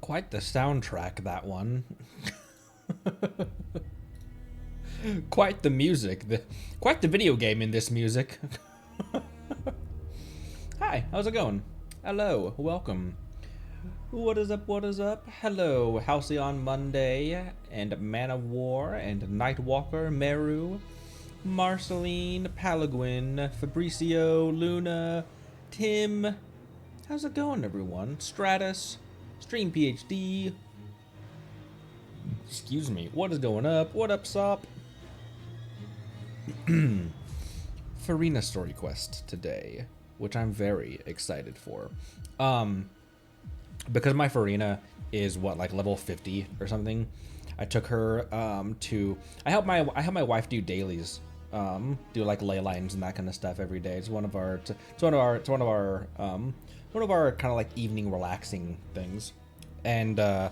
Quite the soundtrack, that one. Quite the music. Quite the video game in this music. Hi, how's it going? Hello, welcome. What is up, what is up? Hello, Halcyon Monday, and Man of War, and Nightwalker, Meru, Marceline, Palaguin, Fabricio, Luna, Tim. How's it going, everyone? Stratus, Stream PhD. Excuse me, what is going up? What up, Sop? Fina story quest today, which I'm very excited for. Because my Fina is what, like level 50 or something. I took her to I help my wife do dailies, do like ley lines and that kind of stuff every day. It's one of our kind of like evening relaxing things. And I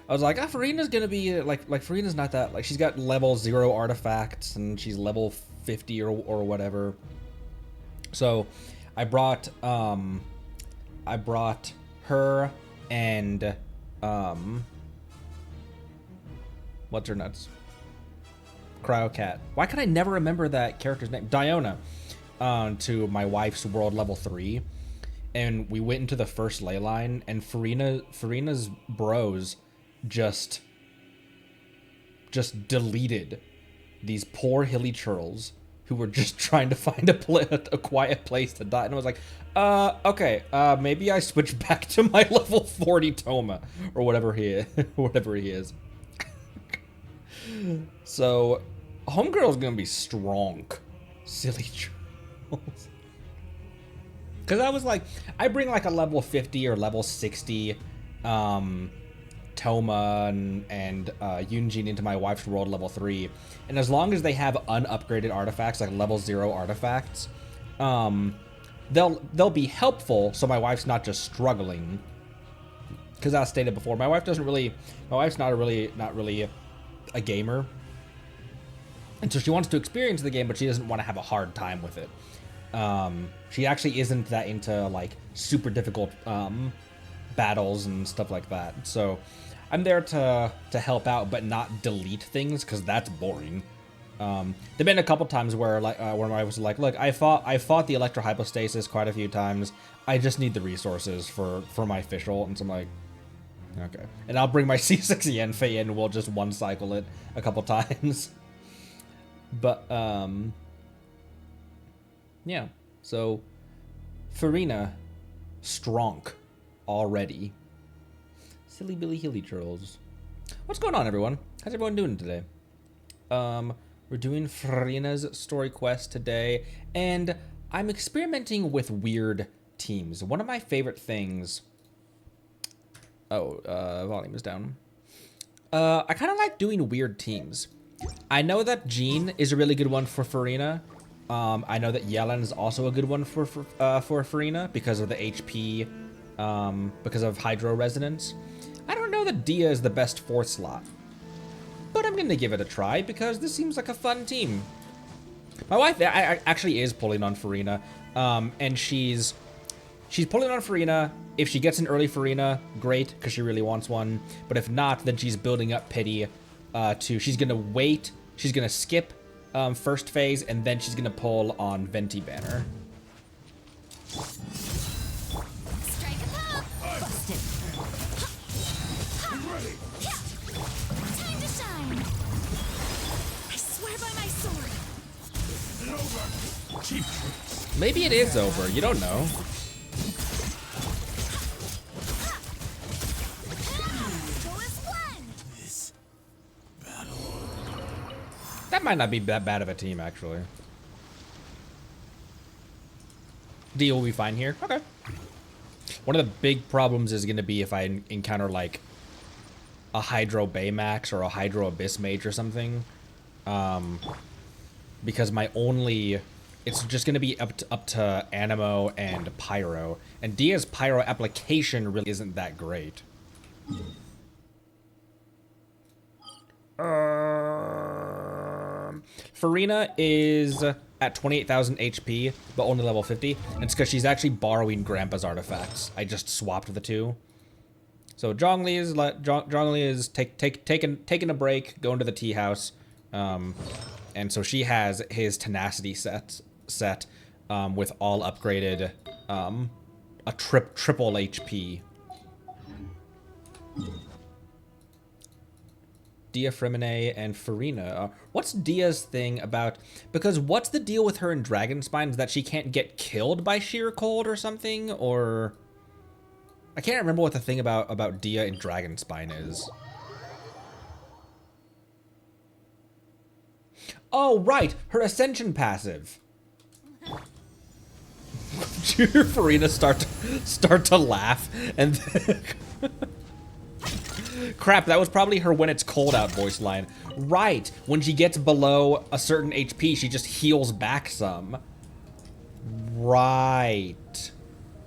was like, Farina's gonna be like Farina's not that, like, she's got level 0 artifacts and she's level 50 or whatever. So I brought her and what's her nuts? Cryocat. Why can I never remember that character's name? Diona. To my wife's world level 3. And we went into the first ley line, and Farina's bros just deleted these poor hilly churls who were just trying to find a quiet place to die. And I was like, okay, maybe I switch back to my level 40 Toma, or whatever he is. So, Homegirl's gonna be strong. Silly churls. Because I was like, I bring like a level 50 or level 60 Toma and Yunjin into my wife's world level 3. And as long as they have unupgraded artifacts, like level 0 artifacts, they'll be helpful so my wife's not just struggling. Because as stated before, my wife's not really a gamer. And so she wants to experience the game, but she doesn't want to have a hard time with it. She actually isn't that into like super difficult battles and stuff like that. So I'm there to help out, but not delete things, because that's boring. There've been a couple times where when I was like, look, I fought the electrohypostasis quite a few times. I just need the resources for my official, and so I'm like, okay. And I'll bring my C6 Yanfei in, and we'll just one cycle it a couple times. But yeah, so Fina, strong already. Silly Billy Hilly Trolls. What's going on, everyone? How's everyone doing today? We're doing Fina's story quest today, and I'm experimenting with weird teams. One of my favorite things. Volume is down. I kind of like doing weird teams. I know that Jean is a really good one for Fina. I know that Yellen is also a good one for Fina because of the HP, because of Hydro Resonance. I don't know that Dia is the best 4th slot, but I'm gonna give it a try because this seems like a fun team. My wife actually is pulling on Fina, and she's pulling on Fina. If she gets an early Fina, great, because she really wants one. But if not, then she's building up pity. She's gonna wait. She's gonna skip first phase, and then she's gonna pull on Venti Banner. Strike a pop! Busted! Ready. Time to shine! I swear by my sword! It's over. Cheap tricks. Maybe it is over. You don't know. Go as one! This battle. That might not be that bad of a team, actually. D will be fine here. Okay. One of the big problems is going to be if I encounter, like, a Hydro Baymax or a Hydro Abyss Mage or something. Because my only... It's just going to be up to Animo and Pyro. And Dia's Pyro application really isn't that great. Fina is at 28,000 HP, but only level 50. And it's because she's actually borrowing Grandpa's artifacts. I just swapped the two. So Zhongli is taking a break, going to the tea house, and so she has his tenacity set with all upgraded, a triple HP. Dia Fremine and Fina. What's Dia's thing about? Because what's the deal with her in Dragonspine? Is that she can't get killed by sheer cold or something? Or I can't remember what the thing about Dia in Dragonspine is. Oh, right, her Ascension passive. Did you hear Fina start to laugh and then crap, that was probably her when it's cold out voice line. Right, when she gets below a certain HP, she just heals back some. Right.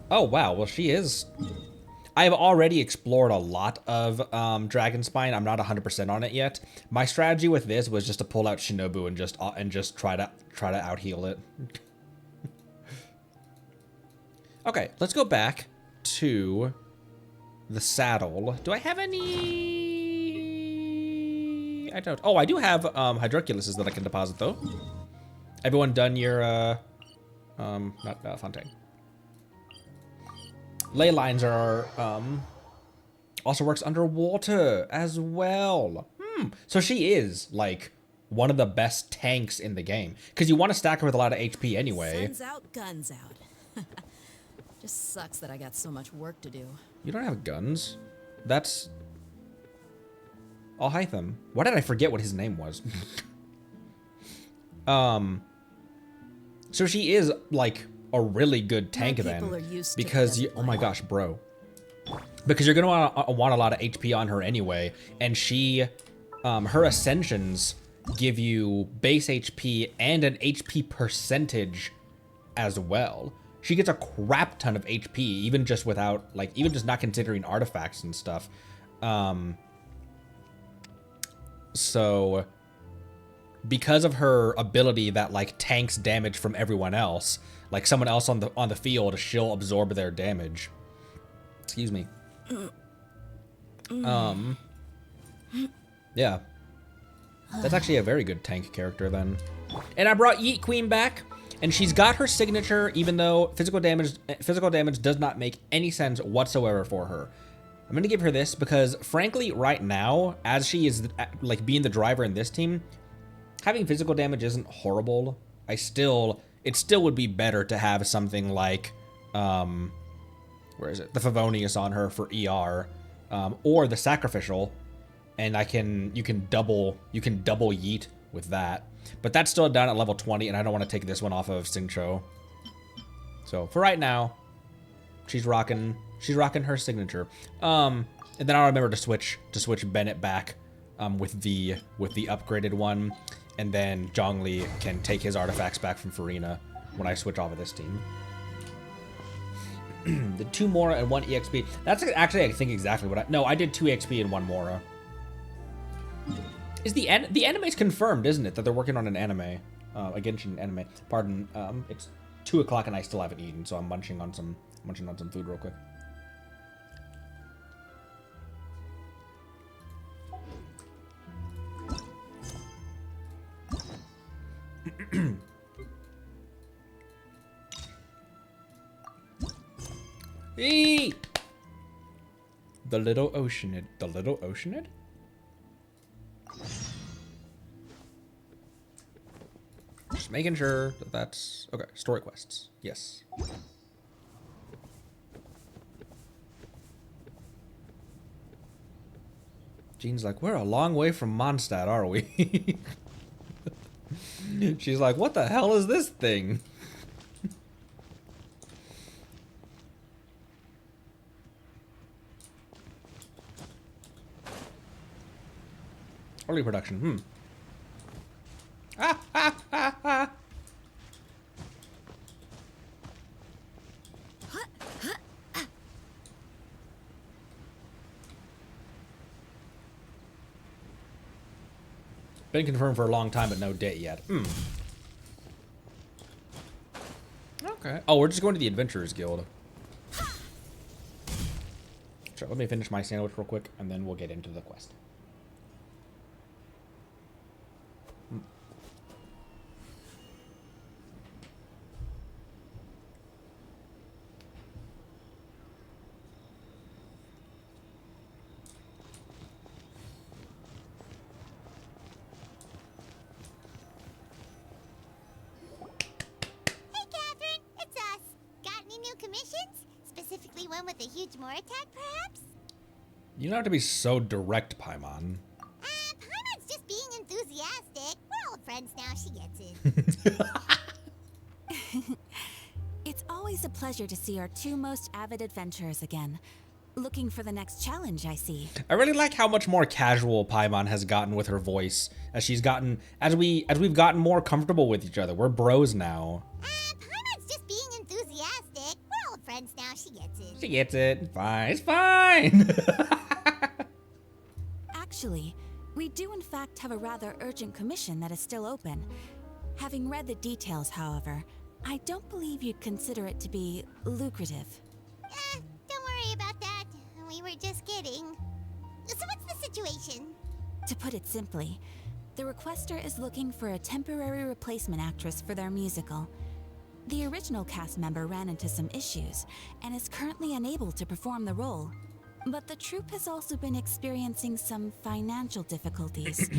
Oh, wow, well, she is... I've already explored a lot of Dragonspine. I'm not 100% on it yet. My strategy with this was just to pull out Shinobu and just try to out heal it. Okay, let's go back to the saddle. Do I have any? I don't. Oh, I do have Hydroculises that I can deposit though. Everyone done your not Fontaine. Ley lines are also works underwater as well. So she is like one of the best tanks in the game because you want to stack her with a lot of HP anyway. Sun's out, guns out. Just sucks that I got so much work to do. You don't have guns. That's Alhaitham. Why did I forget what his name was? So she is like a really good tank then, because you, oh my gosh, bro, because you're gonna want a lot of HP on her anyway, and she, her ascensions give you base HP and an HP percentage as well. She gets a crap ton of HP, even just without, like, even just not considering artifacts and stuff. So because of her ability that like tanks damage from everyone else, like someone else on the field, she'll absorb their damage. Excuse me. Yeah. That's actually a very good tank character then. And I brought Yeet Queen back, and she's got her signature, even though physical damage does not make any sense whatsoever for her. I'm gonna give her this because, frankly, right now, as she is like being the driver in this team, having physical damage isn't horrible. It still would be better to have something like, where is it? The Favonius on her for ER, or the Sacrificial, and you can double yeet with that. But that's still down at level 20, and I don't want to take this one off of Xingqiu. So for right now, she's rocking her signature. And then I'll remember to switch Bennett back with the upgraded one, and then Zhongli can take his artifacts back from Fina when I switch off of this team. The 2 Mora and 1 EXP. That's actually, I think, exactly what I did 2 EXP and 1 Mora. Is the anime's confirmed, isn't it, that they're working on an anime, a Genshin anime? Pardon, it's 2 o'clock and I still haven't eaten, so I'm munching on some food real quick. Eee! The Little Oceanid. The Little Oceanid? Just making sure that that's... Okay, story quests. Yes. Jean's like, we're a long way from Mondstadt, are we? She's like, what the hell is this thing? Early production, Been confirmed for a long time, but no date yet. Okay. Oh, we're just going to the Adventurers Guild. let me finish my sandwich real quick, and then we'll get into the quest. Hey, Catherine, it's us. Got any new commissions? Specifically one with a huge more attack, perhaps? You don't have to be so direct, Paimon. Paimon's just being enthusiastic. We're old friends now, she gets it. It's always a pleasure to see our two most avid adventurers again. Looking for the next challenge, I see. I really like how much more casual Paimon has gotten with her voice as she's gotten as we've gotten more comfortable with each other. We're bros now. Paimon's just being enthusiastic. We're old friends now, she gets it. She gets it. Fine. It's fine. Actually, we do in fact have a rather urgent commission that is still open. Having read the details, however, I don't believe you'd consider it to be lucrative. Don't worry about that. We were just kidding. So what's the situation? To put it simply, the requestor is looking for a temporary replacement actress for their musical. The original cast member ran into some issues and is currently unable to perform the role. But the troupe has also been experiencing some financial difficulties,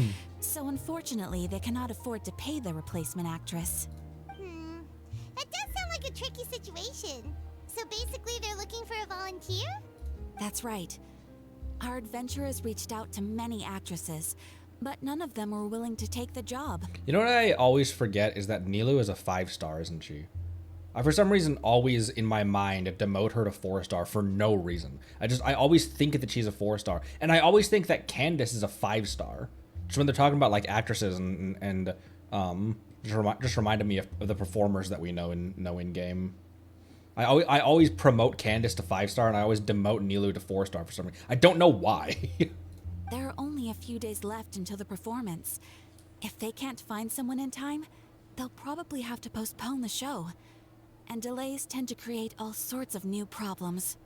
so unfortunately they cannot afford to pay the replacement actress. That does sound like a tricky situation. So basically they're looking for a volunteer? That's right. Our adventurers reached out to many actresses, but none of them were willing to take the job. You know what I always forget is that Nilou is a 5-star, isn't she? I, for some reason, always in my mind demote her to 4-star for no reason. I always think that she's a 4-star, and I always think that Candace is a 5-star. Just when they're talking about like actresses and just reminded me of the performers that we know in game. I always promote Candace to 5-star, and I always demote Nilou to 4-star for some reason. I don't know why. There are only a few days left until the performance. If they can't find someone in time, they'll probably have to postpone the show. And delays tend to create all sorts of new problems.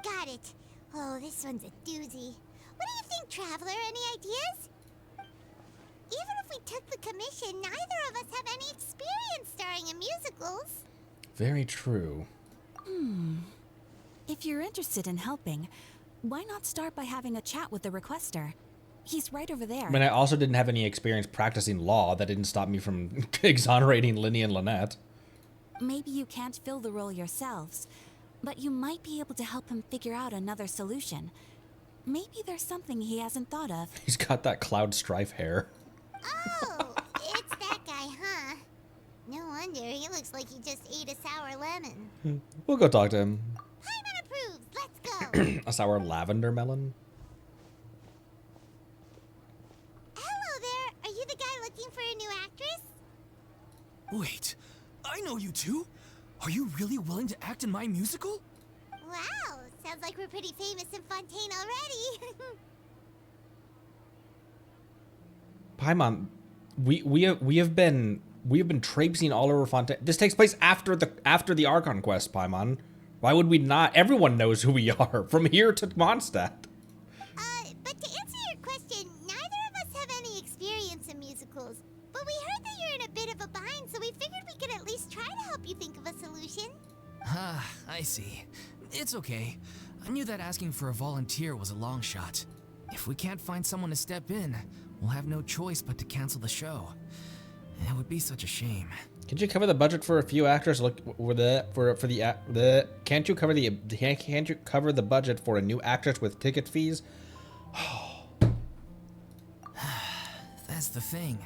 Got it. Oh, this one's a doozy. What do you think, Traveler? Any ideas? Even if we took the commission, neither of us have any experience starring in musicals. Very true. If you're interested in helping, why not start by having a chat with the requestor? He's right over there. I mean, I also didn't have any experience practicing law. That didn't stop me from exonerating Linny and Lynette. Maybe you can't fill the role yourselves, but you might be able to help him figure out another solution. Maybe there's something he hasn't thought of. He's got that Cloud Strife hair. Oh, it's that guy, huh? No wonder, he looks like he just ate a sour lemon. We'll go talk to him. Paimon approves, let's go. A sour lavender melon? Hello there, are you the guy looking for a new actress? Wait, I know you two. Are you really willing to act in my musical? Wow, sounds like we're pretty famous in Fontaine already. Paimon, we have been traipsing all over Fontaine. This takes place after the Archon quest, Paimon. Why would we not? Everyone knows who we are from here to Mondstadt. But to answer your question, neither of us have any experience in musicals. But we heard that you're in a bit of a bind, so we figured we could at least try to help you think of a solution. Ah, I see. It's okay. I knew that asking for a volunteer was a long shot. If we can't find someone to step in, we'll have no choice but to cancel the show. It would be such a shame. Can't you cover the budget for a few actors? Can't you cover the budget for a new actress with ticket fees? That's the thing.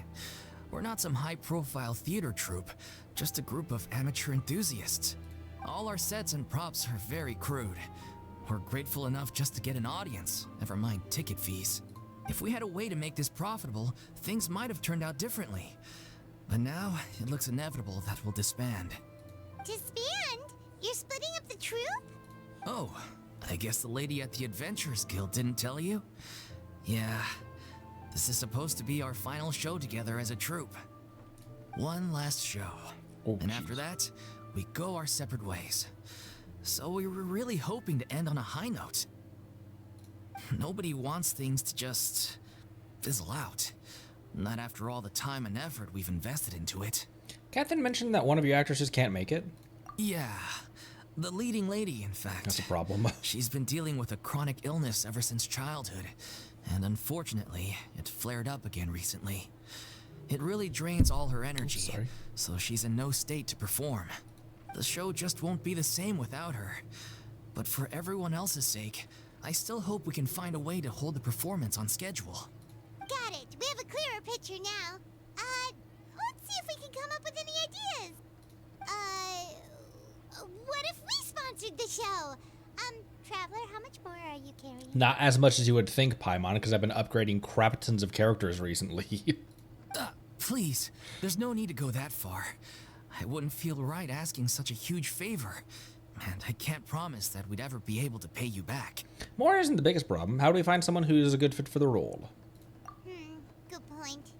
We're not some high-profile theater troupe, just a group of amateur enthusiasts. All our sets and props are very crude. We're grateful enough just to get an audience, never mind ticket fees. If we had a way to make this profitable, things might have turned out differently. But now, it looks inevitable that we'll disband. Disband? You're splitting up the troupe? Oh, I guess the lady at the Adventurers Guild didn't tell you? Yeah, this is supposed to be our final show together as a troupe. One last show. Oh, and after that, we go our separate ways. So we were really hoping to end on a high note. Nobody wants things to just fizzle out. Not after all the time and effort we've invested into it. Catherine mentioned that one of your actresses can't make it. Yeah, the leading lady, in fact. That's a problem. She's been dealing with a chronic illness ever since childhood, and unfortunately, it flared up again recently. It really drains all her energy, so she's in no state to perform. The show just won't be the same without her. But for everyone else's sake, I still hope we can find a way to hold the performance on schedule. Got it. We have a clearer picture now. Let's see if we can come up with any ideas. What if we sponsored the show? Traveler, how much more are you carrying? Not as much as you would think, Paimon, because I've been upgrading crap tons of characters recently. Please, there's no need to go that far. I wouldn't feel right asking such a huge favor. And I can't promise that we'd ever be able to pay you back. More isn't the biggest problem. How do we find someone who's a good fit for the role? Good point.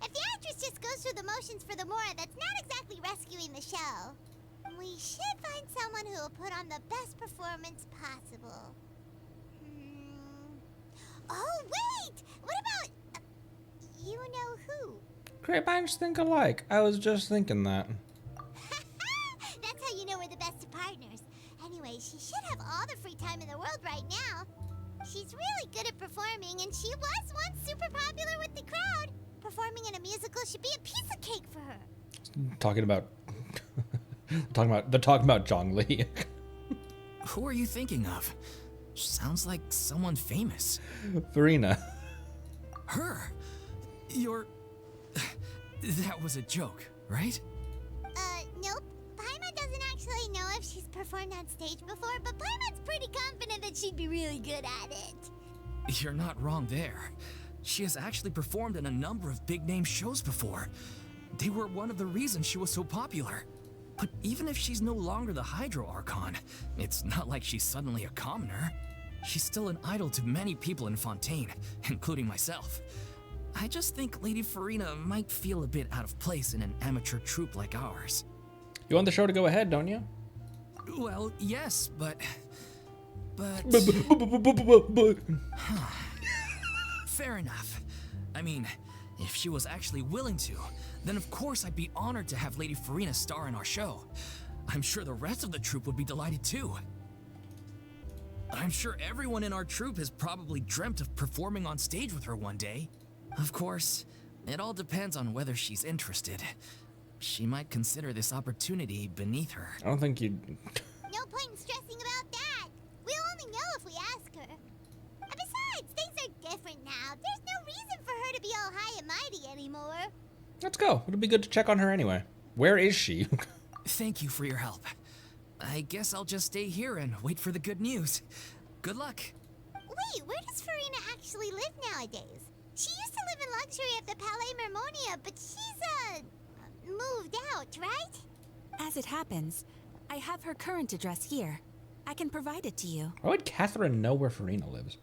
If the actress just goes through the motions for the Mora, that's not exactly rescuing the show. We should find someone who will put on the best performance possible. Oh, wait! What about... you know who? Great minds think alike. I was just thinking that. That's how you know we're the best of partners. Anyway, she should have all the free time in the world right now. She's really good at performing, and she was once super popular with the crowd. Performing in a musical should be a piece of cake for her. Talking about... they're talking about Zhongli. Who are you thinking of? Sounds like someone famous. Fina. Her? You're... That was a joke, right? Nope. Paimon doesn't actually know if she's performed on stage before, but Paimon's pretty confident that she'd be really good at it. You're not wrong there. She has actually performed in a number of big-name shows before. They were one of the reasons she was so popular. But even if she's no longer the Hydro Archon, it's not like she's suddenly a commoner. She's still an idol to many people in Fontaine, including myself. I just think Lady Fina might feel a bit out of place in an amateur troupe like ours. You want the show to go ahead, don't you? Well, yes, but... Fair enough. I mean, if she was actually willing to, then of course I'd be honored to have Lady Fina star in our show. I'm sure the rest of the troupe would be delighted too. I'm sure everyone in our troupe has probably dreamt of performing on stage with her one day. Of course, it all depends on whether she's interested. She might consider this opportunity beneath her. I don't think you'd... No point in stressing about that. We'll only know if we ask her. And besides, things are different now. There's no reason for her to be all high and mighty anymore. Let's go. It'll be good to check on her anyway. Where is she? Thank you for your help. I guess I'll just stay here and wait for the good news. Good luck. Wait, where does Fina actually live nowadays? She used to live in luxury at the Palais Mermonia, but she's, moved out, right? As it happens, I have her current address here. I can provide it to you. Why would Catherine know where Fina lives?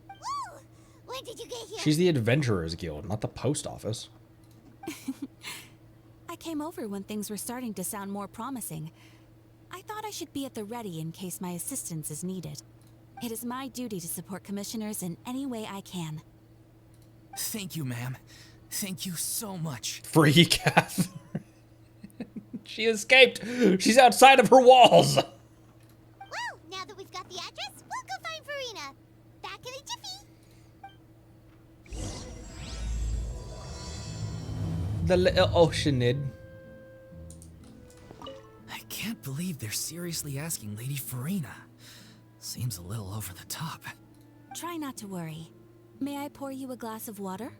Woo! When did you get here? She's the Adventurers Guild, not the post office. I came over when things were starting to sound more promising. I thought I should be at the ready in case my assistance is needed. It is my duty to support commissioners in any way I can. Thank you, ma'am. Thank you so much. Free Catherine. She escaped. She's outside of her walls. Well, now that we've got the address, we'll go find Fina. Back in a jiffy. The Little Oceanid. I can't believe they're seriously asking Lady Fina. Seems a little over the top. Try not to worry. May I pour you a glass of water?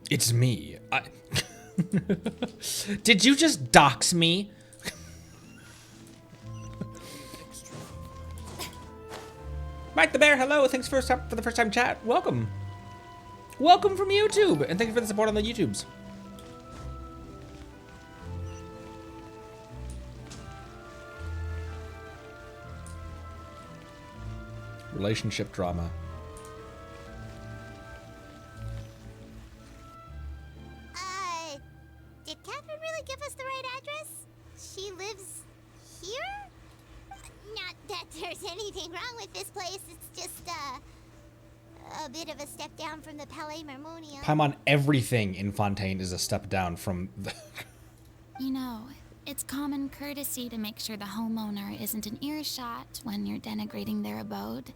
It's me. Did you just dox me? Mike the Bear, hello. Thanks for the first time chat. Welcome. Welcome from YouTube. And thank you for the support on the YouTubes. Relationship drama. Did Catherine really give us the right address? She lives here? Not that there's anything wrong with this place. It's just, a bit of a step down from the Palais Marmonia. Paimon, everything in Fontaine is a step down from the... You know, it's common courtesy to make sure the homeowner isn't an earshot when you're denigrating their abode.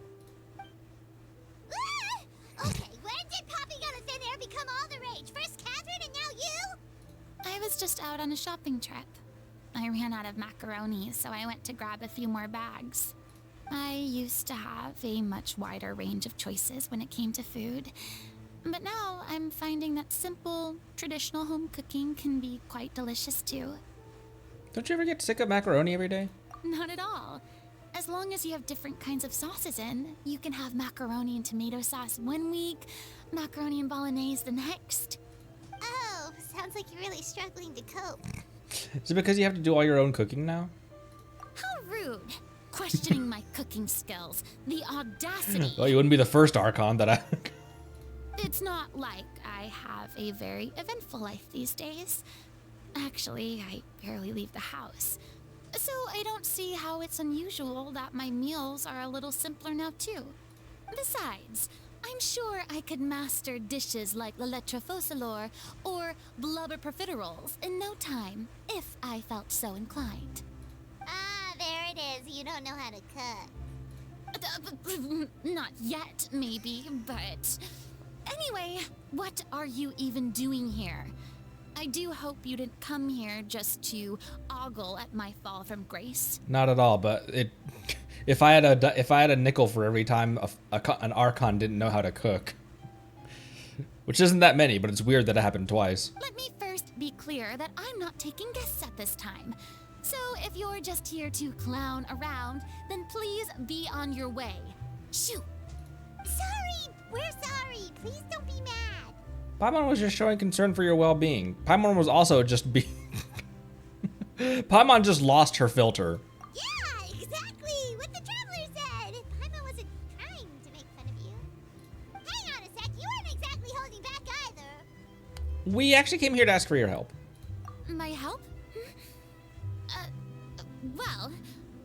Ah! Okay, when did popping out of thin air become all the rage? First Catherine and now you? I was just out on a shopping trip. I ran out of macaroni, so I went to grab a few more bags. I used to have a much wider range of choices when it came to food, but now I'm finding that simple, traditional home cooking can be quite delicious too. Don't you ever get sick of macaroni every day? Not at all. As long as you have different kinds of sauces in, you can have macaroni and tomato sauce one week, macaroni and bolognese the next. Oh, sounds like you're really struggling to cope. Is it because you have to do all your own cooking now? How rude! Questioning my cooking skills. The audacity. Well, you wouldn't be the first Archon that I... It's not like I have a very eventful life these days. Actually, I barely leave the house. So I don't see how it's unusual that my meals are a little simpler now too. Besides, I'm sure I could master dishes like la lettre focilor or blubber profiteroles in no time, if I felt so inclined. Ah, there it is. You don't know how to cook. Not yet, maybe, but... Anyway, what are you even doing here? I do hope you didn't come here just to ogle at my fall from grace. Not at all, but if I had a nickel for every time an Archon didn't know how to cook, which isn't that many, but it's weird that it happened twice. Let me first be clear that I'm not taking guests at this time. So if you're just here to clown around, then please be on your way. Shoo! Sorry, we're sorry. Please don't be mad. Paimon was just showing concern for your well-being. Paimon was also just Paimon just lost her filter. Yeah, exactly what the traveler said. Paimon wasn't trying to make fun of you. Hang on a sec, you weren't exactly holding back either. We actually came here to ask for your help. My help? Well,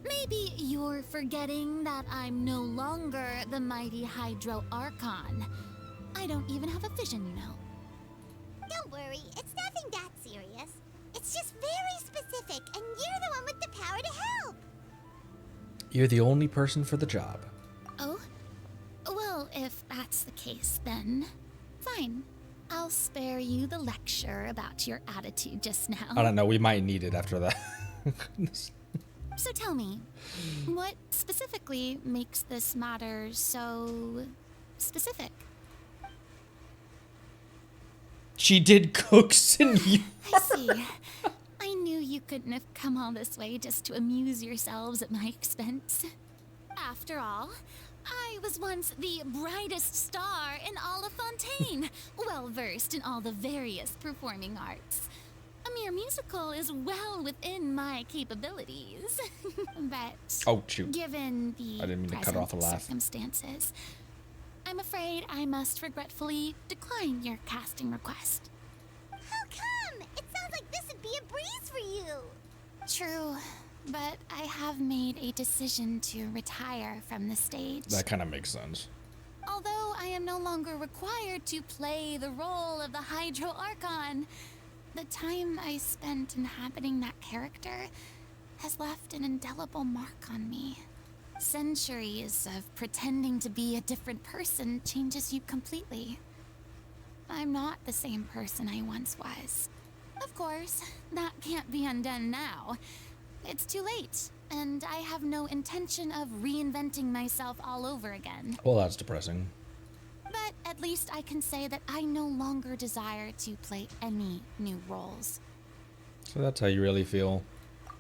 maybe you're forgetting that I'm no longer the mighty Hydro Archon. I don't even have a vision, you know. Don't worry, it's nothing that serious. It's just very specific, and you're the one with the power to help. You're the only person for the job. Oh? Well, if that's the case, then fine. I'll spare you the lecture about your attitude just now. I don't know, we might need it after that. So tell me, what specifically makes this matter so specific? She did cook Senor. I see. I knew you couldn't have come all this way just to amuse yourselves at my expense. After all, I was once the brightest star in all of Fontaine, well versed in all the various performing arts. A mere musical is well within my capabilities. But Oh, shoot. given the I didn't mean to cut present off a laugh. circumstances, I'm afraid I must regretfully decline your casting request. How come? It sounds like this would be a breeze for you. True, but I have made a decision to retire from the stage. That kind of makes sense. Although I am no longer required to play the role of the Hydro Archon, the time I spent inhabiting that character has left an indelible mark on me. Centuries of pretending to be a different person changes you completely. I'm not the same person I once was. Of course, that can't be undone now. It's too late, and I have no intention of reinventing myself all over again. Well, that's depressing. But at least I can say that I no longer desire to play any new roles. So that's how you really feel.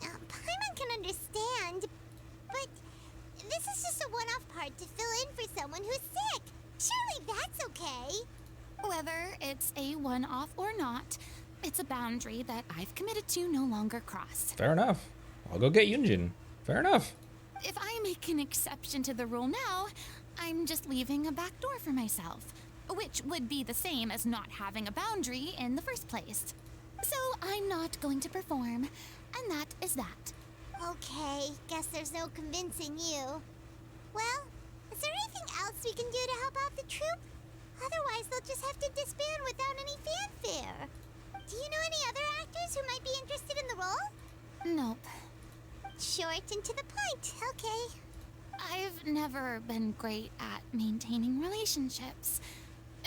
Paimon can understand, but this is just a one-off part to fill in for someone who's sick. Surely that's okay. Whether it's a one-off or not, it's a boundary that I've committed to no longer cross. Fair enough. I'll go get Yunjin. Fair enough. If I make an exception to the rule now, I'm just leaving a back door for myself, which would be the same as not having a boundary in the first place. So I'm not going to perform, and that is that. Okay, guess there's no convincing you. Well, is there anything else we can do to help out the troupe? Otherwise, they'll just have to disband without any fanfare. Do you know any other actors who might be interested in the role? Nope. Short and to the point, okay. I've never been great at maintaining relationships.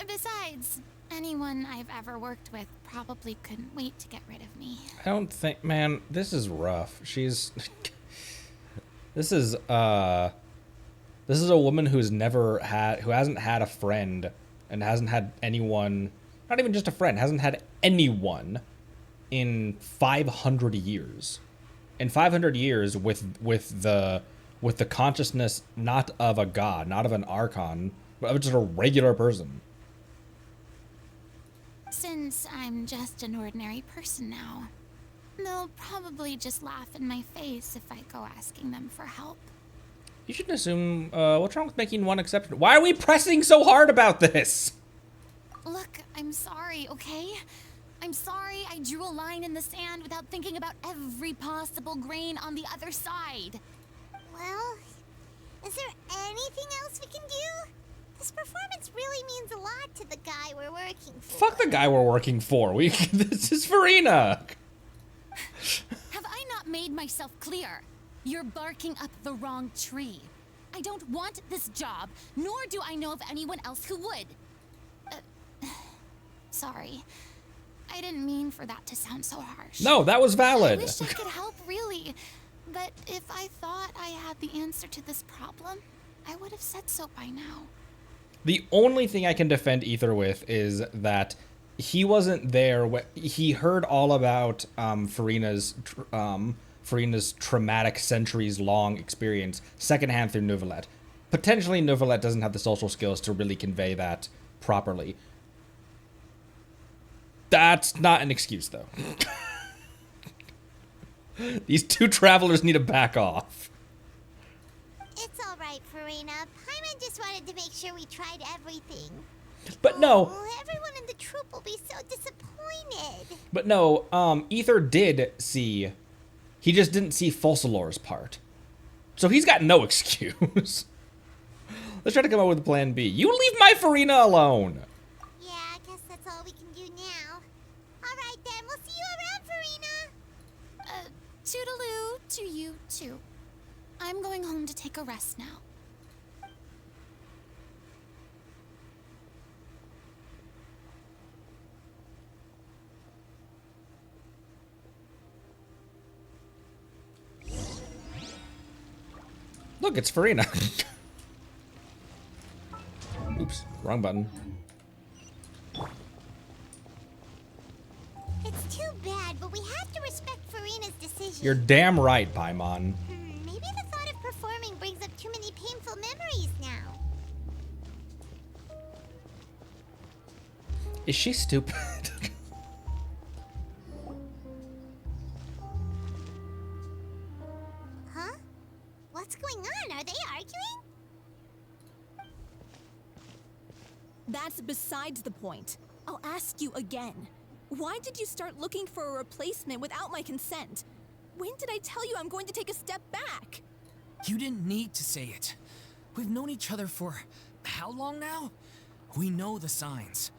Besides, anyone I've ever worked with probably couldn't wait to get rid of me. I don't think, man, this is rough. She's this is a woman who hasn't had a friend and hasn't had anyone, not even just a friend, hasn't had anyone in 500 years. In 500 years with the consciousness not of a god, not of an archon, but of just a regular person. Since I'm just an ordinary person now, they'll probably just laugh in my face if I go asking them for help. You shouldn't assume, what's wrong with making one exception? Why are we pressing so hard about this? Look, I'm sorry, okay? I'm sorry I drew a line in the sand without thinking about every possible grain on the other side. Well, is there anything else we can do? This performance really means a lot to the guy we're working for. Fuck the guy we're working for. This is Fina. Have I not made myself clear? You're barking up the wrong tree. I don't want this job, nor do I know of anyone else who would. Sorry. I didn't mean for that to sound so harsh. No, that was valid. I wish I could help, really. But if I thought I had the answer to this problem, I would have said so by now. The only thing I can defend Ether with is that he wasn't there. He heard all about Farina's traumatic centuries-long experience secondhand through Neuvillette. Potentially, Neuvillette doesn't have the social skills to really convey that properly. That's not an excuse, though. These two travelers need to back off. It's all right, Farina. Paimon just wanted to make sure we tried everything. But no. Oh, everyone in the troupe will be so disappointed. But no, Ether did see. He just didn't see Fossilor's part. So he's got no excuse. Let's try to come up with a plan B. You leave my Farina alone. Yeah, I guess that's all we can do now. All right, then. We'll see you around, Farina. Toodaloo to you, too. I'm going home to take a rest now. Look, it's Farina. Oops, wrong button. It's too bad, but we have to respect Farina's decision. You're damn right, Paimon. Maybe the thought of performing brings up too many painful memories now. Is she stupid? Huh? What's going on? Are they arguing? That's besides the point. I'll ask you again. Why did you start looking for a replacement without my consent? When did I tell you I'm going to take a step back? You didn't need to say it. We've known each other for how long now? We know the signs.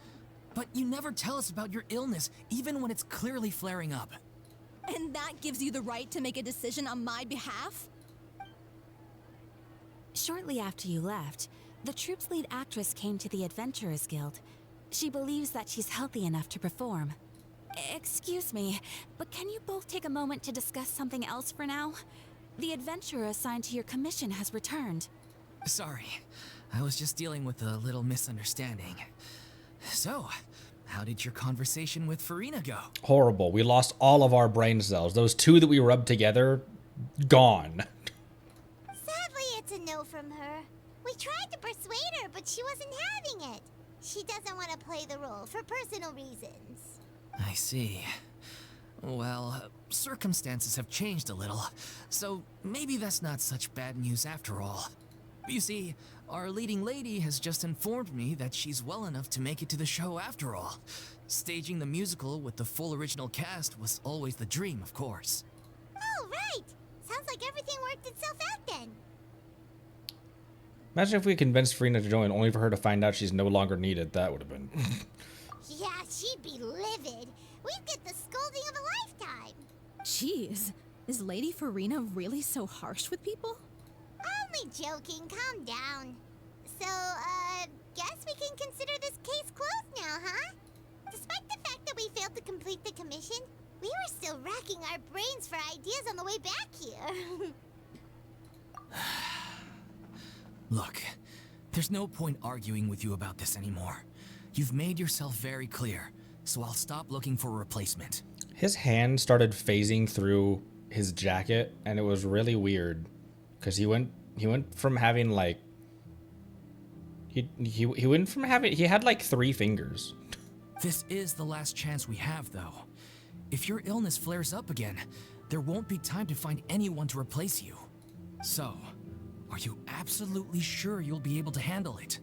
But you never tell us about your illness, even when it's clearly flaring up. And that gives you the right to make a decision on my behalf? Shortly after you left, the troupe's lead actress came to the Adventurers Guild. She believes that she's healthy enough to perform. Excuse me, but can you both take a moment to discuss something else for now? The adventurer assigned to your commission has returned. Sorry, I was just dealing with a little misunderstanding. So, how did your conversation with Farina go? Horrible. We lost all of our brain cells. Those two that we rubbed together, gone. Sadly, it's a no from her. We tried to persuade her, but she wasn't having it. She doesn't want to play the role for personal reasons. I see. Well, circumstances have changed a little, so maybe that's not such bad news after all. You see, our leading lady has just informed me that she's well enough to make it to the show after all. Staging the musical with the full original cast was always the dream, of course. Oh, right! Sounds like everything worked itself out then. Imagine if we convinced Fina to join only for her to find out she's no longer needed. That would have been... Yeah, she'd be livid. We'd get the scolding of a lifetime. Jeez, is Lady Fina really so harsh with people? Only joking, calm down. So, guess we can consider this case closed now, huh? Despite the fact that we failed to complete the commission, we were still racking our brains for ideas on the way back here. Look, there's no point arguing with you about this anymore. You've made yourself very clear, so I'll stop looking for a replacement. His hand started phasing through his jacket, and it was really weird. Because he went from having, like... He went from having... He had, like, 3 fingers. This is the last chance we have, though. If your illness flares up again, there won't be time to find anyone to replace you. So, are you absolutely sure you'll be able to handle it?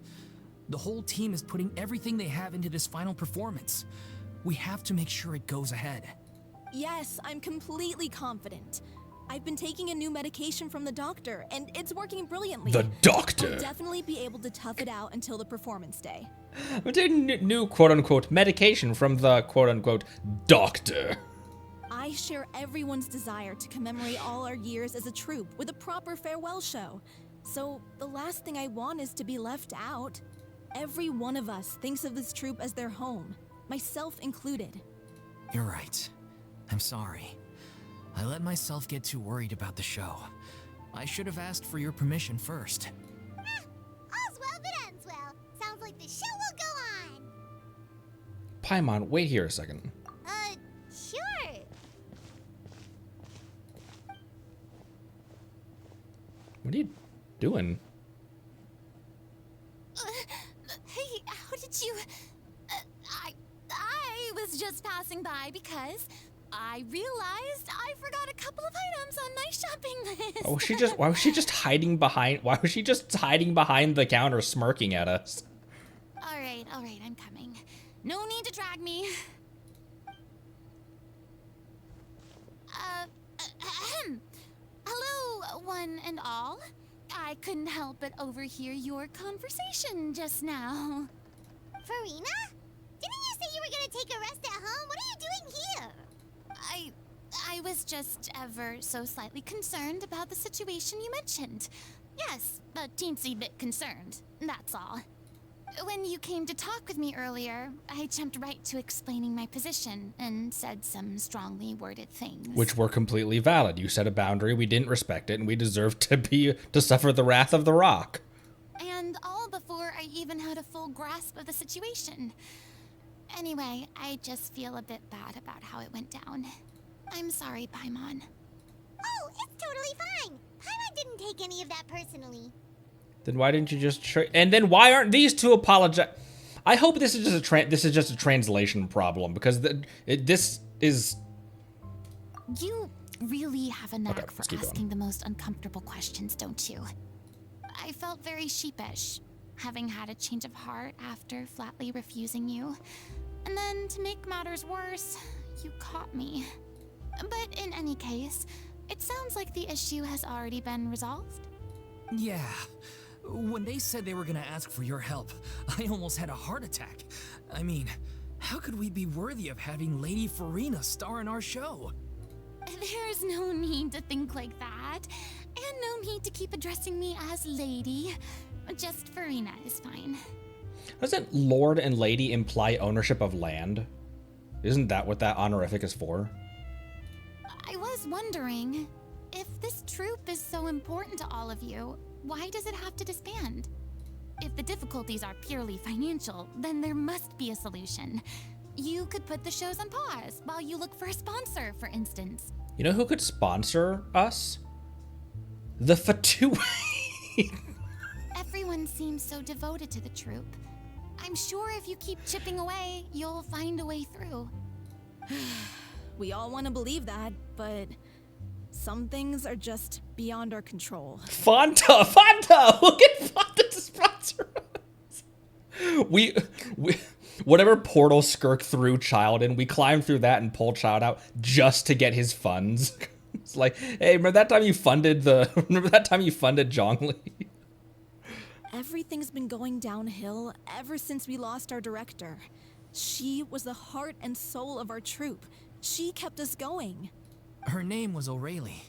The whole team is putting everything they have into this final performance. We have to make sure it goes ahead. Yes, I'm completely confident. I've been taking a new medication from the doctor, and it's working brilliantly. The doctor? I'll definitely be able to tough it out until the performance day. I'm taking new quote-unquote medication from the quote-unquote doctor. I share everyone's desire to commemorate all our years as a troupe with a proper farewell show. So the last thing I want is to be left out. Every one of us thinks of this troupe as their home, myself included. You're right. I'm sorry. I let myself get too worried about the show. I should have asked for your permission first. All's well that ends well. Sounds like the show will go on. Paimon, wait here a second. Sure. What are you doing? Hey, how did you... I was just passing by because I realized I forgot a couple of items on my shopping list. Oh, why was she just hiding behind the counter smirking at us? All right, I'm coming. No need to drag me. Hello, one and all. I couldn't help but overhear your conversation just now. Fina? Didn't you say you were gonna take a rest at home? What are you doing here? I was just ever so slightly concerned about the situation you mentioned. Yes, a teensy bit concerned, that's all. When you came to talk with me earlier, I jumped right to explaining my position and said some strongly worded things. Which were completely valid. You set a boundary, we didn't respect it, and we deserve to suffer the wrath of the rock. And all before I even had a full grasp of the situation. Anyway, I just feel a bit bad about how it went down. I'm sorry, Paimon. Oh, it's totally fine. Paimon didn't take any of that personally. Then why didn't you just and then why aren't these two apologize? I hope this is just a translation problem, because this is... You really have a knack for keep asking the most uncomfortable questions, don't you? I felt very sheepish, having had a change of heart after flatly refusing you. And then, to make matters worse, you caught me. But in any case, it sounds like the issue has already been resolved. Yeah. When they said they were gonna ask for your help, I almost had a heart attack. I mean, how could we be worthy of having Lady Fina star in our show? There's no need to think like that. And no need to keep addressing me as Lady. Just Fina is fine. Doesn't Lord and Lady imply ownership of land? Isn't that what that honorific is for? I was wondering, if this troupe is so important to all of you, why does it have to disband? If the difficulties are purely financial, then there must be a solution. You could put the shows on pause while you look for a sponsor, for instance. You know who could sponsor us? The Fatui. Everyone seems so devoted to the troupe. I'm sure if you keep chipping away, you'll find a way through. We all want to believe that, but some things are just beyond our control. Fanta! We'll get Fanta to sponsor us. We whatever portal Skirk threw Child in, we climbed through that and pulled Child out just to get his funds. It's like, hey, remember that time you funded Zhongli? Everything's been going downhill ever since we lost our director. She was the heart and soul of our troupe. She kept us going. Her name was O'Reilly,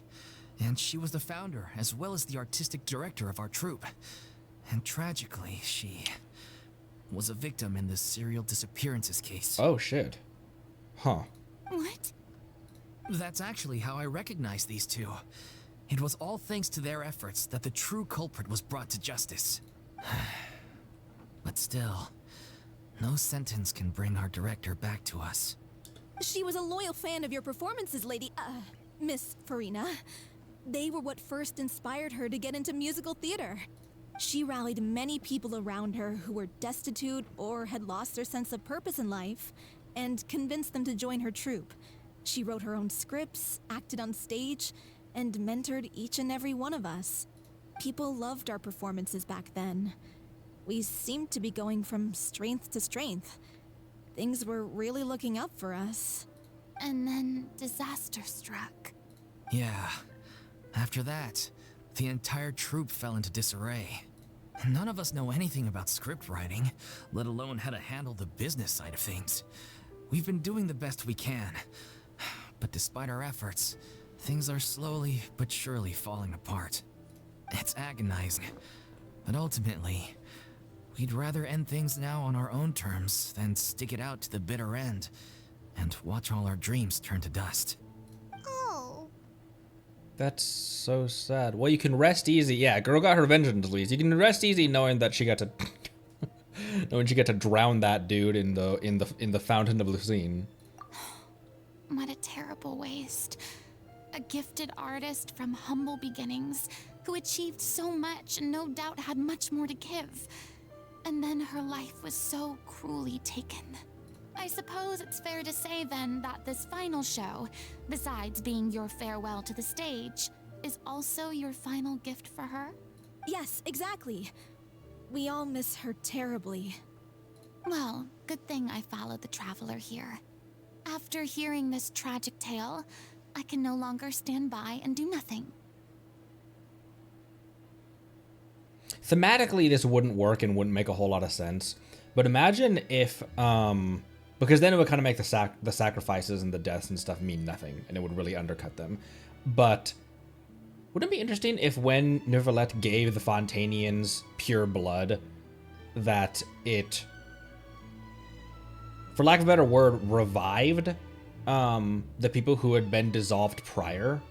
and she was the founder as well as the artistic director of our troupe. And tragically, she was a victim in the serial disappearances case. Oh, shit. Huh. What? That's actually how I recognized these two. It was all thanks to their efforts that the true culprit was brought to justice. But still, no sentence can bring our director back to us. She was a loyal fan of your performances, Miss Fina. They were what first inspired her to get into musical theater. She rallied many people around her who were destitute or had lost their sense of purpose in life, and convinced them to join her troupe. She wrote her own scripts, acted on stage, and mentored each and every one of us. People loved our performances back then. We seemed to be going from strength to strength. Things were really looking up for us. And then disaster struck. Yeah. After that, the entire troupe fell into disarray. None of us know anything about script writing, let alone how to handle the business side of things. We've been doing the best we can, but despite our efforts, things are slowly but surely falling apart. It's agonizing, but ultimately, we'd rather end things now on our own terms than stick it out to the bitter end and watch all our dreams turn to dust. Oh. That's so sad. Well, you can rest easy. Yeah, girl got her vengeance, at least. You can rest easy knowing that she got to knowing she got to drown that dude in the fountain of Lucine. What a terrible waste. A gifted artist from humble beginnings who achieved so much and no doubt had much more to give. And then her life was so cruelly taken. I suppose it's fair to say then that this final show, besides being your farewell to the stage, is also your final gift for her? Yes, exactly. We all miss her terribly. Well, good thing I followed the traveler here. After hearing this tragic tale, I can no longer stand by and do nothing. Thematically, this wouldn't work and wouldn't make a whole lot of sense. But imagine if, because then it would kind of make the sacrifices and the deaths and stuff mean nothing, and it would really undercut them. But wouldn't it be interesting if when Neuvillette gave the Fontanians pure blood, that it, for lack of a better word, revived the people who had been dissolved prior?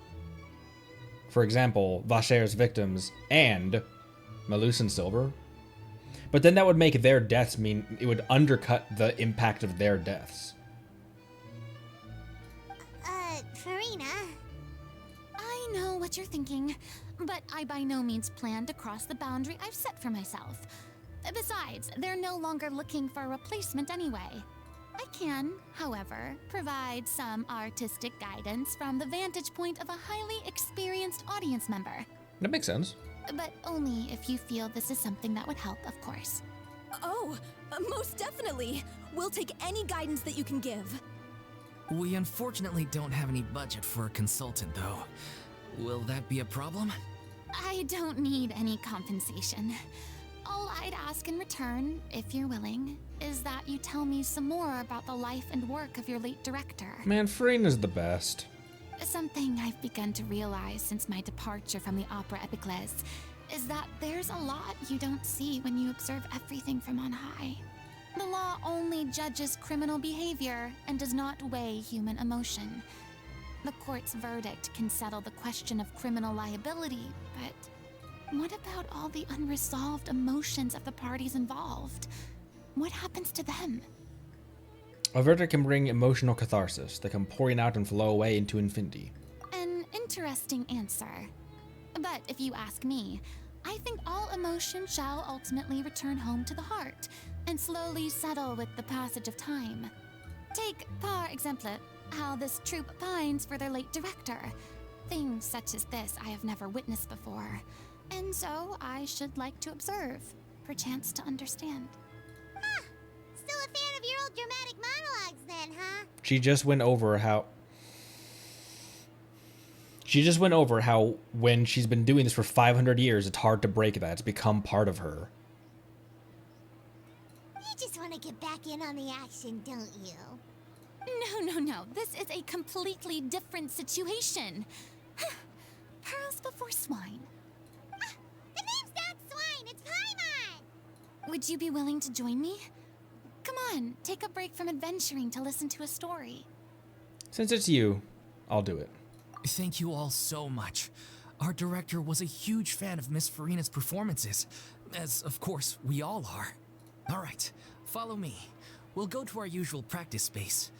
For example, Vacher's victims and Malus and Silver. But then that would make their deaths mean it would undercut the impact of their deaths. Fina. I know what you're thinking, but I by no means plan to cross the boundary I've set for myself. Besides, they're no longer looking for a replacement anyway. I can, however, provide some artistic guidance from the vantage point of a highly experienced audience member. That makes sense. But only if you feel this is something that would help, of course. Oh, most definitely. We'll take any guidance that you can give. We unfortunately don't have any budget for a consultant, though. Will that be a problem? I don't need any compensation. All I'd ask in return, if you're willing, is that you tell me some more about the life and work of your late director. Man, Fina's the best. Something I've begun to realize since my departure from the opera Epiclese is that there's a lot you don't see when you observe everything from on high. The law only judges criminal behavior and does not weigh human emotion. The court's verdict can settle the question of criminal liability, but what about all the unresolved emotions of the parties involved? What happens to them? A verdict can bring emotional catharsis that come pouring out and flow away into infinity. An interesting answer. But if you ask me, I think all emotion shall ultimately return home to the heart and slowly settle with the passage of time. Take, par exemple, how this troupe pines for their late director. Things such as this I have never witnessed before, and so I should like to observe, perchance to understand. Huh. Still a fan of your old dramatic monologues then, huh? She just went over She just went over how when she's been doing this for 500 years, it's hard to break that. It's become part of her. You just want to get back in on the action, don't you? No. This is a completely different situation. Pearls before swine. The name's not Swine, it's Paimon! Would you be willing to join me? Come on, take a break from adventuring to listen to a story. Since it's you, I'll do it. Thank you all so much. Our director was a huge fan of Miss Farina's performances, as of course we all are. All right, follow me. We'll go to our usual practice space.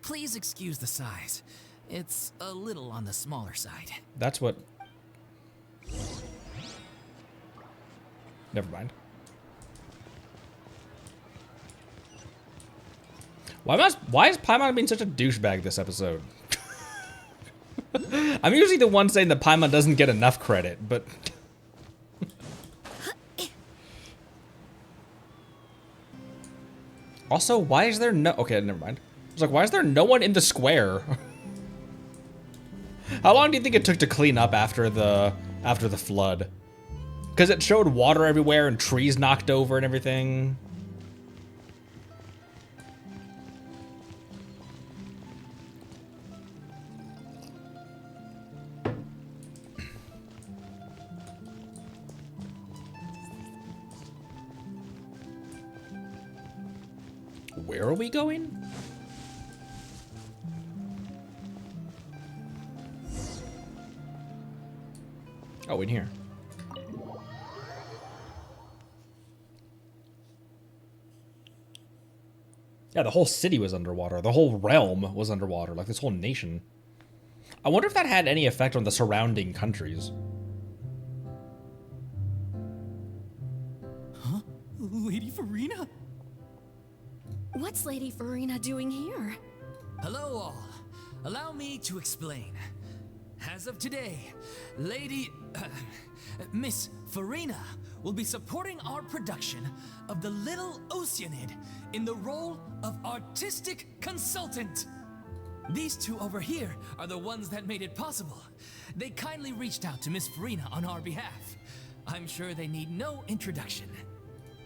Please excuse the size. It's a little on the smaller side. That's what... Never mind. Why is Paimon being such a douchebag this episode? I'm usually the one saying that Paimon doesn't get enough credit, but... Also, why is there no... Okay, never mind. I was like, why is there no one in the square? How long do you think it took to clean up after the flood? Because it showed water everywhere and trees knocked over and everything. Where are we going? Oh, in here. Yeah, the whole city was underwater. The whole realm was underwater, like this whole nation. I wonder if that had any effect on the surrounding countries. Huh? Lady Farina? What's Lady Farina doing here? Hello all. Allow me to explain. As of today, Miss Farina will be supporting our production of the Little Oceanid in the role of artistic consultant. These two over here are the ones that made it possible. They kindly reached out to Miss Farina on our behalf. I'm sure they need no introduction.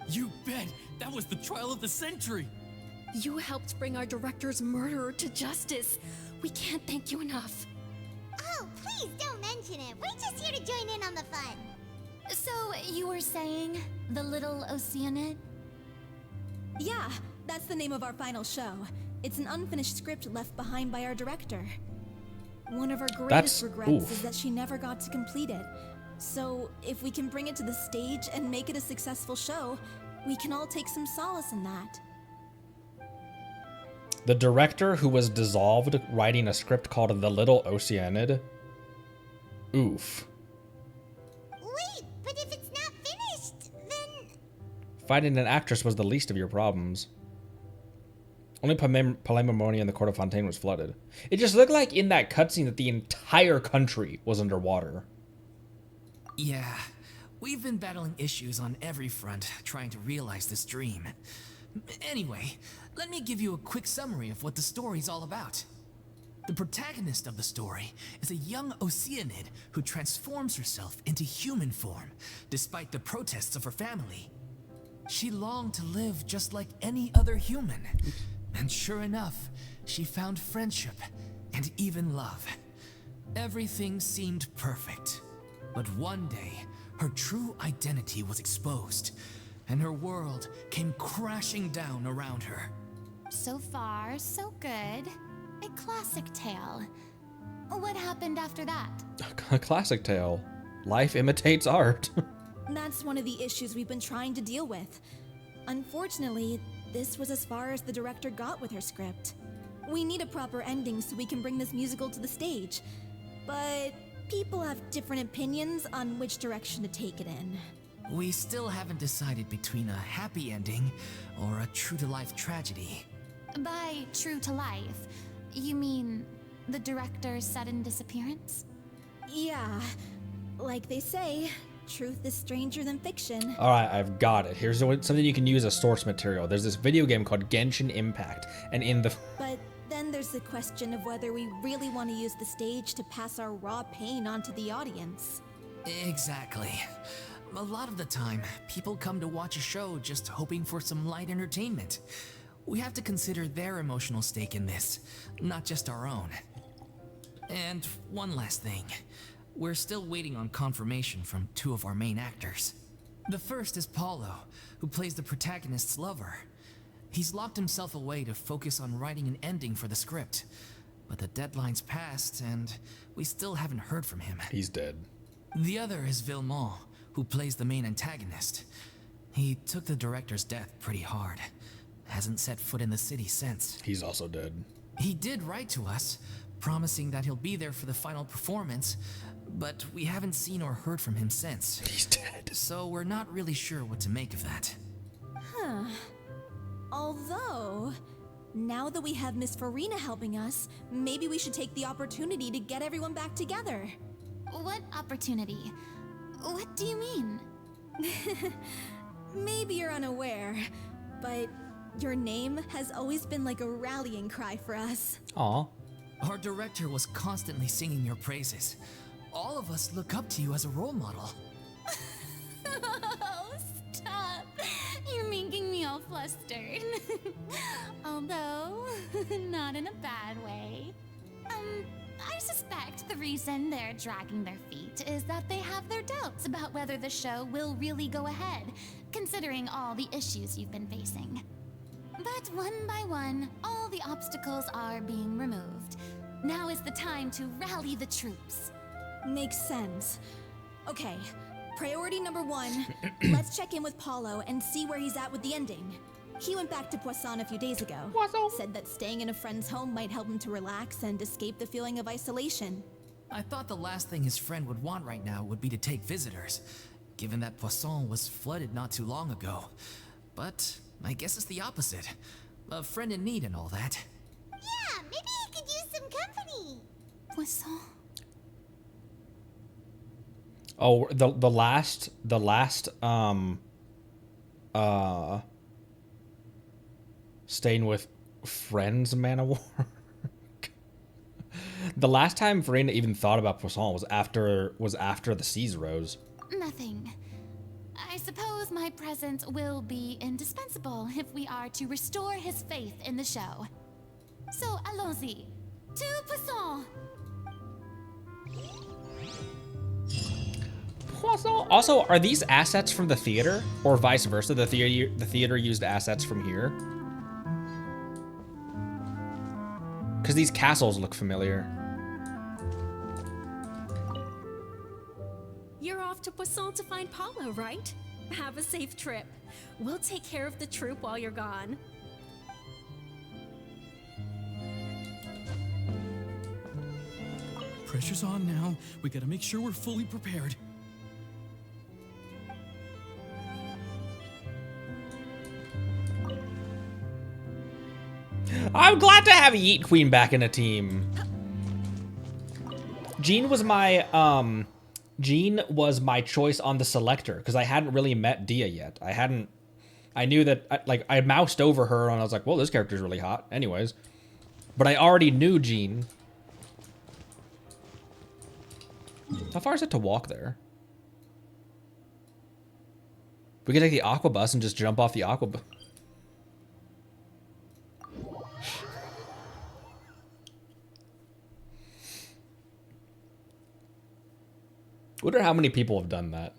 You bet! That was the trial of the century! You helped bring our director's murderer to justice. We can't thank you enough. Oh, please don't mention it. We're just here to join in on the fun. So, you were saying the Little Oceanid? Yeah, that's the name of our final show. It's an unfinished script left behind by our director. One of her greatest regrets is that she never got to complete it. So, if we can bring it to the stage and make it a successful show, we can all take some solace in that. The director who was dissolved writing a script called The Little Oceanid? Oof. Wait, but if it's not finished, then... Finding an actress was the least of your problems. Only Palermo and the Court of Fontaine was flooded. It just looked like in that cutscene that the entire country was underwater. Yeah, we've been battling issues on every front trying to realize this dream. Anyway, let me give you a quick summary of what the story's all about. The protagonist of the story is a young Oceanid who transforms herself into human form, despite the protests of her family. She longed to live just like any other human, and sure enough, she found friendship and even love. Everything seemed perfect, but one day, her true identity was exposed, and her world came crashing down around her. So far, so good. A classic tale. What happened after that? A classic tale. Life imitates art. That's one of the issues we've been trying to deal with. Unfortunately, this was as far as the director got with her script. We need a proper ending so we can bring this musical to the stage. But people have different opinions on which direction to take it in. We still haven't decided between a happy ending or a true-to-life tragedy. By true to life, you mean the director's sudden disappearance? Yeah, like they say, truth is stranger than fiction. Alright, I've got it. Here's something you can use as source material. There's this video game called Genshin Impact, and in the... But Then there's the question of whether we really want to use the stage to pass our raw pain onto the audience. Exactly. A lot of the time, people come to watch a show just hoping for some light entertainment. We have to consider their emotional stake in this, not just our own. And one last thing. We're still waiting on confirmation from 2 of our main actors. The first is Paulo, who plays the protagonist's lover. He's locked himself away to focus on writing an ending for the script. But the deadline's passed, and we still haven't heard from him. He's dead. The other is Villemont, who plays the main antagonist. He took the director's death pretty hard. Hasn't set foot in the city since. He's also dead. He did write to us, promising that he'll be there for the final performance, but we haven't seen or heard from him since. He's dead. So we're not really sure what to make of that. Huh. Although, now that we have Miss Fina helping us, maybe we should take the opportunity to get everyone back together. What opportunity? What do you mean? Maybe you're unaware, but your name has always been like a rallying cry for us. Aw. Our director was constantly singing your praises. All of us look up to you as a role model. Oh, stop. You're making me all flustered. Although, not in a bad way. I suspect the reason they're dragging their feet is that they have their doubts about whether the show will really go ahead, considering all the issues you've been facing. But one by one, all the obstacles are being removed. Now is the time to rally the troops. Makes sense. Okay, priority number 1, let's check in with Paulo and see where he's at with the ending. He went back to Poisson a few days ago. Said that staying in a friend's home might help him to relax and escape the feeling of isolation. I thought the last thing his friend would want right now would be to take visitors, given that Poisson was flooded not too long ago. But I guess it's the opposite. A friend in need and all that. Yeah, maybe he could use some company. Poisson. Oh, the last staying with friends man of war. The last time Fina even thought about Poisson was after the seas rose. Nothing. I suppose my presence will be indispensable if we are to restore his faith in the show. So, allons-y. To Poisson! Poisson. Also, are these assets from the theater, or vice versa? The theater used assets from here. Because these castles look familiar. You're off to Poisson to find Paulo, right? Have a safe trip. We'll take care of the troupe while you're gone. Pressure's on now. We gotta make sure we're fully prepared. I'm glad to have Yeet Queen back in a team. Jean was my choice on the selector because I hadn't really met Dia yet. I knew that I moused over her and I was like, well, this character's really hot anyways. But I already knew Jean. How far is it to walk there? We could take the aqua bus and just jump off the aqua bus. Wonder how many people have done that.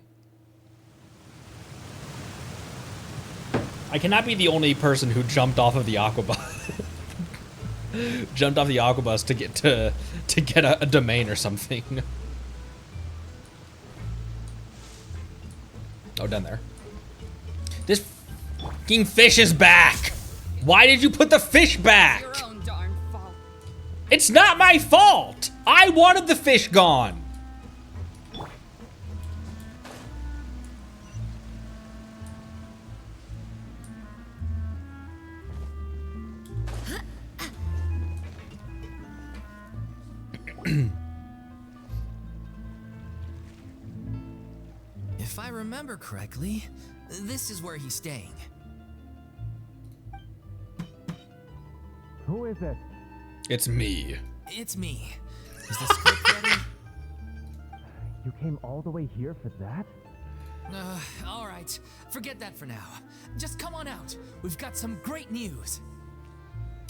I cannot be the only person who jumped off of the aqua bus. Jumped off the aqua bus to get a domain or something. Oh, down there. This fucking fish is back. Why did you put the fish back? Your own darn fault. It's not my fault. I wanted the fish gone. If I remember correctly, this is where he's staying. Who is it? It's me. It's me. Is the script ready? You came all the way here for that? All right. Forget that for now. Just come on out. We've got some great news.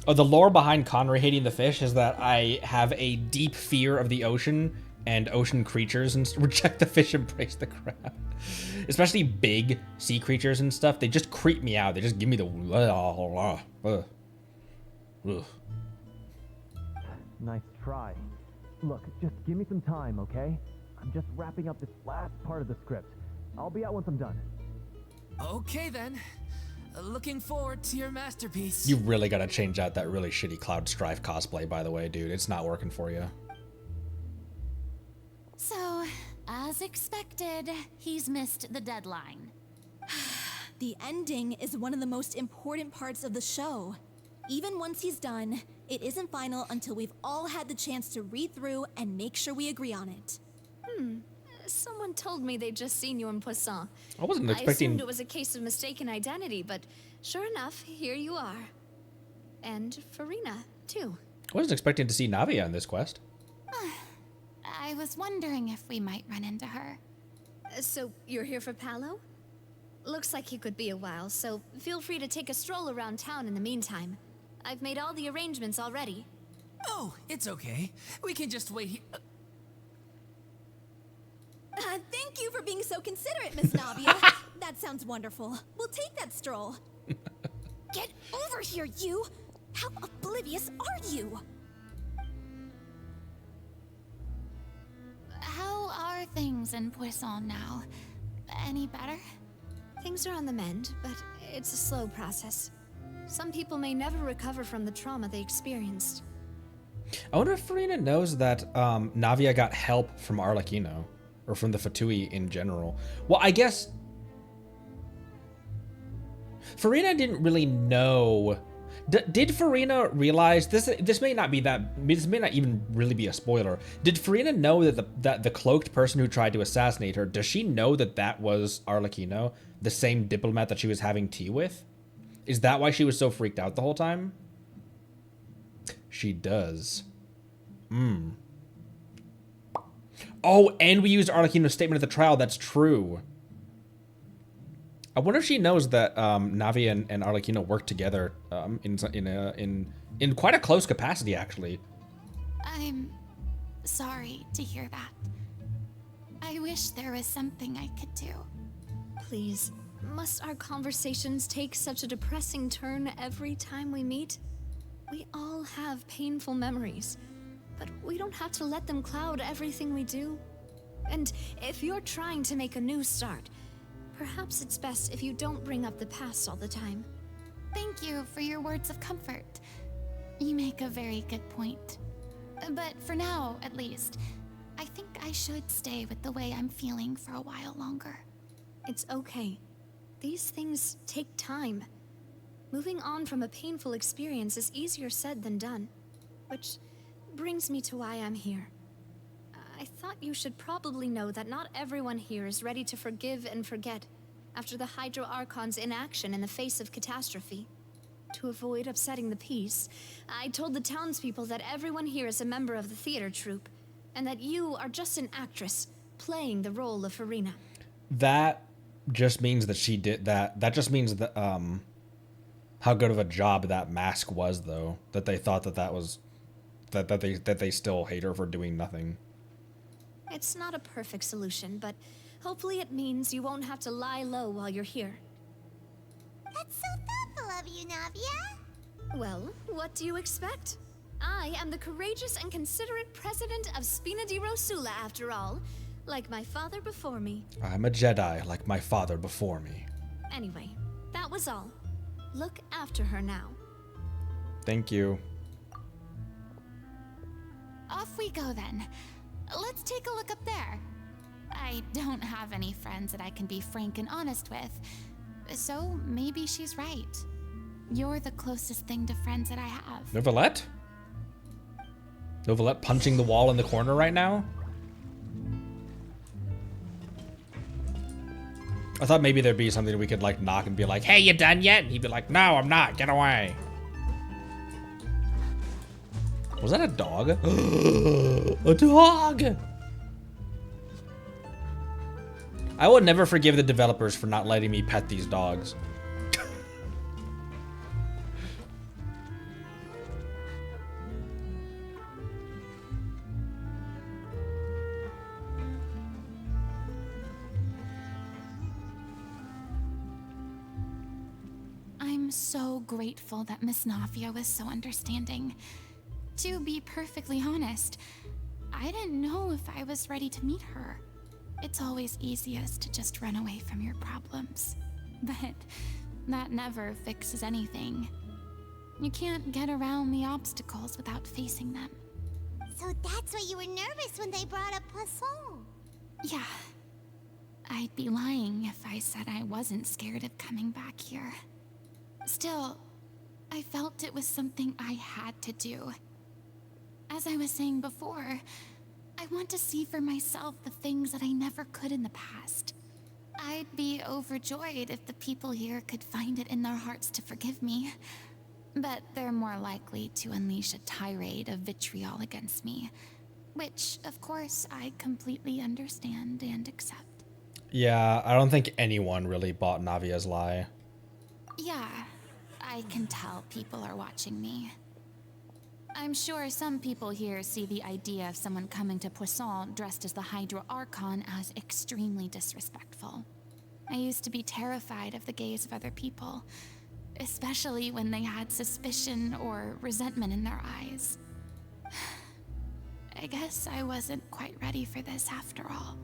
Oh, the lore behind Connery hating the fish is that I have a deep fear of the ocean and ocean creatures and reject the fish, embrace the crab. Especially big sea creatures and stuff. They just creep me out. They just give me the... Nice try. Look, just give me some time, okay? I'm just wrapping up this last part of the script. I'll be out once I'm done. Okay then. Looking forward to your masterpiece. You really gotta change out that really shitty Cloud Strife cosplay, by the way, dude. It's not working for you. So, as expected, he's missed the deadline. The ending is one of the most important parts of the show. Even once he's done, it isn't final until we've all had the chance to read through and make sure we agree on it. Someone told me they'd just seen you in Poisson. I wasn't I expecting... assumed it was a case of mistaken identity, but sure enough, here you are. And Fina, too. I wasn't expecting to see Navia in this quest. I was wondering if we might run into her. So, you're here for Paolo? Looks like he could be a while, so feel free to take a stroll around town in the meantime. I've made all the arrangements already. Oh, it's okay. We can just wait here. Thank you for being so considerate, Miss Navia. That sounds wonderful. We'll take that stroll. Get over here, you! How oblivious are you? How are things in Poisson now? Any better? Things are on the mend, but it's a slow process. Some people may never recover from the trauma they experienced. I wonder if Fina knows that Navia got help from Arlecchino. Or from the Fatui in general. Well, I guess... Fina didn't really know... Did Fina realize... This may not be that... This may not even really be a spoiler. Did Fina know that the cloaked person who tried to assassinate her... Does she know that that was Arlecchino? The same diplomat that she was having tea with? Is that why she was so freaked out the whole time? She does. Oh, and we used Arlecchino's statement at the trial. That's true. I wonder if she knows that Navia and Arlecchino work together in quite a close capacity, actually. I'm sorry to hear that. I wish there was something I could do. Please, must our conversations take such a depressing turn every time we meet? We all have painful memories, but we don't have to let them cloud everything we do. And if you're trying to make a new start, perhaps it's best if you don't bring up the past all the time. Thank you for your words of comfort. You make a very good point. But for now, at least, I think I should stay with the way I'm feeling for a while longer. It's okay. These things take time. Moving on from a painful experience is easier said than done, which brings me to why I'm here. I thought you should probably know that not everyone here is ready to forgive and forget after the Hydro Archon's inaction in the face of catastrophe. To avoid upsetting the peace, I told the townspeople that everyone here is a member of the theater troupe, and that you are just an actress playing the role of Fina. That just means that she did that. That just means that how good of a job that mask was, though. That they thought that was that they still hate her for doing nothing. It's not a perfect solution, but hopefully it means you won't have to lie low while you're here. That's so thoughtful of you, Navia. Well, what do you expect? I am the courageous and considerate president of Spina di Rosula, after all, like my father before me. I'm a Jedi, like my father before me. Anyway, that was all. Look after her now. Thank you. Off we go then. Let's take a look up there. I don't have any friends that I can be frank and honest with, so maybe she's right. You're the closest thing to friends that I have. Novelette? Novelette punching the wall in the corner right now? I thought maybe there'd be something we could like knock and be like, hey, you done yet? And he'd be like, no, I'm not, get away. Was that a dog? A dog! I will never forgive the developers for not letting me pet these dogs. I'm so grateful that Miss Navia was so understanding. To be perfectly honest, I didn't know if I was ready to meet her. It's always easiest to just run away from your problems. But that never fixes anything. You can't get around the obstacles without facing them. So that's why you were nervous when they brought up Poisson. Yeah. I'd be lying if I said I wasn't scared of coming back here. Still, I felt it was something I had to do. As I was saying before, I want to see for myself the things that I never could in the past. I'd be overjoyed if the people here could find it in their hearts to forgive me. But they're more likely to unleash a tirade of vitriol against me. Which, of course, I completely understand and accept. Yeah, I don't think anyone really bought Navia's lie. Yeah, I can tell people are watching me. I'm sure some people here see the idea of someone coming to Poisson dressed as the Hydro Archon as extremely disrespectful. I used to be terrified of the gaze of other people, especially when they had suspicion or resentment in their eyes. I guess I wasn't quite ready for this after all.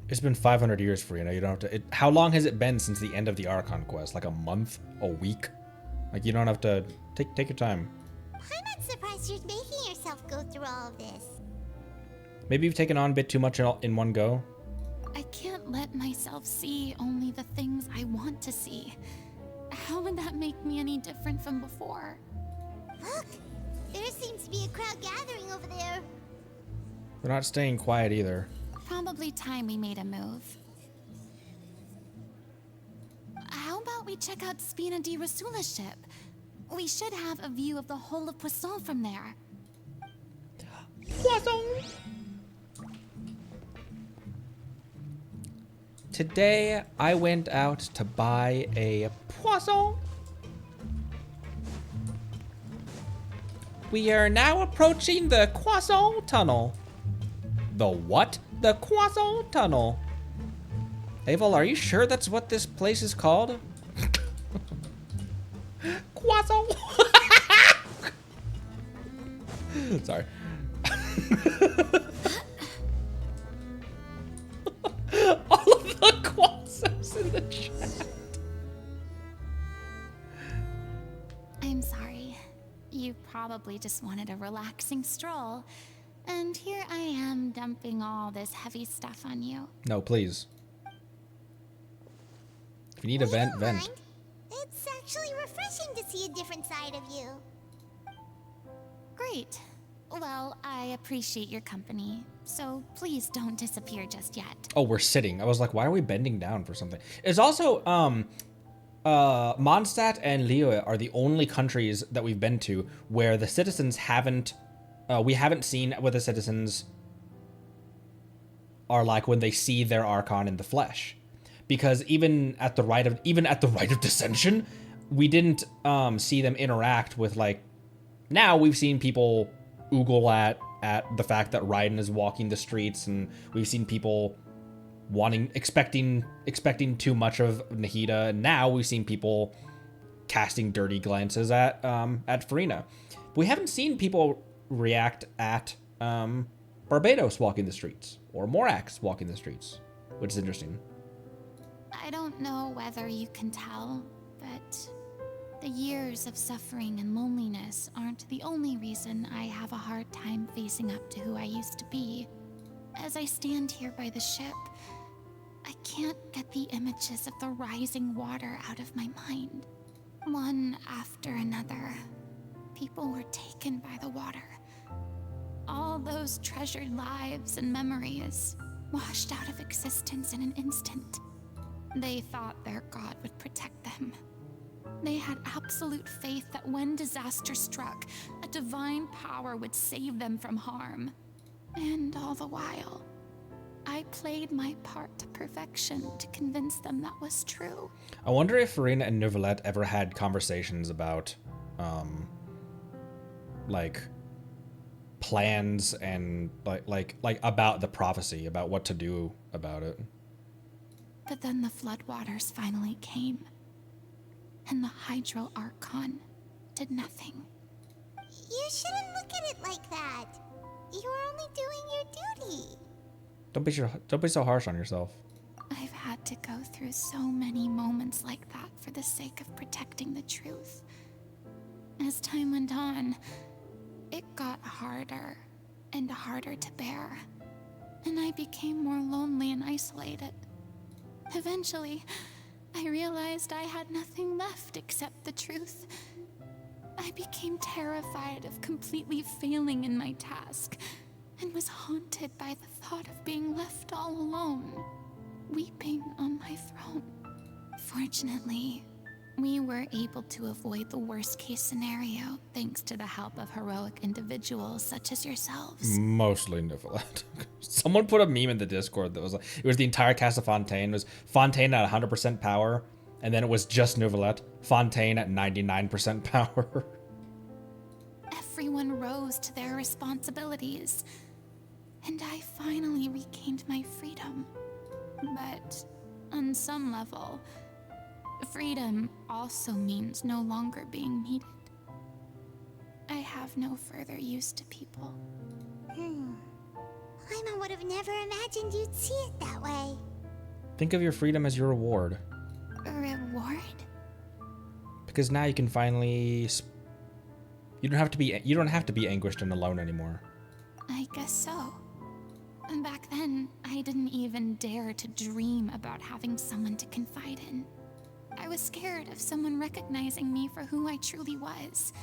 It's been 500 years for you know. You don't have to. How long has it been since the end of the Archon quest? Like a month? A week? Like you don't have to take your time. I'm not surprised you're making yourself go through all of this. Maybe you've taken on a bit too much in one go. I can't let myself see only the things I want to see. How would that make me any different from before? Look, there seems to be a crowd gathering over there. We're not staying quiet either. Probably time we made a move. How about we check out Spina di Rasula's ship? We should have a view of the whole of Poisson from there. Poisson! Today, I went out to buy a poisson. We are now approaching the Croissant Tunnel. The what? The Croissant Tunnel. Aval, are you sure that's what this place is called? Croissant. Sorry. All of the croissants in the chat. I'm sorry. You probably just wanted a relaxing stroll. And here I am dumping all this heavy stuff on you. No, please. If you need a vent, don't vent. mind. It's actually refreshing to see a different side of you. Great. Well, I appreciate your company, so please don't disappear just yet. Oh, we're sitting. I was like, why are we bending down for something? It's also, Mondstadt and Liyue are the only countries that we've been to where the citizens haven't, we haven't seen what the citizens are like when they see their Archon in the flesh. Because even at the rite of dissension, we didn't see them interact with, like, now we've seen people oogle at the fact that Raiden is walking the streets, and we've seen people expecting too much of Nahida, and now we've seen people casting dirty glances at Fina. We haven't seen people react at Barbados walking the streets, or Morax walking the streets, which is interesting. I don't know whether you can tell, but the years of suffering and loneliness aren't the only reason I have a hard time facing up to who I used to be. As I stand here by the ship, I can't get the images of the rising water out of my mind. One after another, people were taken by the water. All those treasured lives and memories washed out of existence in an instant. They thought their god would protect them. They had absolute faith that when disaster struck, a divine power would save them from harm. And all the while, I played my part to perfection to convince them that was true. I wonder if Fina and Neuvillette ever had conversations about, like, plans and like about the prophecy, about what to do about it. But then the floodwaters finally came, and the Hydro Archon did nothing. You shouldn't look at it like that. You were only doing your duty. Don't be so harsh on yourself. I've had to go through so many moments like that for the sake of protecting the truth. As time went on, it got harder and harder to bear, and I became more lonely and isolated. Eventually, I realized I had nothing left except the truth. I became terrified of completely failing in my task, and was haunted by the thought of being left all alone, weeping on my throne. Fortunately, we were able to avoid the worst-case scenario thanks to the help of heroic individuals such as yourselves. Mostly Neuvillette. Someone put a meme in the Discord that was like, it was the entire cast of Fontaine. It was Fontaine at 100% power, and then it was just Neuvillette. Fontaine at 99% power. Everyone rose to their responsibilities, and I finally regained my freedom. But on some level, freedom also means no longer being needed. I have no further use to people. Paimon would have never imagined you'd see it that way. Think of your freedom as your reward. A reward? Because now you can finally... You don't have to be anguished and alone anymore. I guess so. And back then, I didn't even dare to dream about having someone to confide in. I was scared of someone recognizing me for who I truly was,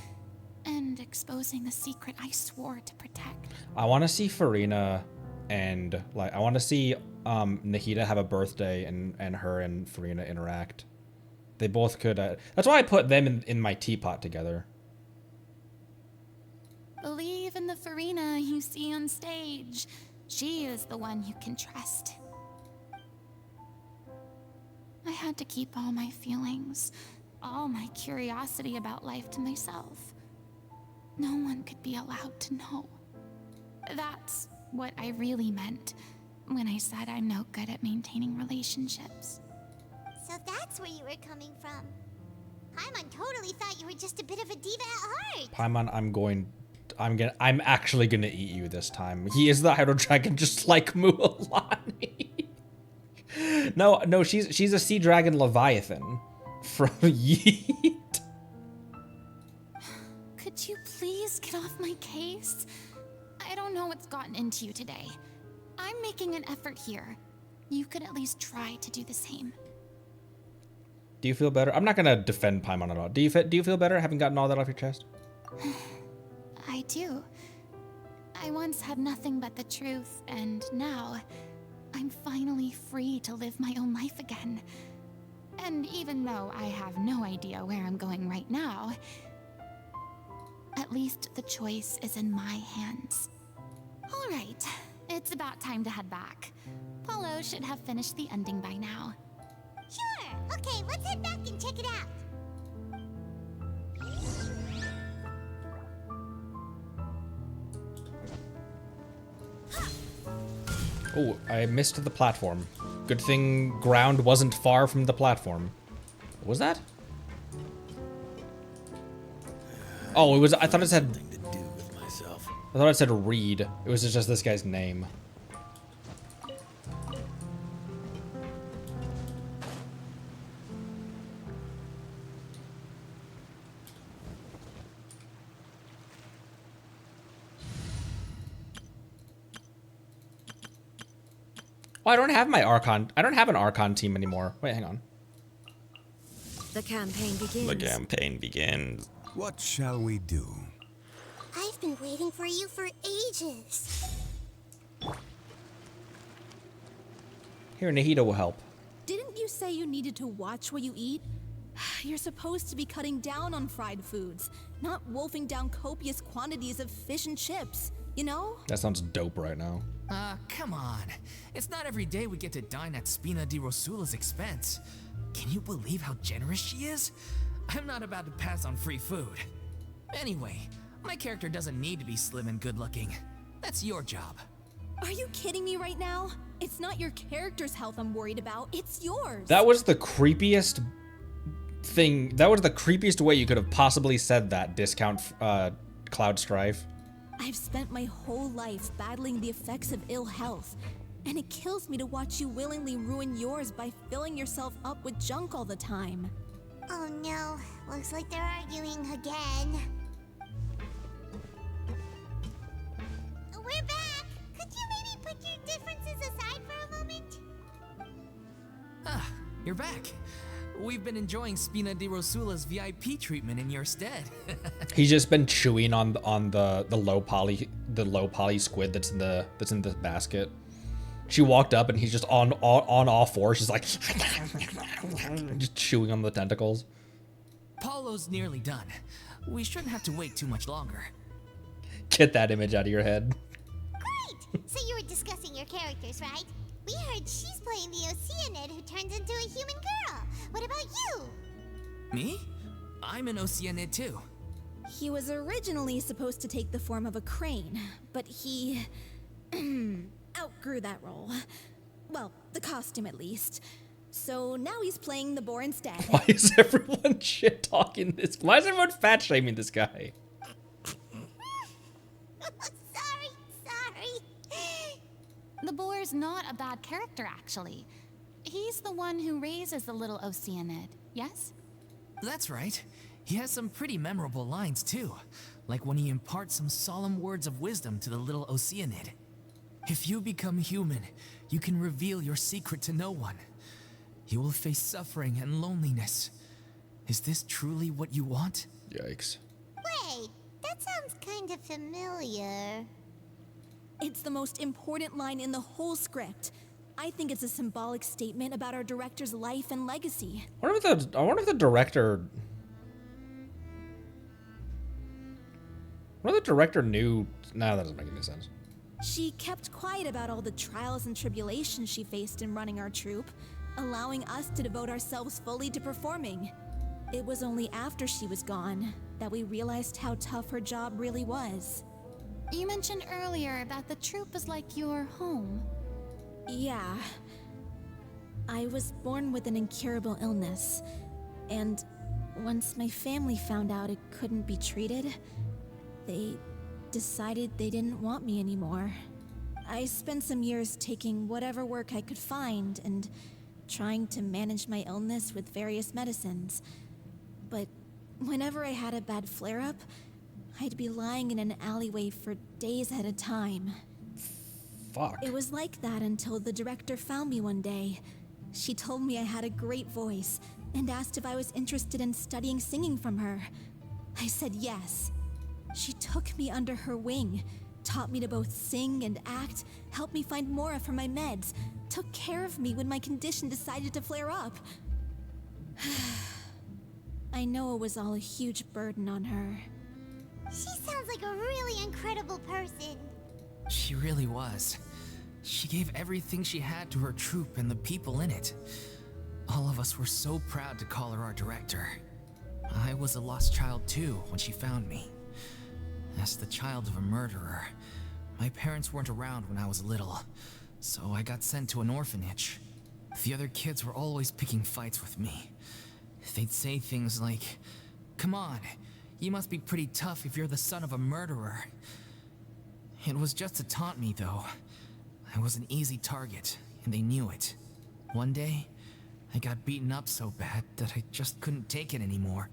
and exposing the secret I swore to protect. I want to see Fina and, like, I want to see Nahida have a birthday and her and Fina interact. They both could. That's why I put them in my teapot together. Believe in the Fina you see on stage. She is the one you can trust. I had to keep all my feelings, all my curiosity about life to myself. No one could be allowed to know. That's what I really meant when I said I'm no good at maintaining relationships. So that's where you were coming from. Paimon totally thought you were just a bit of a diva at heart. Paimon, I'm actually gonna eat you this time. He is the Hydro Dragon, just like Mualani. No, she's a sea dragon Leviathan from Yeet. Could you please get off my case? I don't know what's gotten into you today. I'm making an effort here. You could at least try to do the same. Do you feel better? I'm not gonna defend Paimon at all. Do you feel better having gotten all that off your chest? I do. I once had nothing but the truth, and now I'm finally free to live my own life again. And even though I have no idea where I'm going right now, at least the choice is in my hands. All right, it's about time to head back. Paulo should have finished the ending by now. Sure. Okay, let's head back and check it out. Oh, I missed the platform. Good thing ground wasn't far from the platform. What was that? Oh, it was. I thought it said. I thought it said Reed. It was just this guy's name. Oh, I don't have my Archon. I don't have an Archon team anymore. Wait, hang on. The campaign begins. The campaign begins. What shall we do? I've been waiting for you for ages. Here, Nahida will help. Didn't you say you needed to watch what you eat? You're supposed to be cutting down on fried foods. not wolfing down copious quantities of fish and chips, you know? That sounds dope right now. Come on. It's not every day we get to dine at Spina di Rosula's expense. Can you believe how generous she is? I'm not about to pass on free food. Anyway, my character doesn't need to be slim and good looking. That's your job. Are you kidding me right now? It's not your character's health I'm worried about, it's yours. That was the creepiest thing. That was the creepiest way you could have possibly said that, discount Cloud Strife. I've spent my whole life battling the effects of ill health, and it kills me to watch you willingly ruin yours by filling yourself up with junk all the time. Oh no, looks like they're arguing again. We're back! Could you maybe put your differences aside for a moment? Ah, you're back. We've been enjoying Spina di Rosula's VIP treatment in your stead. He's just been chewing on the low poly squid that's in the basket. She walked up and he's just on all fours, just like just chewing on the tentacles. Paulo's nearly done. We shouldn't have to wait too much longer. Get that image out of your head. Great! So you were discussing your characters, right? We heard she's playing the Oceanid who turns into a human girl. What about you? Me? I'm an Oceanid too. He was originally supposed to take the form of a crane, but he outgrew that role. Well, the costume at least. So now he's playing the boar instead. Why is everyone shit talking this? Why is everyone fat shaming this guy? Sorry. The boar's not a bad character, actually. He's the one who raises the little Oceanid, yes? That's right. He has some pretty memorable lines too, like when he imparts some solemn words of wisdom to the little Oceanid. If you become human, you can reveal your secret to no one. You will face suffering and loneliness. Is this truly what you want? Yikes. Wait, that sounds kind of familiar. It's the most important line in the whole script. I think it's a symbolic statement about our director's life and legacy. I wonder if the director knew. No, that doesn't make any sense. She kept quiet about all the trials and tribulations she faced in running our troupe, allowing us to devote ourselves fully to performing. It was only after she was gone that we realized how tough her job really was. You mentioned earlier that the troupe is like your home. Yeah. I was born with an incurable illness, and once my family found out it couldn't be treated, they decided they didn't want me anymore. I spent some years taking whatever work I could find and trying to manage my illness with various medicines. But whenever I had a bad flare-up, I'd be lying in an alleyway for days at a time. Fuck. It was like that until the director found me one day. She told me I had a great voice and asked if I was interested in studying singing from her. I said yes. She took me under her wing, taught me to both sing and act, helped me find Mora for my meds, took care of me when my condition decided to flare up. I know it was all a huge burden on her. She sounds like a really incredible person. She really was. She gave everything she had to her troupe and the people in it. All of us were so proud to call her our director. I was a lost child too when she found me. As the child of a murderer, my parents weren't around when I was little, so I got sent to an orphanage. The other kids were always picking fights with me. They'd say things like, "Come on, you must be pretty tough if you're the son of a murderer." It was just to taunt me, though. I was an easy target, and they knew it. One day, I got beaten up so bad that I just couldn't take it anymore,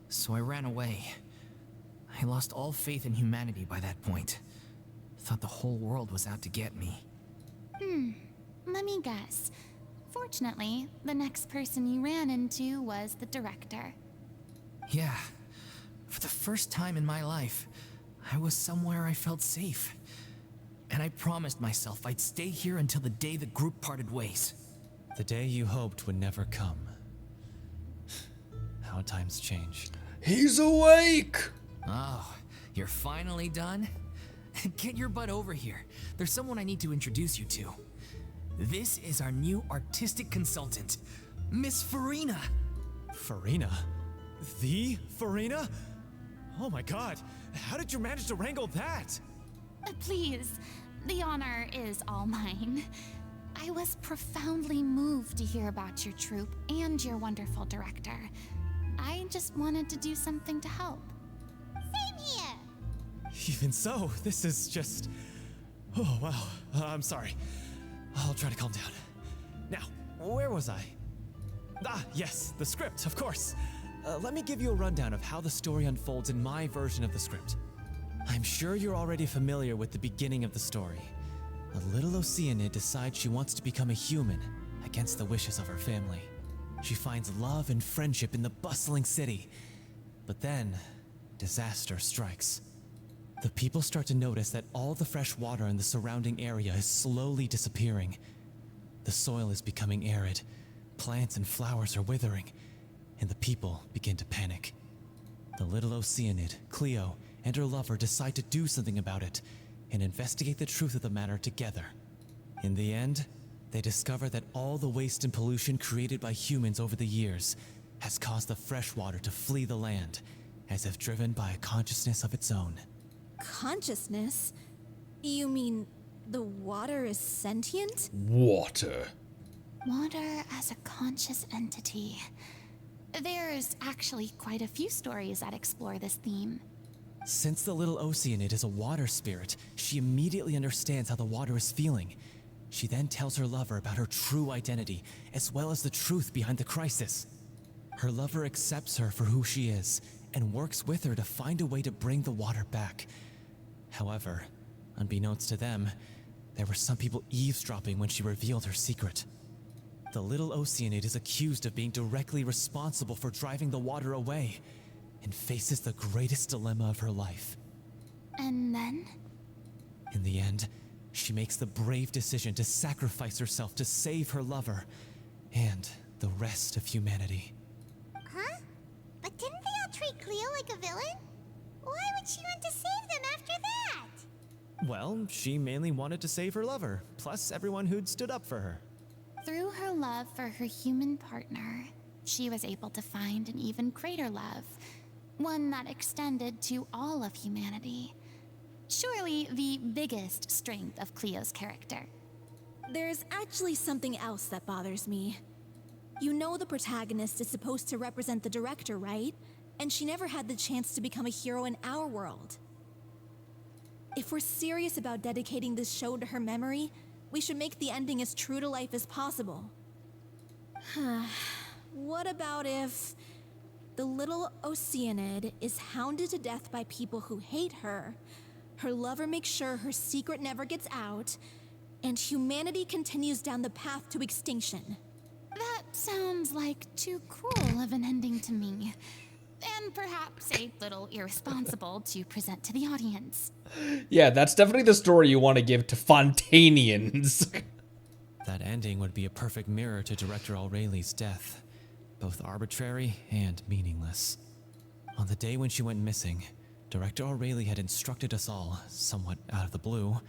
so I ran away. I lost all faith in humanity by that point. Thought the whole world was out to get me. Let me guess. Fortunately, the next person you ran into was the director. Yeah. For the first time in my life, I was somewhere I felt safe. And I promised myself I'd stay here until the day the group parted ways. The day you hoped would never come. How times change. He's awake! Oh, you're finally done? Get your butt over here. There's someone I need to introduce you to. This is our new artistic consultant, Miss Fina. Fina? The Fina? Oh my god, how did you manage to wrangle that? Please, the honor is all mine. I was profoundly moved to hear about your troupe and your wonderful director. I just wanted to do something to help. Same here. Even so, this is just... Oh, wow. I'm sorry. I'll try to calm down. Now, where was I? Ah, yes, the script, of course. Let me give you a rundown of how the story unfolds in my version of the script. I'm sure you're already familiar with the beginning of the story. A Little Oceanid decides she wants to become a human against the wishes of her family. She finds love and friendship in the bustling city. But then, disaster strikes. The people start to notice that all the fresh water in the surrounding area is slowly disappearing. The soil is becoming arid, plants and flowers are withering, and the people begin to panic. The Little Oceanid, Cleo, and her lover decide to do something about it and investigate the truth of the matter together. In the end, they discover that all the waste and pollution created by humans over the years has caused the fresh water to flee the land, as if driven by a consciousness of its own. Consciousness? You mean the water is sentient? Water. Water as a conscious entity. There's actually quite a few stories that explore this theme. Since the Little Oceanid is a water spirit, she immediately understands how the water is feeling. She then tells her lover about her true identity, as well as the truth behind the crisis. Her lover accepts her for who she is, and works with her to find a way to bring the water back. However, unbeknownst to them, there were some people eavesdropping when she revealed her secret. The Little Oceanid is accused of being directly responsible for driving the water away, and faces the greatest dilemma of her life. And then? In the end, she makes the brave decision to sacrifice herself to save her lover and the rest of humanity. Huh? But didn't they all treat Cleo like a villain? Why would she want to save them after that? Well, she mainly wanted to save her lover, plus everyone who'd stood up for her. Through her love for her human partner, she was able to find an even greater love, one that extended to all of humanity. Surely the biggest strength of Cleo's character. There's actually something else that bothers me. You know the protagonist is supposed to represent the director, right? And she never had the chance to become a hero in our world. If we're serious about dedicating this show to her memory, we should make the ending as true to life as possible. What about if the Little Oceanid is hounded to death by people who hate her, her lover makes sure her secret never gets out, and humanity continues down the path to extinction? That sounds like too cruel of an ending to me. And perhaps a little irresponsible to present to the audience. Yeah, that's definitely the story you want to give to Fontanians. That ending would be a perfect mirror to Director Aureli's death, both arbitrary and meaningless. On the day when she went missing, Director Aureli had instructed us all, somewhat out of the blue,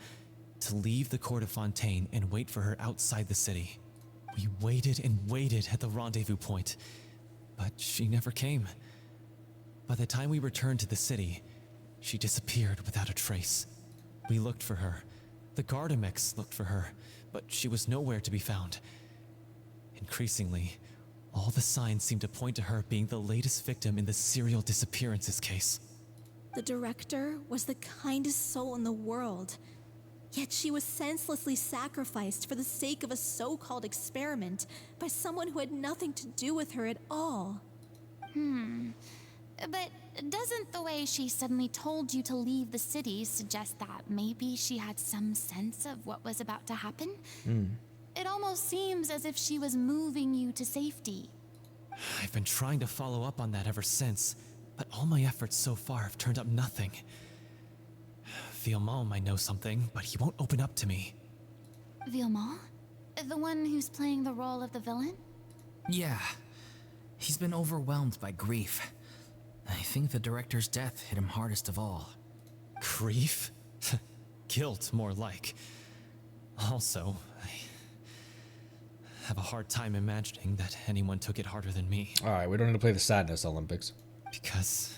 to leave the court of Fontaine and wait for her outside the city. We waited and waited at the rendezvous point, but she never came. By the time we returned to the city, she disappeared without a trace. We looked for her. The Gardamex looked for her, but she was nowhere to be found. Increasingly, all the signs seemed to point to her being the latest victim in the serial disappearances case. The director was the kindest soul in the world, yet she was senselessly sacrificed for the sake of a so-called experiment by someone who had nothing to do with her at all. But doesn't the way she suddenly told you to leave the city suggest that maybe she had some sense of what was about to happen? It almost seems as if she was moving you to safety. I've been trying to follow up on that ever since, but all my efforts so far have turned up nothing. Villemont might know something, but he won't open up to me. Villemont? The one who's playing the role of the villain? Yeah. He's been overwhelmed by grief. I think the director's death hit him hardest of all. Grief? Guilt, more like. Also, I have a hard time imagining that anyone took it harder than me. Alright, we don't need to play the Sadness Olympics. Because,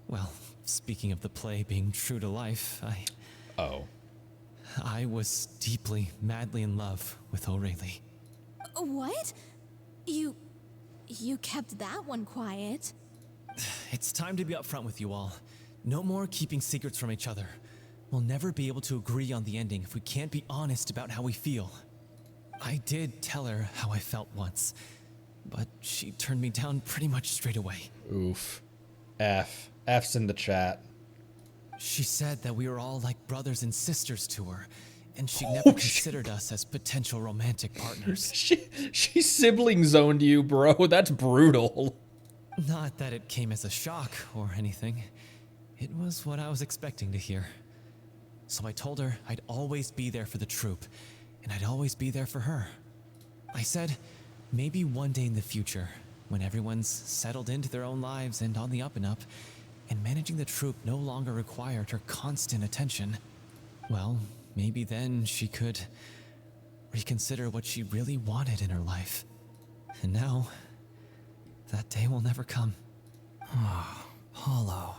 well, speaking of the play being true to life, I was deeply, madly in love with O'Reilly. What? You kept that one quiet. It's time to be upfront with you all. No more keeping secrets from each other. We'll never be able to agree on the ending if we can't be honest about how we feel. I did tell her how I felt once, but she turned me down pretty much straight away. Oof. F's in the chat. She said that we were all like brothers and sisters to her, and she never considered us as potential romantic partners. She sibling zoned you, bro. That's brutal. Not that it came as a shock or anything. It was what I was expecting to hear. So I told her I'd always be there for the troupe, and I'd always be there for her. I said, maybe one day in the future, when everyone's settled into their own lives and on the up and up, and managing the troupe no longer required her constant attention, well, maybe then she could reconsider what she really wanted in her life. And now, that day will never come. Oh, Paulo.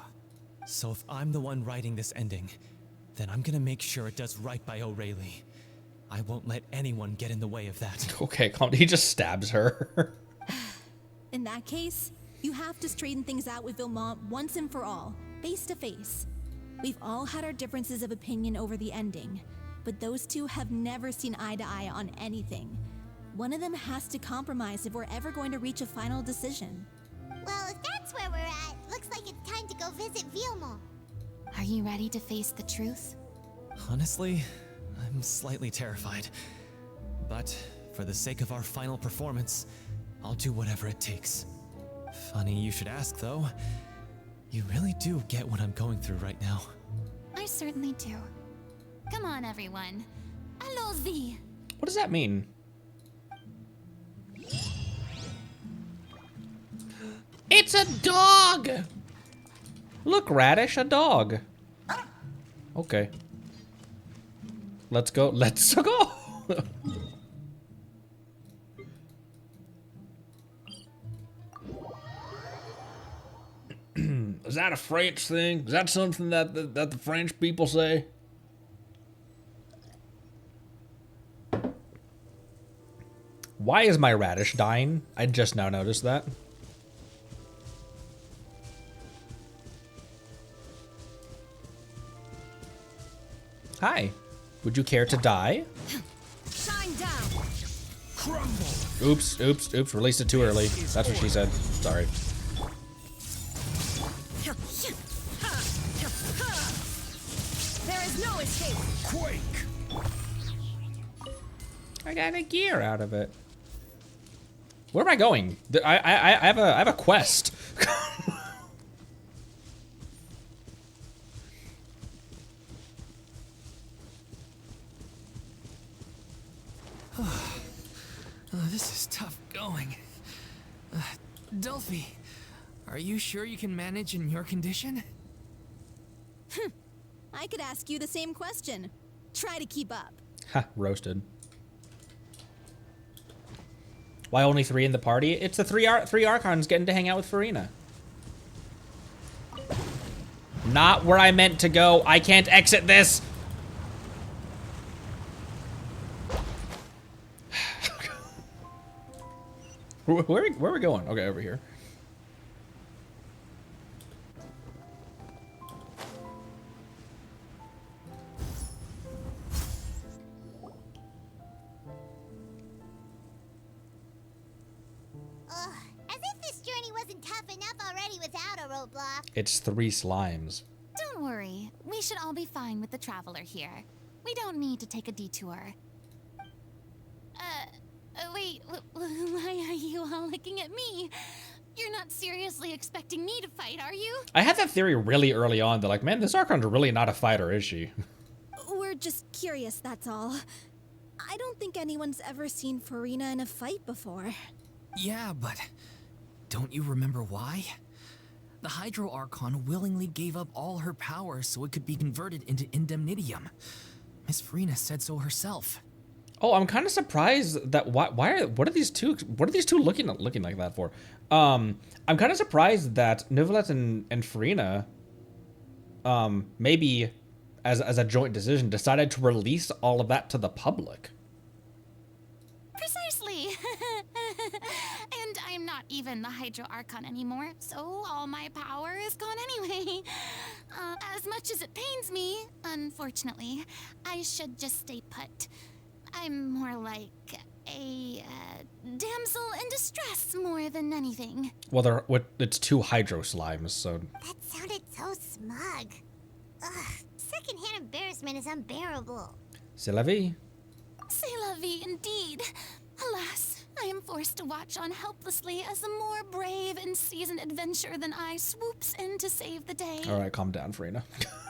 So if I'm the one writing this ending, then I'm gonna make sure it does right by O'Reilly. I won't let anyone get in the way of that. Okay, calm. He just stabs her. In that case, you have to straighten things out with Vilmont once and for all, face to face. We've all had our differences of opinion over the ending, but those two have never seen eye to eye on anything. One of them has to compromise if we're ever going to reach a final decision. Well, if that's where we're at, looks like it's time to go visit Vilmont. Are you ready to face the truth? Honestly, I'm slightly terrified. But for the sake of our final performance, I'll do whatever it takes. Funny you should ask, though. You really do get what I'm going through right now. I certainly do. Come on, everyone. Allons-y! What does that mean? It's a dog! Look, Radish, a dog. Okay. Let's go. Let's go! Is that a French thing? Is that something that the French people say? Why is my Radish dying? I just now noticed that. Hi. Would you care to die? Shine down. Crumble. Oops, oops, oops. Released it too early. That's what she said. Sorry. There is no escape. Quake. I got a gear out of it. Where am I going? I have a quest. This is tough going. Delphi, are you sure you can manage in your condition? I could ask you the same question. Try to keep up. Ha, roasted. Why only 3 in the party? It's the three Archons getting to hang out with Fina. Not where I meant to go. I can't exit this. Where are we going? Okay, over here. As if this journey wasn't tough enough already without a roadblock. It's 3 slimes. Don't worry. We should all be fine with the traveler here. We don't need to take a detour. Wait, why are you all looking at me? You're not seriously expecting me to fight, are you? I had that theory really early on that, like, man, this Archon's really not a fighter, is she? We're just curious, that's all. I don't think anyone's ever seen Fina in a fight before. Yeah, but don't you remember why? The Hydro Archon willingly gave up all her power so it could be converted into indemnitium. Miss Fina said so herself. Oh, I'm kind of surprised that what are these two looking like that for? I'm kind of surprised that Nivelet and Fina, maybe as a joint decision, decided to release all of that to the public. Precisely. And I'm not even the Hydro Archon anymore, so all my power is gone anyway. As much as it pains me, unfortunately, I should just stay put. I'm more like a damsel in distress more than anything. Well, it's two hydro slimes, so. That sounded so smug. Ugh, secondhand embarrassment is unbearable. C'est la vie. C'est la vie indeed. Alas, I am forced to watch on helplessly as a more brave and seasoned adventurer than I swoops in to save the day. All right, calm down, Fina.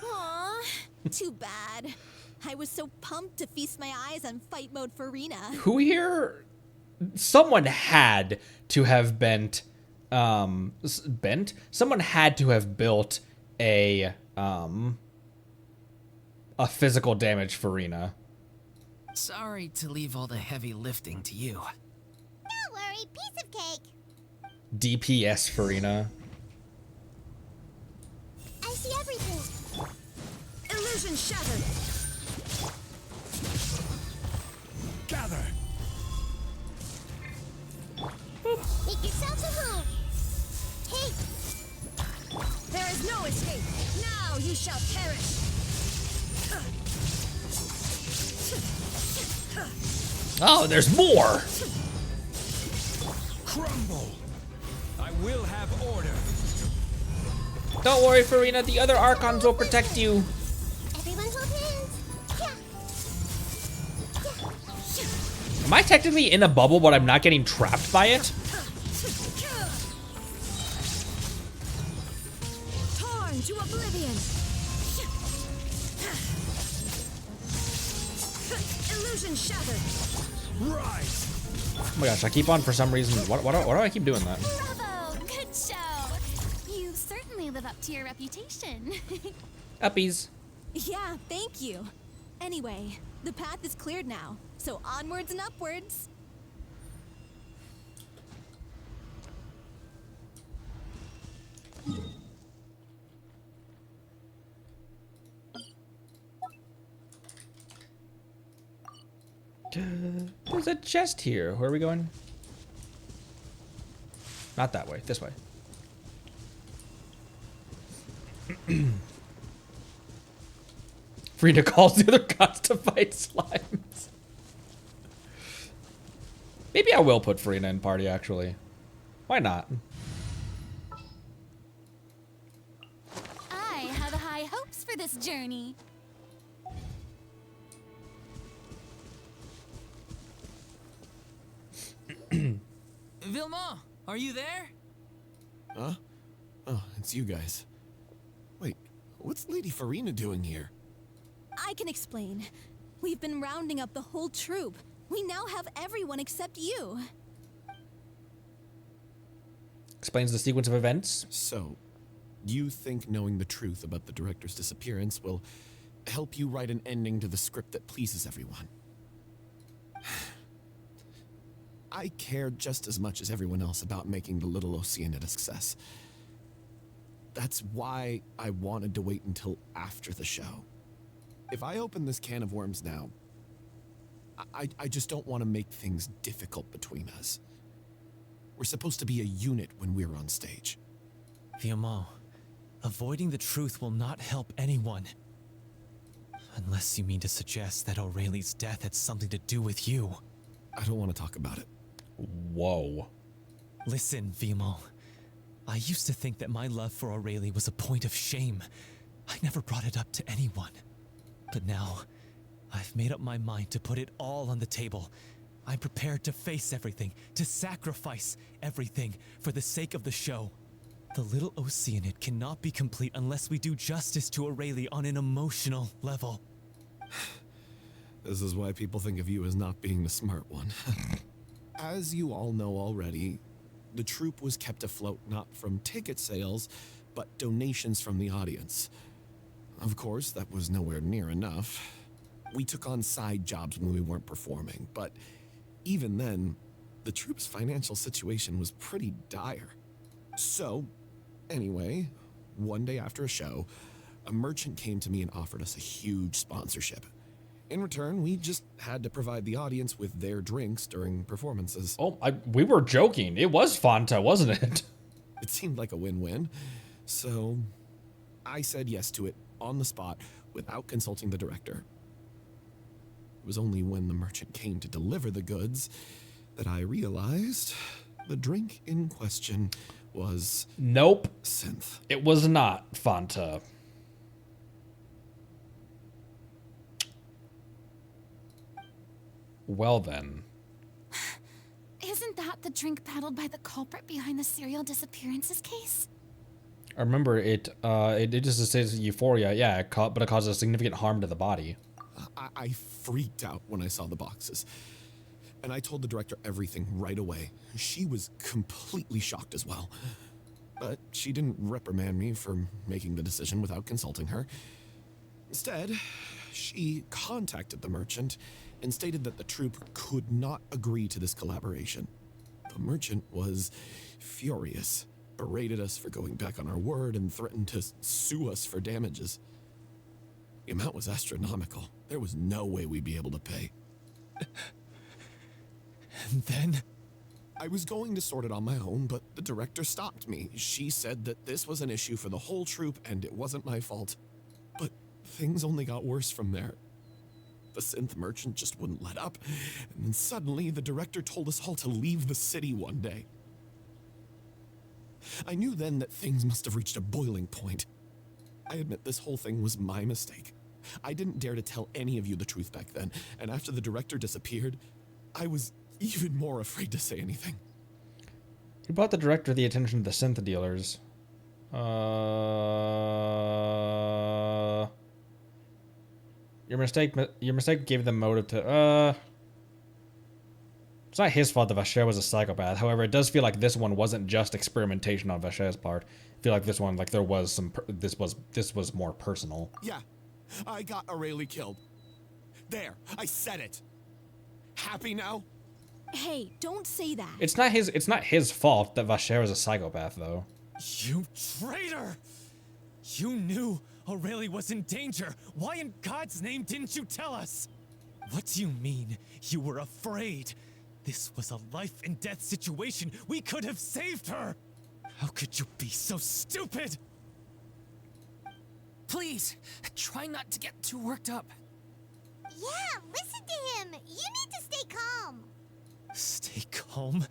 Aw, too bad. I was so pumped to feast my eyes on fight mode for Rena. Who here? Someone had to have Someone had to have built a physical damage for Rena. Sorry to leave all the heavy lifting to you. Don't worry, piece of cake. DPS for Rena. I see everything. Illusion shattered. Gather. Make yourselves a home. Hey, There is no escape. Now you shall perish. Oh, there's more. Crumble. I will have order. Don't worry, Farina. The other Archons will protect you. everyone hold hands. Yeah. Am I technically in a bubble, but I'm not getting trapped by it? Torn to oblivion. Illusion shattered. Rise. Oh my gosh, I keep on for some reason. What do I keep doing that? Bravo! Good show! You certainly live up to your reputation. Uppies. Yeah, thank you. Anyway, the path is cleared now, so onwards and upwards. There's a chest here. Where are we going? Not that way. This way. Frida calls the other gods to fight slimes. Maybe I will put Frida in party, actually. Why not? I have high hopes for this journey. Vilma, are you there? Huh? Oh, it's you guys. Wait, what's Lady Farina doing here? I can explain. We've been rounding up the whole troupe. We now have everyone except you. Explains the sequence of events. So, you think knowing the truth about the director's disappearance will help you write an ending to the script that pleases everyone? I care just as much as everyone else about making the Little Oceanid a success. That's why I wanted to wait until after the show. If I open this can of worms now, I just don't want to make things difficult between us. We're supposed to be a unit when we're on stage. Vilma, avoiding the truth will not help anyone. Unless you mean to suggest that Aurelie's death had something to do with you. I don't want to talk about it. Whoa. Listen, Vilma. I used to think that my love for Aurelie was a point of shame. I never brought it up to anyone. But now, I've made up my mind to put it all on the table. I'm prepared to face everything, to sacrifice everything for the sake of the show. The Little Oceanid cannot be complete unless we do justice to Aurelie on an emotional level. This is why people think of you as not being the smart one. As you all know already, the troupe was kept afloat not from ticket sales, but donations from the audience. Of course, that was nowhere near enough. We took on side jobs when we weren't performing, but even then, the troupe's financial situation was pretty dire. So, anyway, one day after a show, a merchant came to me and offered us a huge sponsorship. In return, we just had to provide the audience with their drinks during performances. Oh, we were joking. It was Fanta, wasn't it? It seemed like a win-win, so I said yes to it on the spot without consulting the director. It was only when the merchant came to deliver the goods that I realized the drink in question was... Nope. Synth. It was not Fanta. Well then. Isn't that the drink peddled by the culprit behind the serial disappearances case? I remember it just says euphoria, yeah, but it causes significant harm to the body. I freaked out when I saw the boxes. And I told the director everything right away. She was completely shocked as well. But she didn't reprimand me for making the decision without consulting her. Instead, she contacted the merchant and stated that the troupe could not agree to this collaboration. The merchant was furious, berated us for going back on our word, and threatened to sue us for damages. The amount was astronomical. There was no way we'd be able to pay. And then? I was going to sort it on my own, but the director stopped me. She said that this was an issue for the whole troupe and it wasn't my fault. But things only got worse from there. The synth merchant just wouldn't let up, and then suddenly the director told us all to leave the city one day. I knew then that things must have reached a boiling point. I admit this whole thing was my mistake. I didn't dare to tell any of you the truth back then, and after the director disappeared, I was even more afraid to say anything. You brought the director the attention of the synth dealers. Your mistake gave them motive to, It's not his fault that Vacher was a psychopath. However, it does feel like this one wasn't just experimentation on Vacher's part. I feel like this one, like there was some, this was more personal. Yeah, I got Aurelie killed. There, I said it. Happy now? Hey, don't say that. It's not his fault that Vacher is a psychopath, though. You traitor! You knew Aurelie was in danger. Why in God's name didn't you tell us? What do you mean, you were afraid? This was a life and death situation. We could have saved her. How could you be so stupid? Please, try not to get too worked up. Yeah, listen to him. You need to stay calm. Stay calm?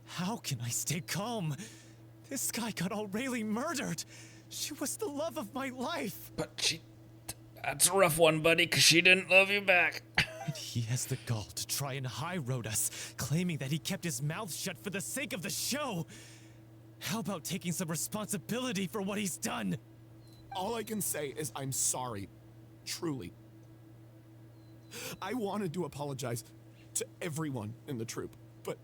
How can I stay calm? This guy got Aurelie murdered. She was the love of my life. But that's a rough one, buddy, because she didn't love you back. And he has the gall to try and high-road us, claiming that he kept his mouth shut for the sake of the show. How about taking some responsibility for what he's done? All I can say is I'm sorry. Truly. I wanted to apologize to everyone in the troupe, but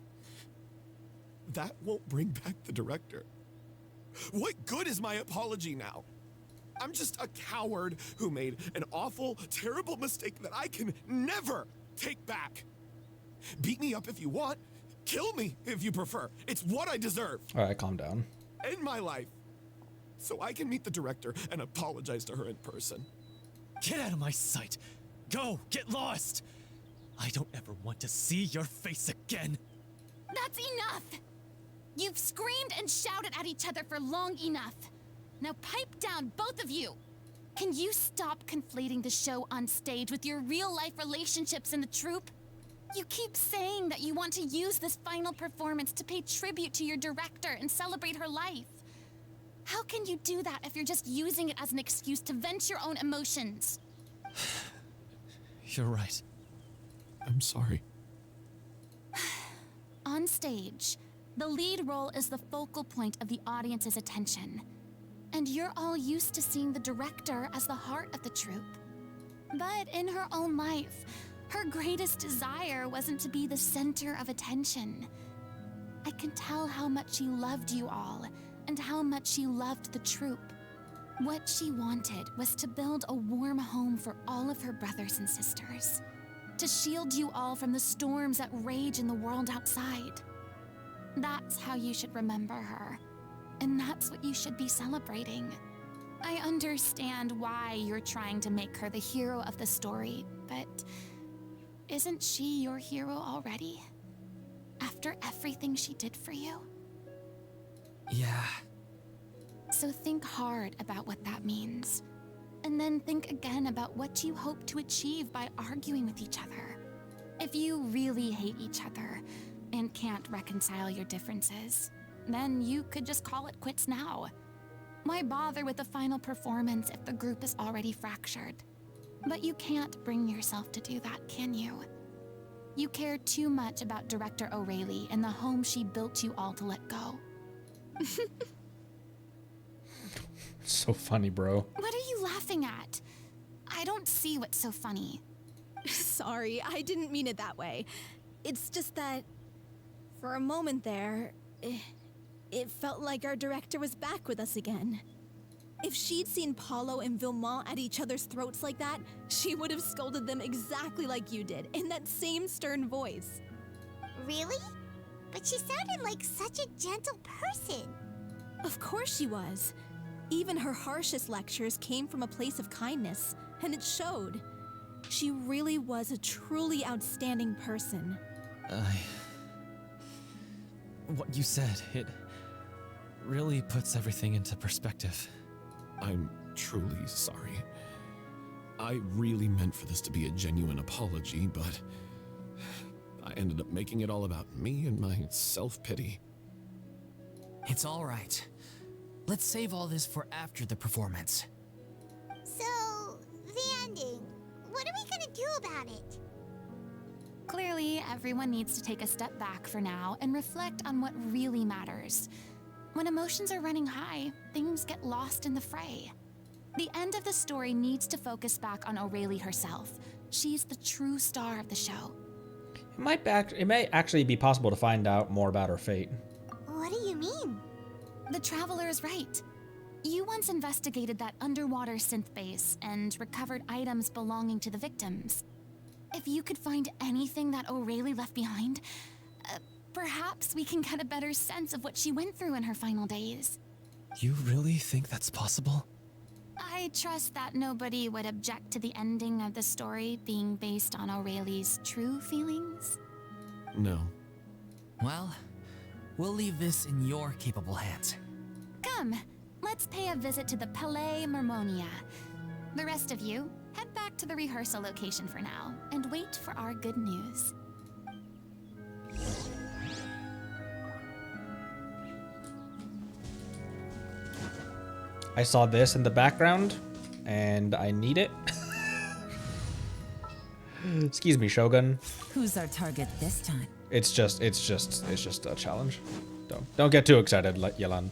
that won't bring back the director. What good is my apology now? I'm just a coward who made an awful, terrible mistake that I can never take back. Beat me up if you want. Kill me if you prefer. It's what I deserve. All right, calm down. End my life so I can meet the director and apologize to her in person. Get out of my sight. Go, get lost. I don't ever want to see your face again. That's enough! You've screamed and shouted at each other for long enough. Now pipe down, both of you! Can you stop conflating the show on stage with your real-life relationships in the troupe? You keep saying that you want to use this final performance to pay tribute to your director and celebrate her life. How can you do that if you're just using it as an excuse to vent your own emotions? You're right. I'm sorry. On stage, the lead role is the focal point of the audience's attention. And you're all used to seeing the director as the heart of the troupe. But in her own life, her greatest desire wasn't to be the center of attention. I can tell how much she loved you all, and how much she loved the troupe. What she wanted was to build a warm home for all of her brothers and sisters, to shield you all from the storms that rage in the world outside. That's how you should remember her, and that's what you should be celebrating. I understand why you're trying to make her the hero of the story, but isn't she your hero already? After everything she did for you? Yeah. So think hard about what that means. And then think again about what you hope to achieve by arguing with each other. If you really hate each other and can't reconcile your differences, then you could just call it quits now. Why bother with the final performance if the group is already fractured? But you can't bring yourself to do that, can you? You care too much about Director O'Reilly and the home she built you all to let go. So funny, bro. What are you laughing at? I don't see what's so funny. Sorry, I didn't mean it that way. It's just that, for a moment there, it felt like our director was back with us again. If she'd seen Paulo and Vilmont at each other's throats like that, she would have scolded them exactly like you did, in that same stern voice. Really? But she sounded like such a gentle person. Of course she was. Even her harshest lectures came from a place of kindness, and it showed. She really was a truly outstanding person. What you said, it really puts everything into perspective. I'm truly sorry. I really meant for this to be a genuine apology, but I ended up making it all about me and my self-pity. It's all right. Let's save all this for after the performance. So, the ending. What are we gonna do about it? Clearly, everyone needs to take a step back for now and reflect on what really matters. When emotions are running high, things get lost in the fray. The end of the story needs to focus back on O'Reilly herself. She's the true star of the show. It may actually be possible to find out more about her fate. What do you mean? The Traveler is right. You once investigated that underwater synth base and recovered items belonging to the victims. If you could find anything that O'Reilly left behind, perhaps we can get a better sense of what she went through in her final days. You really think that's possible? I trust that nobody would object to the ending of the story being based on O'Reilly's true feelings. No. Well, we'll leave this in your capable hands. Come, let's pay a visit to the Palais Mermonia. The rest of you, head back to the rehearsal location for now, and wait for our good news. I saw this in the background, and I need it. Excuse me, Shogun. Who's our target this time? It's just a challenge. Don't get too excited, Yelan.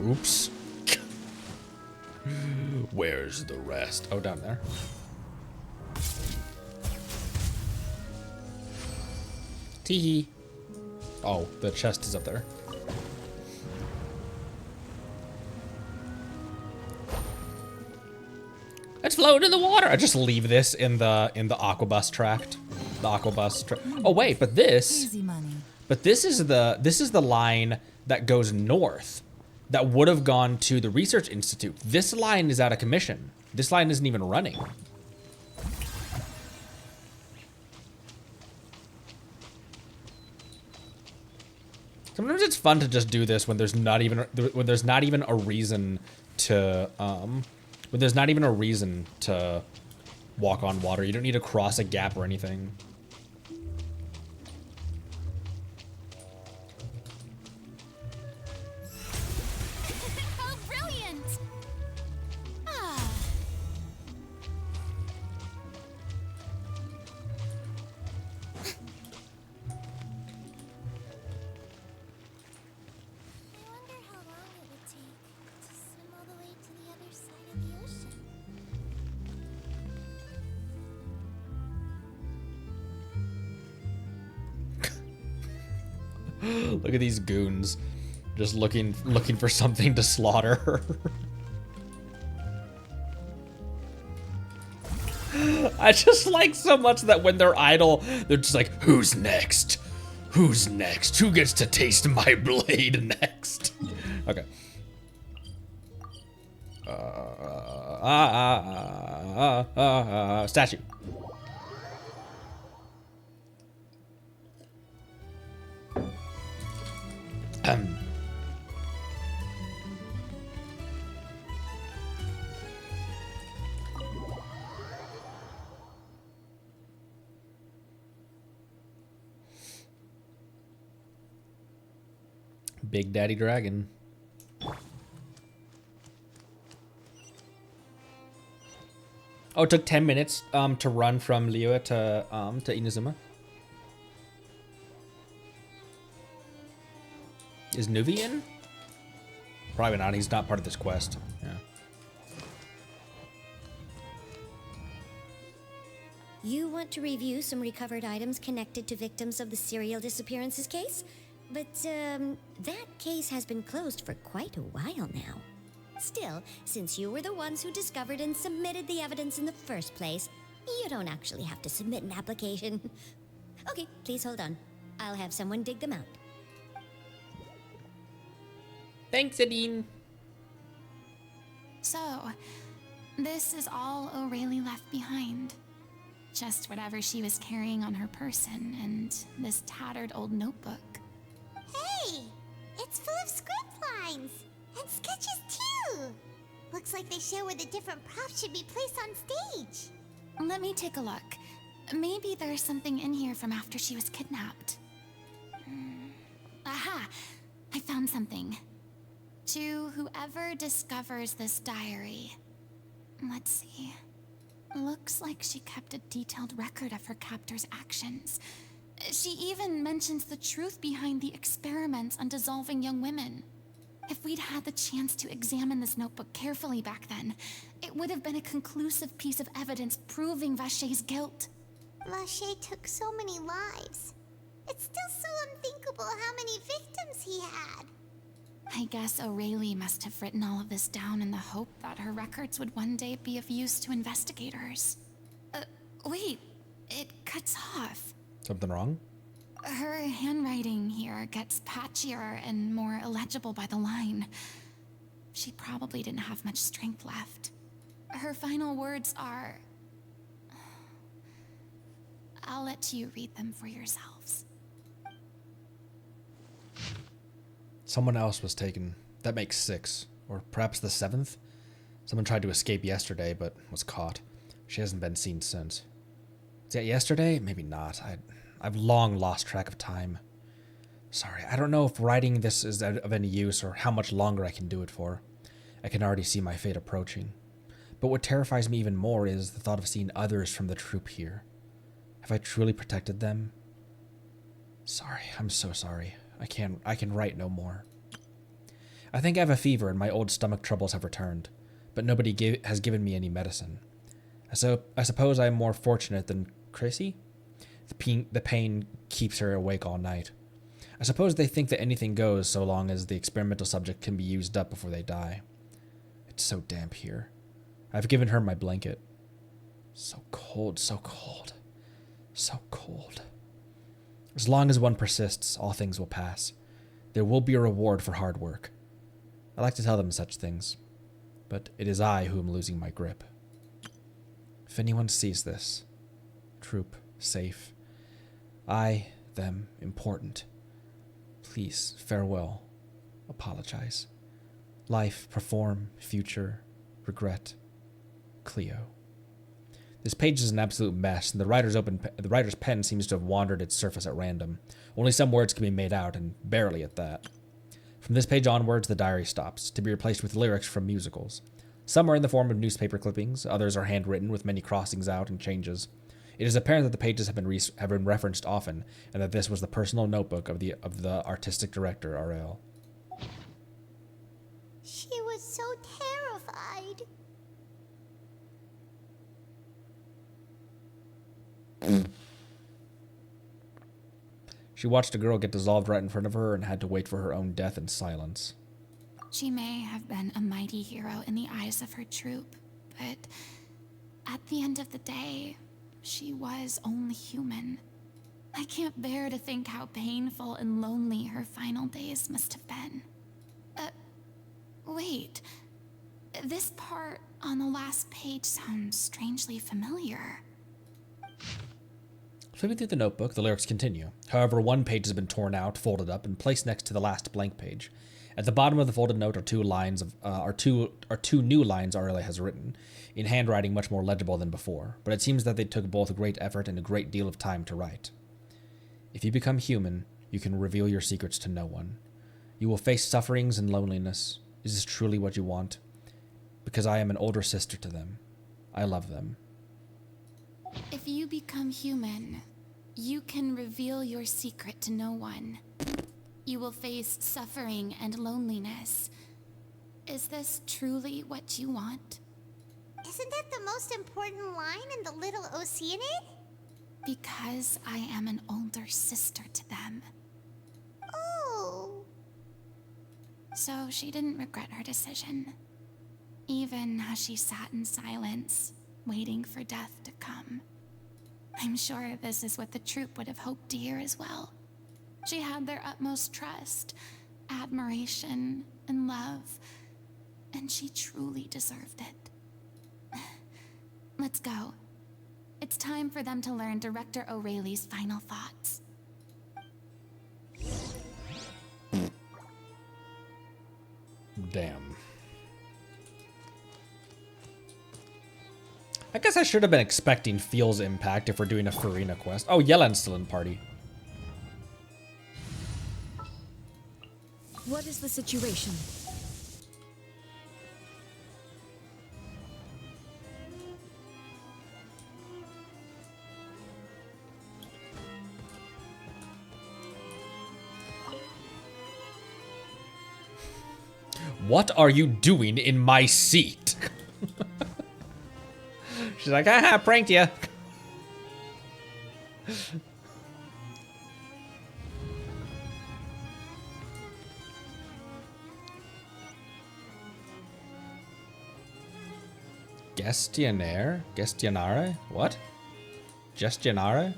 Oops. Where's the rest? Oh, down there. Teehee. Oh, the chest is up there. Let's float in the water. I just leave this in the aquabus tract. The aquabus tract. Oh wait, but this. Easy money. But this is the line that goes north. That would have gone to the research institute. This line is out of commission. This line isn't even running. Sometimes it's fun to just do this when there's not even a reason to walk on water. You don't need to cross a gap or anything. Oh, brilliant! Ah. I wonder how long it would take. Look at these goons. Just looking for something to slaughter. I just like so much that when they're idle, they're just like, who's next? Who's next? Who gets to taste my blade next? Okay. Statue. Big Daddy Dragon. Oh, it took 10 minutes to run from Liyue to Inazuma. Is Navia in? Probably not. He's not part of this quest. Yeah. You want to review some recovered items connected to victims of the serial disappearances case? But, that case has been closed for quite a while now. Still, since you were the ones who discovered and submitted the evidence in the first place, you don't actually have to submit an application. Okay, please hold on. I'll have someone dig them out. Thanks, Adine. So, this is all O'Reilly left behind. Just whatever she was carrying on her person and this tattered old notebook. Hey! It's full of script lines! And sketches too! Looks like they show where the different props should be placed on stage. Let me take a look. Maybe there's something in here from after she was kidnapped. Aha! I found something. To whoever discovers this diary. Let's see. Looks like she kept a detailed record of her captor's actions. She even mentions the truth behind the experiments on dissolving young women. If we'd had the chance to examine this notebook carefully back then, it would have been a conclusive piece of evidence proving Vacher's guilt. Vacher took so many lives. It's still so unthinkable how many victims he had. I guess O'Reilly must have written all of this down in the hope that her records would one day be of use to investigators. Wait, it cuts off. Something wrong? Her handwriting here gets patchier and more illegible by the line. She probably didn't have much strength left. Her final words are... I'll let you read them for yourselves. Someone else was taken. That makes 6. Or perhaps the 7th? Someone tried to escape yesterday, but was caught. She hasn't been seen since. Is that yesterday? Maybe not. I've long lost track of time. Sorry, I don't know if writing this is of any use or how much longer I can do it for. I can already see my fate approaching. But what terrifies me even more is the thought of seeing others from the troupe here. Have I truly protected them? Sorry, I'm so sorry. I can write no more. I think I have a fever and my old stomach troubles have returned, but nobody has given me any medicine. I suppose I am more fortunate than Chrissy? The pain keeps her awake all night. I suppose they think that anything goes so long as the experimental subject can be used up before they die. It's so damp here. I've given her my blanket. So cold, so cold, so cold. As long as one persists, all things will pass. There will be a reward for hard work. I like to tell them such things, but it is I who am losing my grip. If anyone sees this, troupe, safe, I, them, important, please, farewell, apologize. Life, perform, future, regret, Cleo. This page is an absolute mess, and the writer's pen seems to have wandered its surface at random. Only some words can be made out, and barely at that. From this page onwards, the diary stops, to be replaced with lyrics from musicals. Some are in the form of newspaper clippings, others are handwritten with many crossings out and changes. It is apparent that the pages have been referenced often, and that this was the personal notebook of the artistic director, R.L. She was so terrified. She watched a girl get dissolved right in front of her and had to wait for her own death in silence. She may have been a mighty hero in the eyes of her troupe, but at the end of the day, she was only human. I can't bear to think how painful and lonely her final days must have been. Wait. This part on the last page sounds strangely familiar. Flipping through the notebook, the lyrics continue. However, one page has been torn out, folded up, and placed next to the last blank page. At the bottom of the folded note are two new lines Aurelia has written, in handwriting much more legible than before, but it seems that they took both great effort and a great deal of time to write. If you become human, you can reveal your secrets to no one. You will face sufferings and loneliness. Is this truly what you want? Because I am an older sister to them. I love them. If you become human, you can reveal your secret to no one. You will face suffering and loneliness. Is this truly what you want? Isn't that the most important line in the Little Oceanid? Because I am an older sister to them. Oh. So she didn't regret her decision, even as she sat in silence, waiting for death to come. I'm sure this is what the troupe would have hoped to hear as well. She had their utmost trust, admiration, and love, and she truly deserved it. Let's go. It's time for them to learn Director O'Reilly's final thoughts. Damn. I guess I should have been expecting Feel's impact if we're doing a Fina quest. Oh, Yelen's still in party. What is the situation? What are you doing in my seat? She's like, haha, pranked ya. Gestionare? What? Gestionare?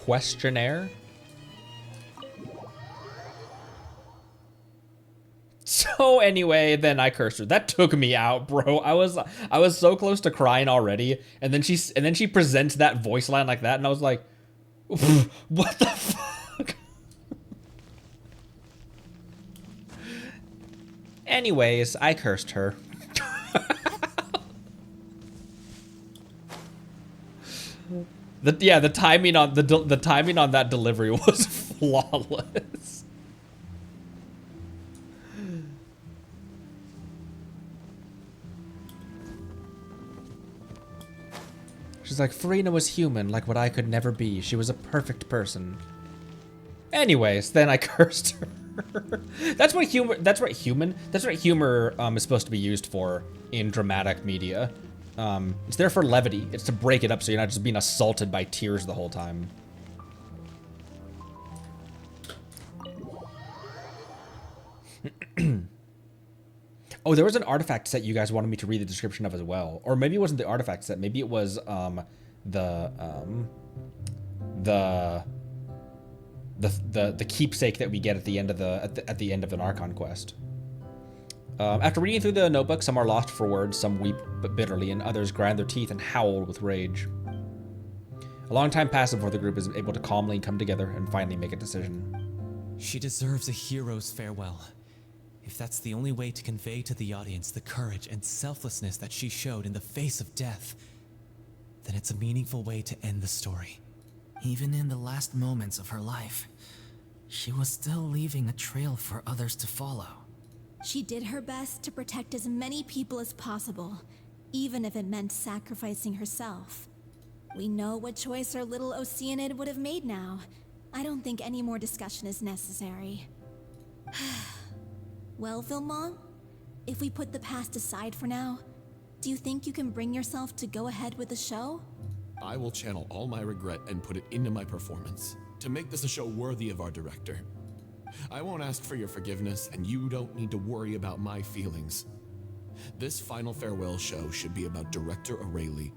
Questionnaire? So anyway, then I cursed her. That took me out, bro. I was so close to crying already, and then she presents that voice line like that, and I was like, what the fuck? Anyways, I cursed her. The timing on the timing on that delivery was flawless. She's like, Fina was human, like what I could never be. She was a perfect person. Anyways, then I cursed her. That's what humor is supposed to be used for in dramatic media. It's there for levity. It's to break it up so you're not just being assaulted by tears the whole time. Oh, there was an artifact set you guys wanted me to read the description of as well. Or maybe it wasn't the artifact set. Maybe it was the keepsake that we get at the end of at the end of an Archon quest. After reading through the notebook, some are lost for words, some weep bitterly, and others grind their teeth and howl with rage. A long time passes before the group is able to calmly come together and finally make a decision. She deserves a hero's farewell. If that's the only way to convey to the audience the courage and selflessness that she showed in the face of death, then it's a meaningful way to end the story. Even in the last moments of her life, she was still leaving a trail for others to follow. She did her best to protect as many people as possible, even if it meant sacrificing herself. We know what choice our Little Oceanid would have made now. I don't think any more discussion is necessary. Well, Vilmont, if we put the past aside for now, do you think you can bring yourself to go ahead with the show? I will channel all my regret and put it into my performance to make this a show worthy of our director. I won't ask for your forgiveness, and you don't need to worry about my feelings. This final farewell show should be about Director O'Reilly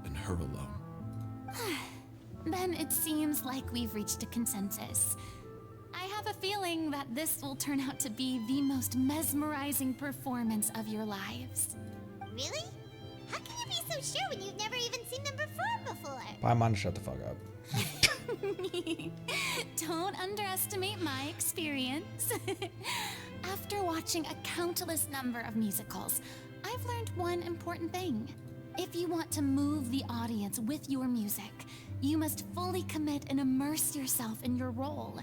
and her alone. Then it seems like we've reached a consensus. I have a feeling that this will turn out to be the most mesmerizing performance of your lives. Really? How can you be so sure when you've never even seen them perform before? Paimon, shut the fuck up. Don't underestimate my experience. After watching a countless number of musicals, I've learned one important thing. If you want to move the audience with your music, you must fully commit and immerse yourself in your role,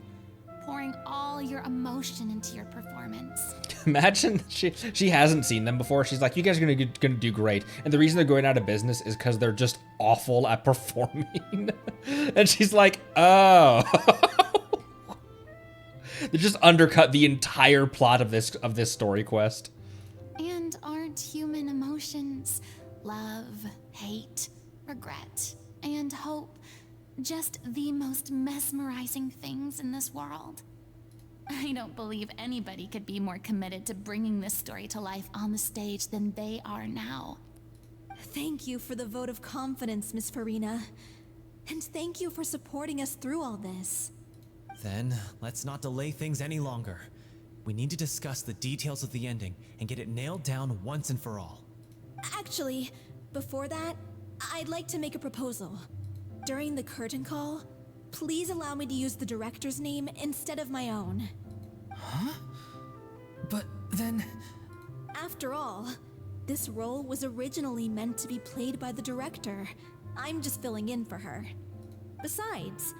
pouring all your emotion into your performance. Imagine she hasn't seen them before. She's like, you guys are gonna do great. And the reason they're going out of business is because they're just awful at performing. And she's like, oh. They just undercut the entire plot of this story quest. And aren't human emotions, love, hate, regret, and hope, just the most mesmerizing things in this world? I don't believe anybody could be more committed to bringing this story to life on the stage than they are now. Thank you for the vote of confidence, Miss Fina. And thank you for supporting us through all this. Then, let's not delay things any longer. We need to discuss the details of the ending and get it nailed down once and for all. Actually, before that, I'd like to make a proposal. During the curtain call, please allow me to use the director's name instead of my own. Huh? But then... After all, this role was originally meant to be played by the director. I'm just filling in for her. Besides,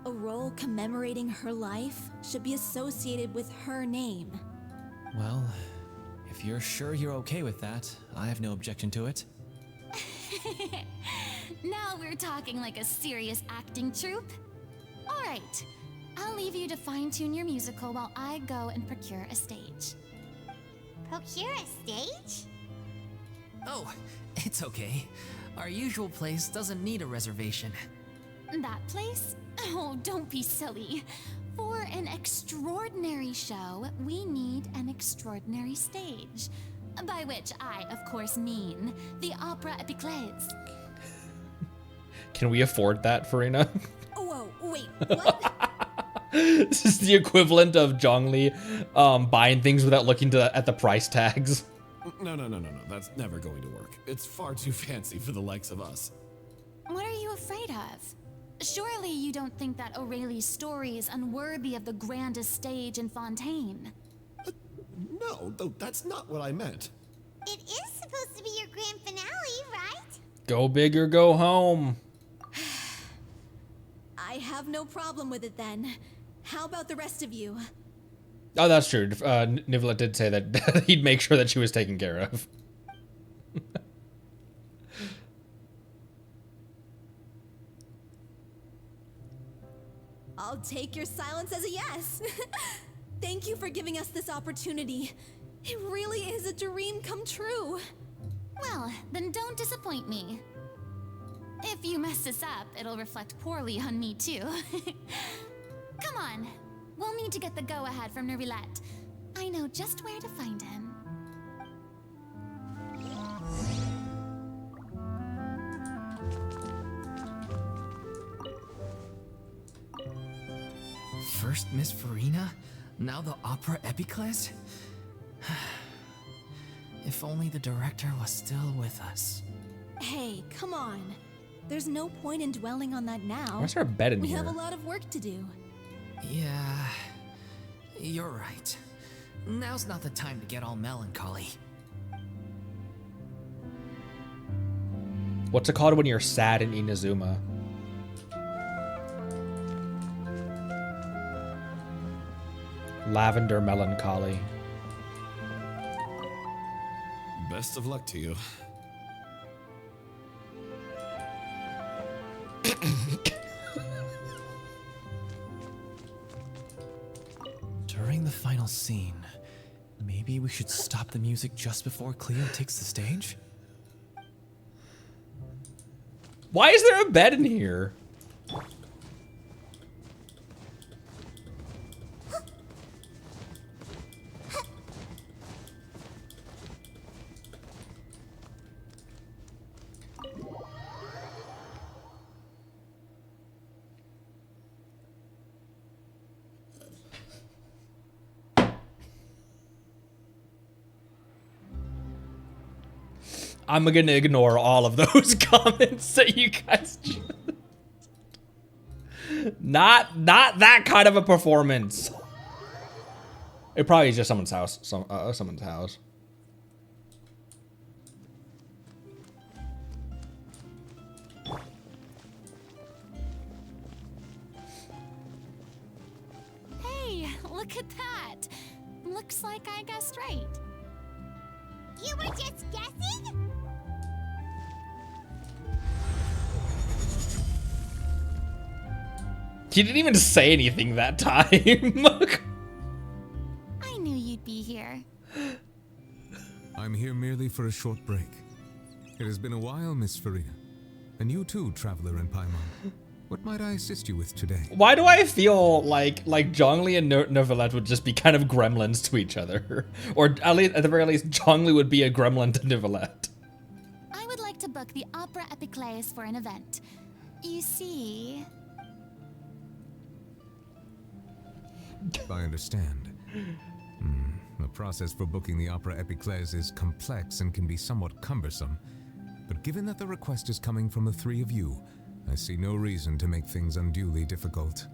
a role commemorating her life should be associated with her name. Well, if you're sure you're okay with that, I have no objection to it. Now we're talking like a serious acting troupe. All right, I'll leave you to fine-tune your musical while I go and procure a stage. Procure a stage? Oh, it's okay. Our usual place doesn't need a reservation. That place? Oh, don't be silly. For an extraordinary show, we need an extraordinary stage. By which I, of course, mean the opera Epiclese. Can we afford that, Fina? Whoa, wait, what? This is the equivalent of Zhongli buying things without looking at the price tags. No. That's never going to work. It's far too fancy for the likes of us. What are you afraid of? Surely you don't think that O'Reilly's story is unworthy of the grandest stage in Fontaine. No, that's not what I meant. It is supposed to be your grand finale, right? Go big or go home. I have no problem with it then. How about the rest of you? Oh, that's true. Navia did say that he'd make sure that she was taken care of. I'll take your silence as a yes. Thank you for giving us this opportunity. It really is a dream come true. Well, then don't disappoint me. If you mess this up, it'll reflect poorly on me too. Come on, we'll need to get the go-ahead from Navia. I know just where to find him. First Miss Fina, now the opera Epiclese? If only the director was still with us. Hey, come on. There's no point in dwelling on that now. Why's there a bed in We here? have a lot of work to do. Yeah, you're right. Now's not the time to get all melancholy. What's it called when you're sad in Inazuma? Lavender melancholy. Best of luck to you. During the final scene, maybe we should stop the music just before Cleo takes the stage? Why is there a bed in here? I'm gonna ignore all of those comments that you guys just... Not that kind of a performance. It probably is just someone's house. Someone's house. Hey, look at that. Looks like I guessed right. You were just guessing? He didn't even say anything that time. I knew you'd be here. I'm here merely for a short break. It has been a while, Miss Fina. And you too, Traveler in Paimon. What might I assist you with today? Why do I feel like Zhongli and Neuvillette would just be kind of gremlins to each other? Or at least, at the very least, Zhongli would be a gremlin to Neuvillette. I would like to book the Opera Epiclese for an event. You see... I understand. The process for booking the Opera Epiclese is complex and can be somewhat cumbersome. But given that the request is coming from the three of you, I see no reason to make things unduly difficult.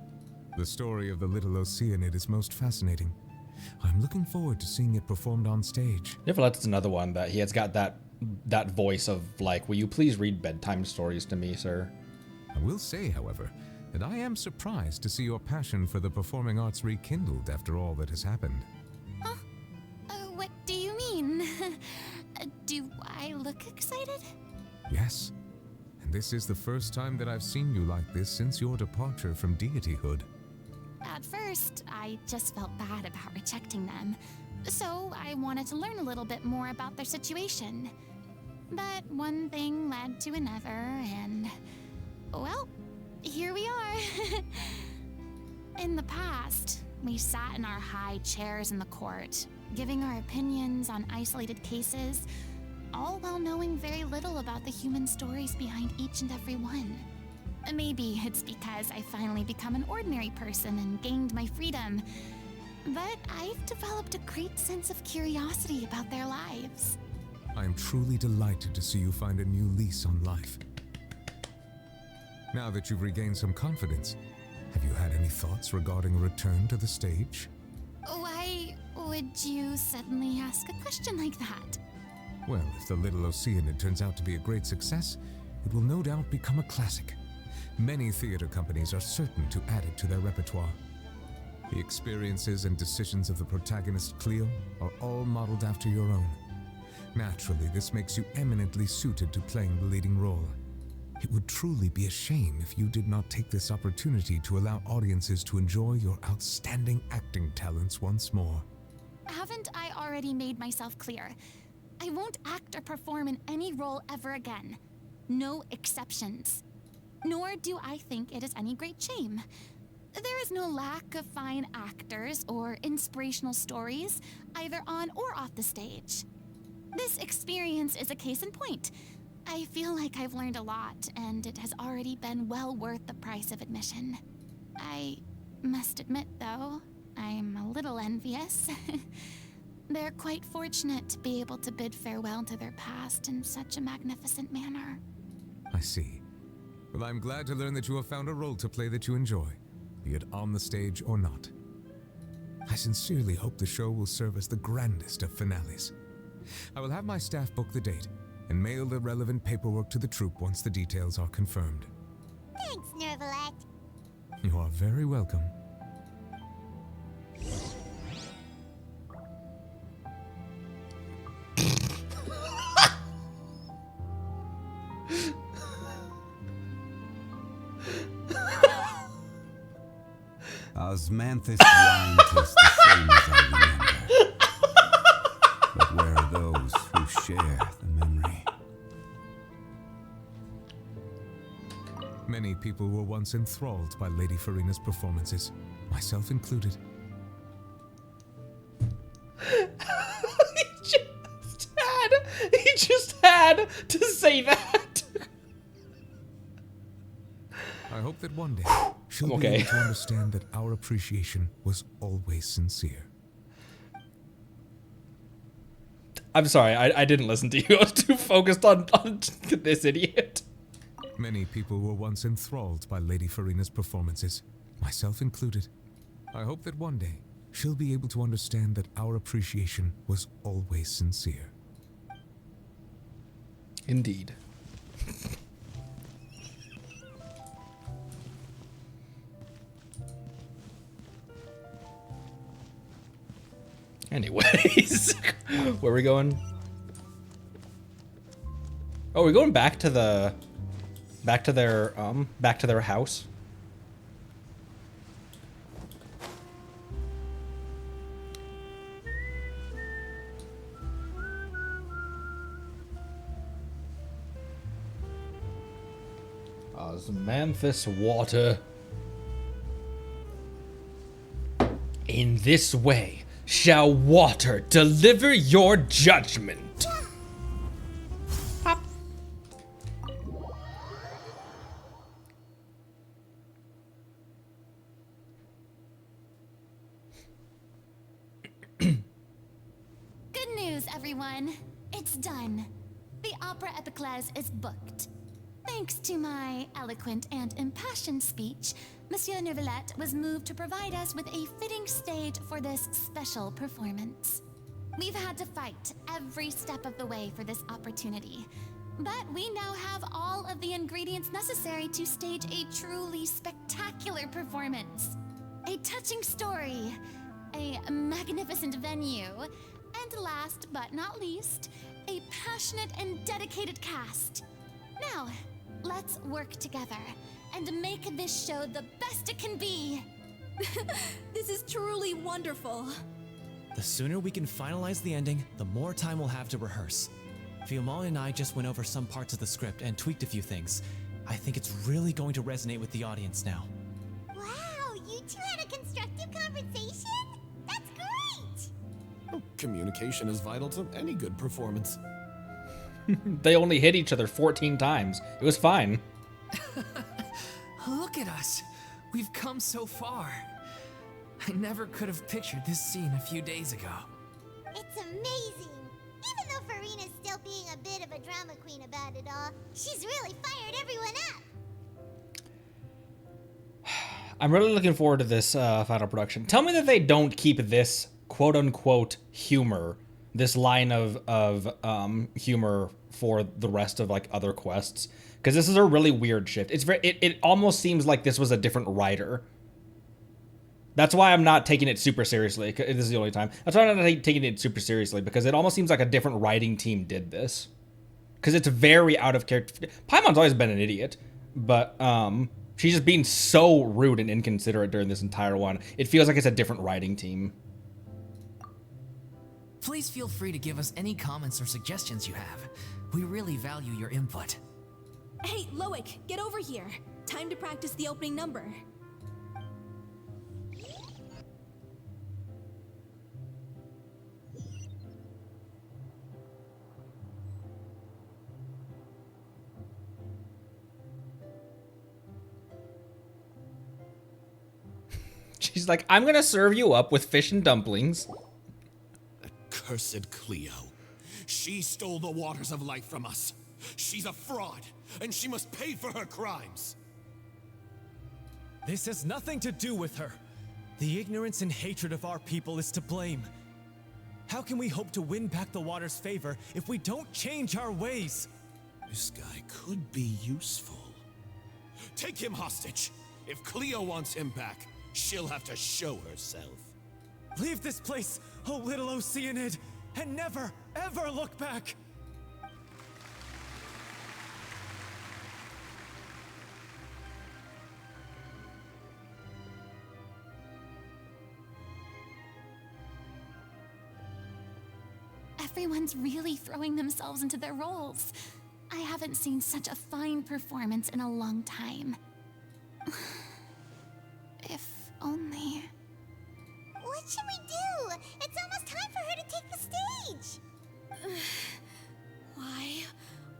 The story of the Little Oceanid is most fascinating. I'm looking forward to seeing it performed on stage. Neuvillette's another one that he has got that voice of like, will you please read bedtime stories to me, sir? I will say, however, that I am surprised to see your passion for the performing arts rekindled after all that has happened. Huh? What do you mean? Do I look excited? Yes. And this is the first time that I've seen you like this since your departure from deityhood. At first, I just felt bad about rejecting them. So I wanted to learn a little bit more about their situation. But one thing led to another, and... well, here we are. In the past, we sat in our high chairs in the court, giving our opinions on isolated cases, all while knowing very little about the human stories behind each and every one. Maybe it's because I finally become an ordinary person and gained my freedom, but I've developed a great sense of curiosity about their lives. I am truly delighted to see you find a new lease on life. Now that you've regained some confidence, have you had any thoughts regarding a return to the stage? Why would you suddenly ask a question like that? Well, if the Little Oceanid turns out to be a great success, it will no doubt become a classic. Many theater companies are certain to add it to their repertoire. The experiences and decisions of the protagonist Cleo are all modeled after your own. Naturally, this makes you eminently suited to playing the leading role. It would truly be a shame if you did not take this opportunity to allow audiences to enjoy your outstanding acting talents once more. Haven't I already made myself clear? I won't act or perform in any role ever again. No exceptions. Nor do I think it is any great shame. There is no lack of fine actors or inspirational stories, either on or off the stage. This experience is a case in point. I feel like I've learned a lot, and it has already been well worth the price of admission. I must admit, though, I'm a little envious. They're quite fortunate to be able to bid farewell to their past in such a magnificent manner. I see. Well, I'm glad to learn that you have found a role to play that you enjoy, be it on the stage or not. I sincerely hope the show will serve as the grandest of finales. I will have my staff book the date and mail the relevant paperwork to the troupe once the details are confirmed. Thanks, Neuvillette. You are very welcome. Osmanthus wine tastes the same as I remember. But where are those who share the memory? Many people were once enthralled by Lady Furina's performances, myself included. He just had to say that. I hope that one day she'll be Okay. able to understand that our appreciation was always sincere. I'm sorry, I didn't listen to you. I was too focused on this idiot. Many people were once enthralled by Lady Furina's performances, myself included. I hope that one day she'll be able to understand that our appreciation was always sincere. Indeed. Anyways, where are we going? Oh, we're going back to their house. Osmanthus water. In this way shall water deliver your judgment. Pop. Good news, everyone. It's done. The opera Epiclese is booked. Thanks to my eloquent and impassioned speech, Monsieur Neuvillette was moved to provide us with a fitting stage for this special performance. We've had to fight every step of the way for this opportunity, but we now have all of the ingredients necessary to stage a truly spectacular performance. A touching story, a magnificent venue, and last but not least, a passionate and dedicated cast. Now, let's work together and make this show the best it can be. This is truly wonderful. The sooner we can finalize the ending, the more time we'll have to rehearse. Fiumali and I just went over some parts of the script and tweaked a few things. I think it's really going to resonate with the audience now. Wow, you two had a constructive conversation? That's great! Oh, communication is vital to any good performance. They only hit each other 14 times. It was fine. Look at us. We've come so far. I never could have pictured this scene a few days ago. It's amazing! Even though Furina's still being a bit of a drama queen about it all, she's really fired everyone up! I'm really looking forward to this final production. Tell me that they don't keep this quote-unquote humor, this line of humor for the rest of like other quests, because this is a really weird shift. It's very it almost seems like this was a different writer. That's why I'm not taking it super seriously. This is the only time. That's why I'm not taking it super seriously, because it almost seems like a different writing team did this. Because it's very out of character. Paimon's always been an idiot, but she's just being so rude and inconsiderate during this entire one. It feels like it's a different writing team. Please feel free to give us any comments or suggestions you have. We really value your input. Hey, Loic, get over here. Time to practice the opening number. She's like, I'm gonna serve you up with fish and dumplings. Cursed Cleo. She stole the waters of life from us. She's a fraud, and she must pay for her crimes. This has nothing to do with her. The ignorance and hatred of our people is to blame. How can we hope to win back the water's favor if we don't change our ways? This guy could be useful. Take him hostage. If Cleo wants him back, she'll have to show herself. Leave this place, oh Little Oceanid, and never, ever look back! Everyone's really throwing themselves into their roles. haven't seen such a fine performance in a long time. If only... What should we do? It's almost time for her to take the stage!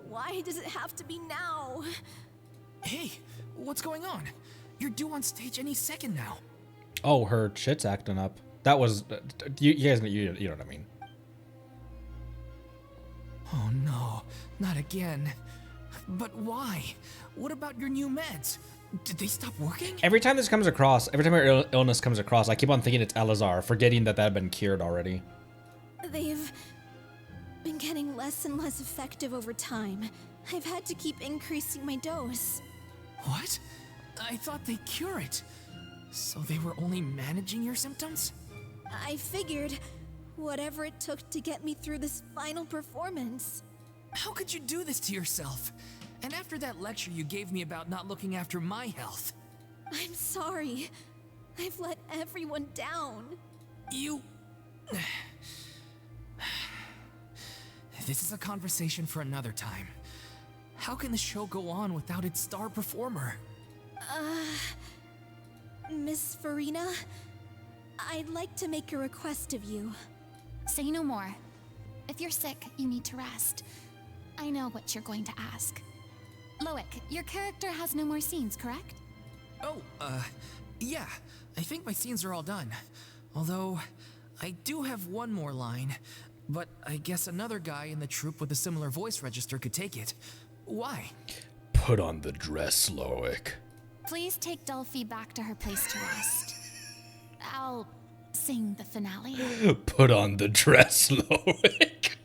Why does it have to be now? Hey, what's going on? You're due on stage any second now. Oh, her shit's acting up. That was... you guys, you know what I mean. Oh no, not again. But why? What about your new meds? Did they stop working? Every time this comes across, every time her illness comes across, I keep on thinking it's Elazar, forgetting that had been cured already. They've been getting less and less effective over time. I've had to keep increasing my dose. What? I thought they cure it. So they were only managing your symptoms? I figured whatever it took to get me through this final performance. How could you do this to yourself? And after that lecture you gave me about not looking after my health. I'm sorry. I've let everyone down. You... This is a conversation for another time. How can the show go on without its star performer? Miss Fina, I'd like to make a request of you. Say no more. If you're sick, you need to rest. I know what you're going to ask. Loic, your character has no more scenes, correct? Oh, yeah. I think my scenes are all done. Although, I do have one more line. But I guess another guy in the troupe with a similar voice register could take it. Why? Put on the dress, Loic. Please take Delphi back to her place to rest. I'll sing the finale. Put on the dress, Loic.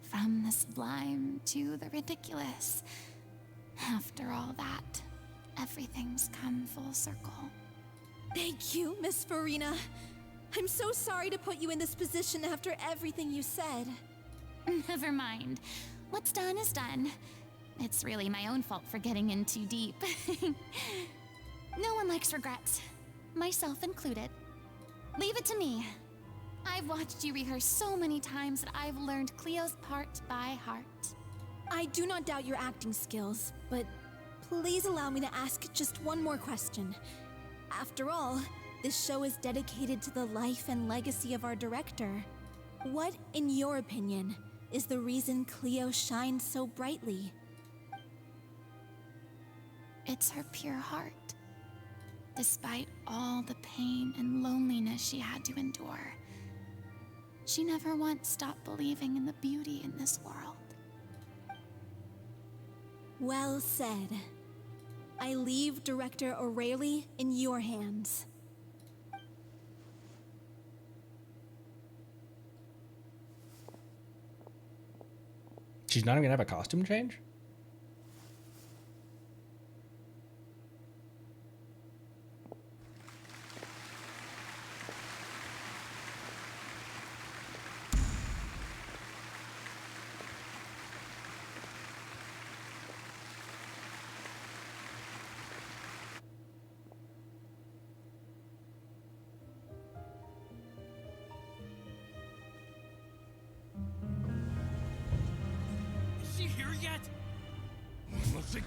From the sublime to the ridiculous. After all that, everything's come full circle. Thank you, Miss Fina. I'm so sorry to put you in this position after everything you said. Never mind. What's done is done. It's really my own fault for getting in too deep. No one likes regrets, myself included. Leave it to me. I've watched you rehearse so many times that I've learned Cleo's part by heart. I do not doubt your acting skills, but please allow me to ask just one more question. After all, this show is dedicated to the life and legacy of our director. What, in your opinion, is the reason Cleo shines so brightly? It's her pure heart. Despite all the pain and loneliness she had to endure, she never once stopped believing in the beauty in this world. Well said. I leave Director O'Reilly in your hands. She's not even gonna have a costume change?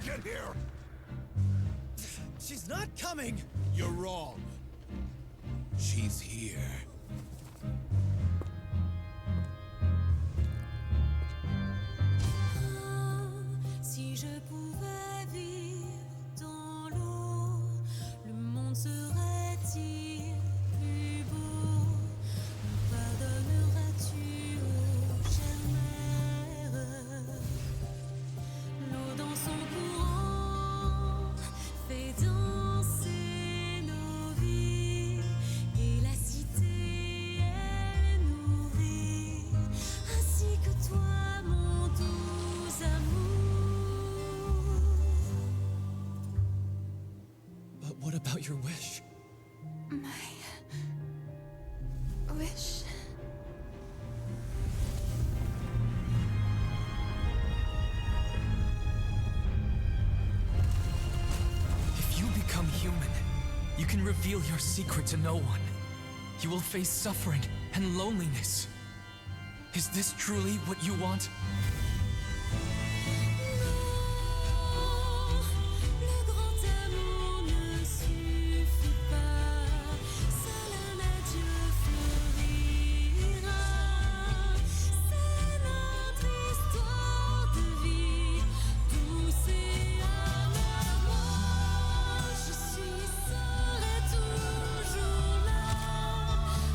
Get here! She's not coming! You're wrong. She's here. Si je pouvais vivre dans l'eau, le monde serait-il plus beau? Me pardonneras-tu, ô chère mère? L'eau dans son courant fait danser nos vies, et la cité est nourrie, ainsi que toi, mon doux amour. But what about your wish? My wish. If you become human, you can reveal your secret to no one. You will face suffering and loneliness. Is this truly what you want? Le grand amour ne suffit pas, seul un adieu fleurira. C'est notre histoire de vie, douce et amère. Moi, je serai toujours là,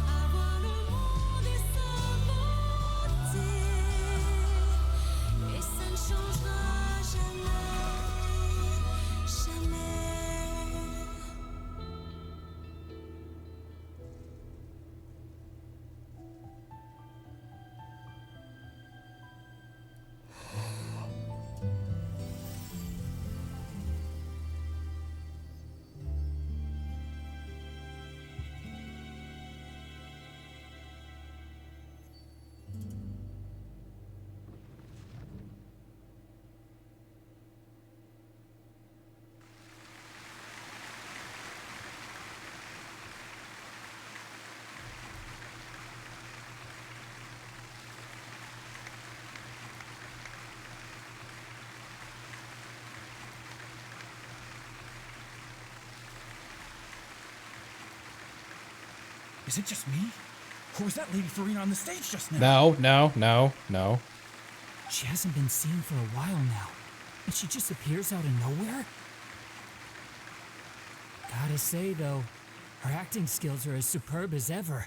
à voir le monde et sa beauté, et ça ne changera jamais, jamais. Is it just me? Or was that Lady Fina on the stage just now? No. She hasn't been seen for a while now, and she just appears out of nowhere? Gotta say, though, her acting skills are as superb as ever.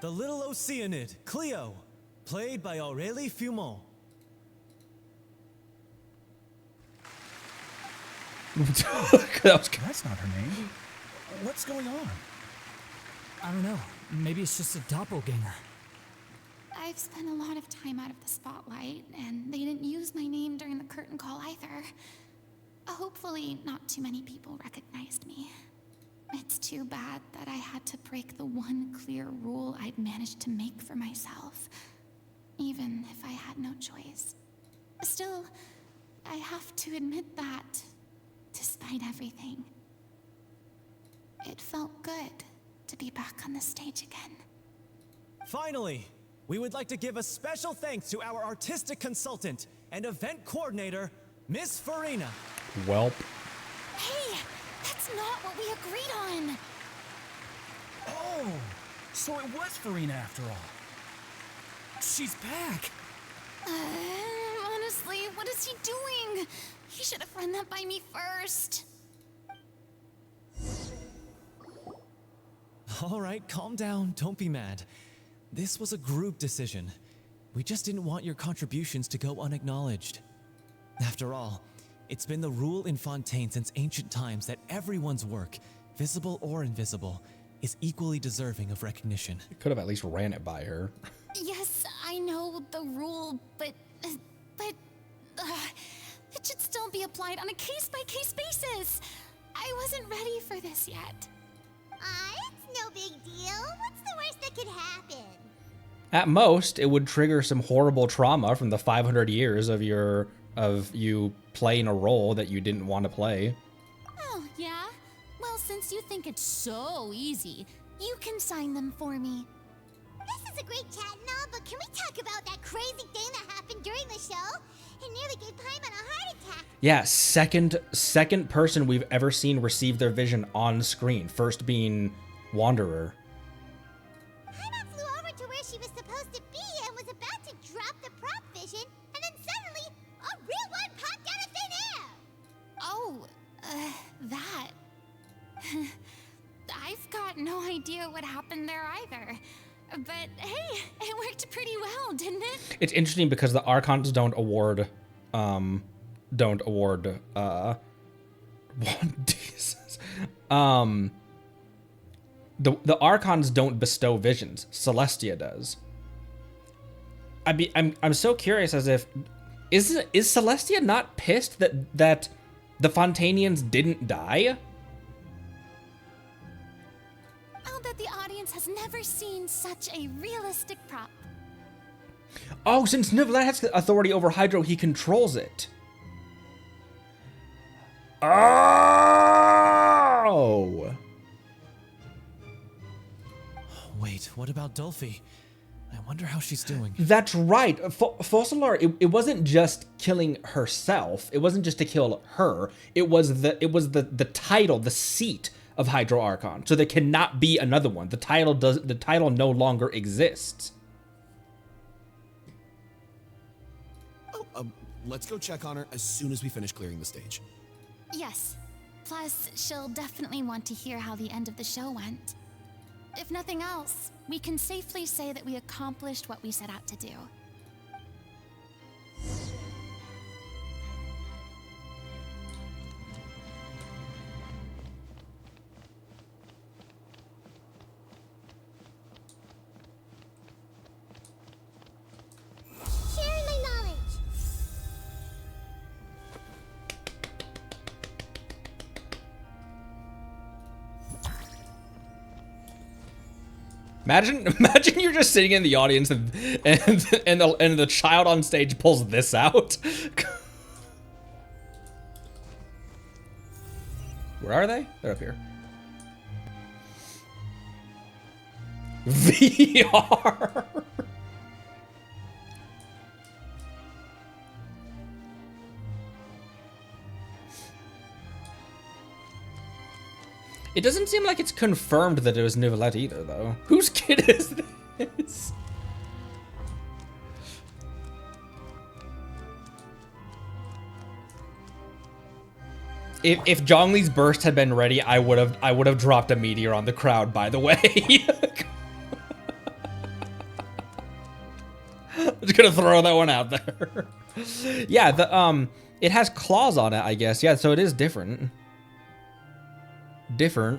The Little Oceanid, Cleo, played by Aurélie Fumont. That's not her name. What's going on? I don't know. Maybe it's just a doppelganger. I've spent a lot of time out of the spotlight, and they didn't use my name during the curtain call either. Hopefully, not too many people recognized me. It's too bad that I had to break the one clear rule I'd managed to make for myself, even if I had no choice. Still, I have to admit that, despite everything, it felt good to be back on the stage again. Finally, we would like to give a special thanks to our artistic consultant and event coordinator, Miss Fina. Welp. Hey, that's not what we agreed on. Oh, so it was Fina after all. She's back. Honestly, what is he doing? He should have run that by me first. All right, calm down, don't be mad. This was a group decision. We just didn't want your contributions to go unacknowledged. After all, it's been the rule in Fontaine since ancient times that everyone's work, visible or invisible, is equally deserving of recognition. You could have at least ran it by her. Yes, I know the rule, but it should still be applied on a case-by-case basis. I wasn't ready for this yet. It's no big deal. What's the worst that could happen? At most, it would trigger some horrible trauma from the 500 years of you playing a role that you didn't want to play. Oh, yeah? Well, since you think it's so easy, you can sign them for me. This is a great chat and all, but can we talk about that crazy thing that happened during the show? It nearly gave Paimon a heart attack. Yeah, second person we've ever seen receive their vision on screen. First being Wanderer. Paimon flew over to where she was supposed to be and was about to drop the prop vision, and then suddenly, a real one popped out of thin air! Oh, that. I've got no idea what happened there either. But hey, it worked pretty well, didn't it? It's interesting because the Archons don't award Jesus. The Archons don't bestow visions. Celestia does. I'm so curious as if is Celestia not pissed that the Fontanians didn't die? I'll bet the audience has never seen such a realistic prop. Oh, since Nivelle has authority over Hydro, he controls it. Oh! Wait, what about Dolphy? I Wonder how she's doing. That's right. Fossilor, it wasn't just killing herself. It wasn't just to kill her. It was the title, the seat of Hydro Archon. So there cannot be another one. The title no longer exists. Oh, let's go check on her as soon as we finish clearing the stage. Yes. Plus, she'll definitely want to hear how the end of the show went. If nothing else, we can safely say that we accomplished what we set out to do. Sharing my knowledge. Imagine you're just sitting in the audience and the child on stage pulls this out. Where are they? They're up here. VR. It doesn't seem like it's confirmed that it was Nicolette either, though. Whose kid is this? If Zhongli's burst had been ready, I would have dropped a meteor on the crowd, by the way. I'm just gonna throw that one out there. Yeah, it has claws on it, I guess. Yeah, so it is different. A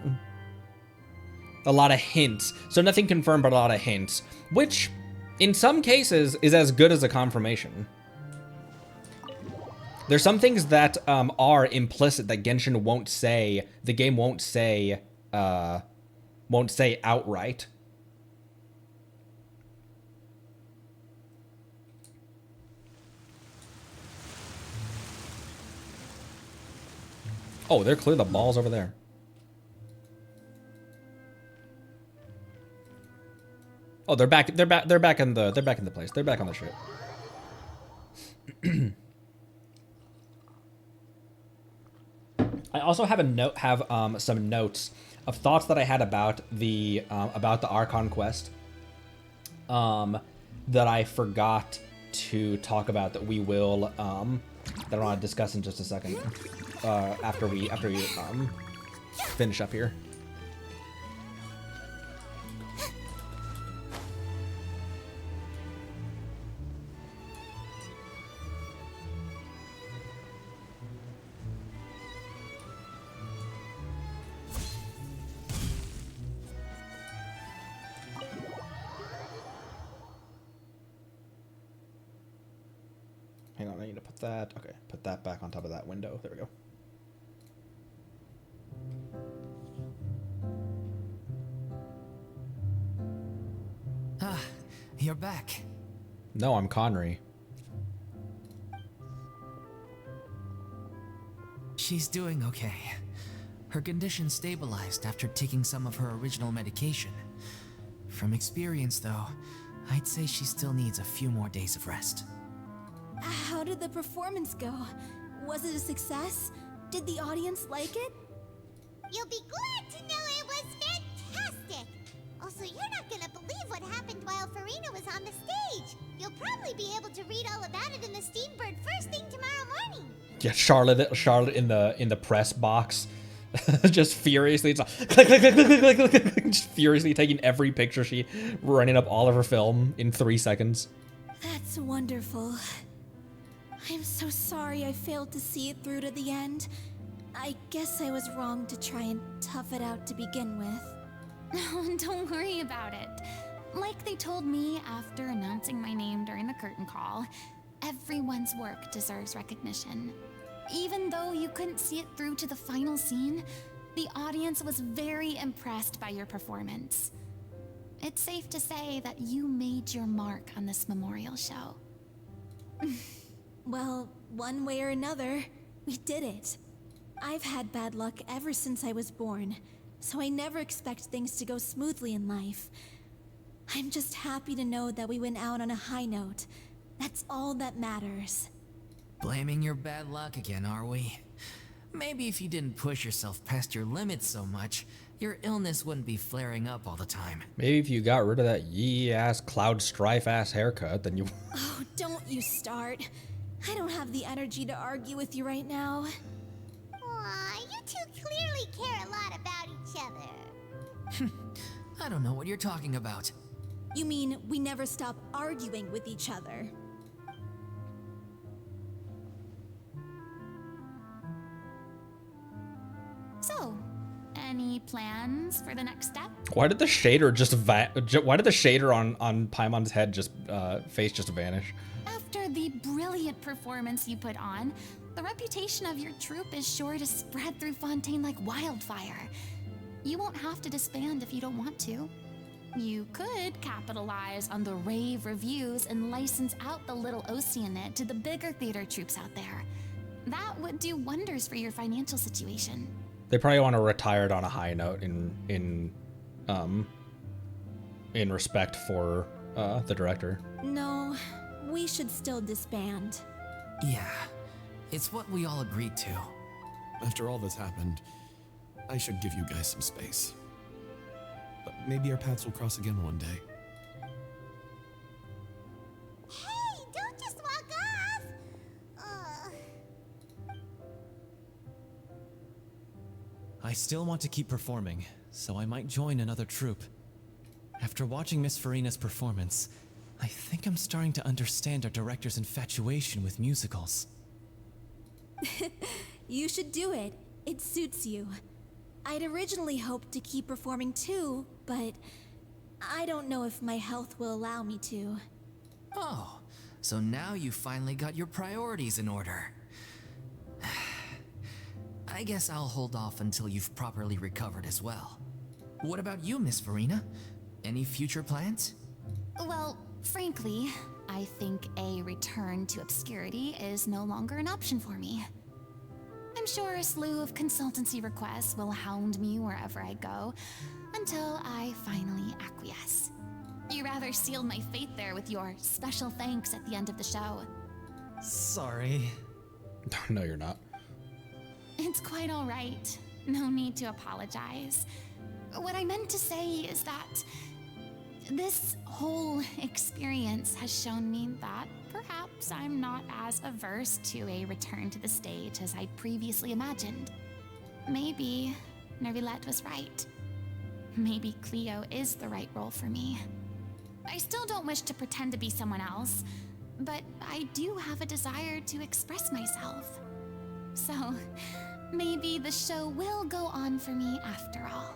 lot of hints. So nothing confirmed, but a lot of hints, which in some cases is as good as a confirmation. There's some things that are implicit that Genshin won't say, the game won't say outright. Oh, they're clear the balls over there. Oh, they're back in the place. They're back on the ship. I also have some notes of thoughts that I had about the Archon quest that I forgot to talk about, that we will that I want to discuss in just a second after we finish up here. Hang on, I need to put that, okay, put that back on top of that window. There we go. Ah, you're back. No, I'm Connery. She's doing okay. Her condition stabilized after taking some of her original medication. From experience, though, I'd say she still needs a few more days of rest. How did the performance go? Was it a success? Did the audience like it? You'll be glad to know it was fantastic! Also, you're not gonna believe what happened while Fina was on the stage. You'll probably be able to read all about it in the Steambird first thing tomorrow morning. Yeah, Charlotte in the press box, just furiously, it's like, click, click, click, click, click, click, click, just furiously taking every picture she, running up all of her film in 3 seconds. That's wonderful. I'm so sorry I failed to see it through to the end. I guess I was wrong to try and tough it out to begin with. No, don't worry about it. Like they told me after announcing my name during the curtain call, everyone's work deserves recognition. Even though you couldn't see it through to the final scene, the audience was very impressed by your performance. It's safe to say that you made your mark on this memorial show. Well, one way or another, we did it. I've had bad luck ever since I was born, so I never expect things to go smoothly in life. I'm just happy to know that we went out on a high note. That's all that matters. Blaming your bad luck again, are we? Maybe if you didn't push yourself past your limits so much, your illness wouldn't be flaring up all the time. Maybe if you got rid of that yee-ass, Cloud Strife-ass haircut, then you... Oh, don't you start. I don't have the energy to argue with you right now. Aw, you two clearly care a lot about each other. I don't know what you're talking about. You mean we never stop arguing with each other? So, any plans for the next step? Why did the shader just why did the shader on Paimon's head just face just vanish? After the brilliant performance you put on, the reputation of your troupe is sure to spread through Fontaine like wildfire. You won't have to disband if you don't want to. You could capitalize on the rave reviews and license out the Little Oceanid to the bigger theater troupes out there. That would do wonders for your financial situation. They probably want to retire it on a high note in respect for the director. No, we should still disband. Yeah, it's what we all agreed to. After all that's happened, I should give you guys some space. But maybe our paths will cross again one day. Hey, don't just walk off! I still want to keep performing, so I might join another troupe. After watching Miss Furina's performance, I think I'm starting to understand our director's infatuation with musicals. You should do it. It suits you. I'd originally hoped to keep performing too, but I don't know if my health will allow me to. Oh, so now you finally got your priorities in order. I guess I'll hold off until you've properly recovered as well. What about you, Miss Furina? Any future plans? Well, frankly, I think a return to obscurity is no longer an option for me. I'm sure a slew of consultancy requests will hound me wherever I go, until I finally acquiesce. You rather sealed my fate there with your special thanks at the end of the show. Sorry. No, you're not. It's quite all right. No need to apologize. What I meant to say is that this whole experience has shown me that perhaps I'm not as averse to a return to the stage as I'd previously imagined. Maybe Nervilette was right. Maybe Cleo is the right role for me. I still don't wish to pretend to be someone else, but I do have a desire to express myself. So, maybe the show will go on for me after all.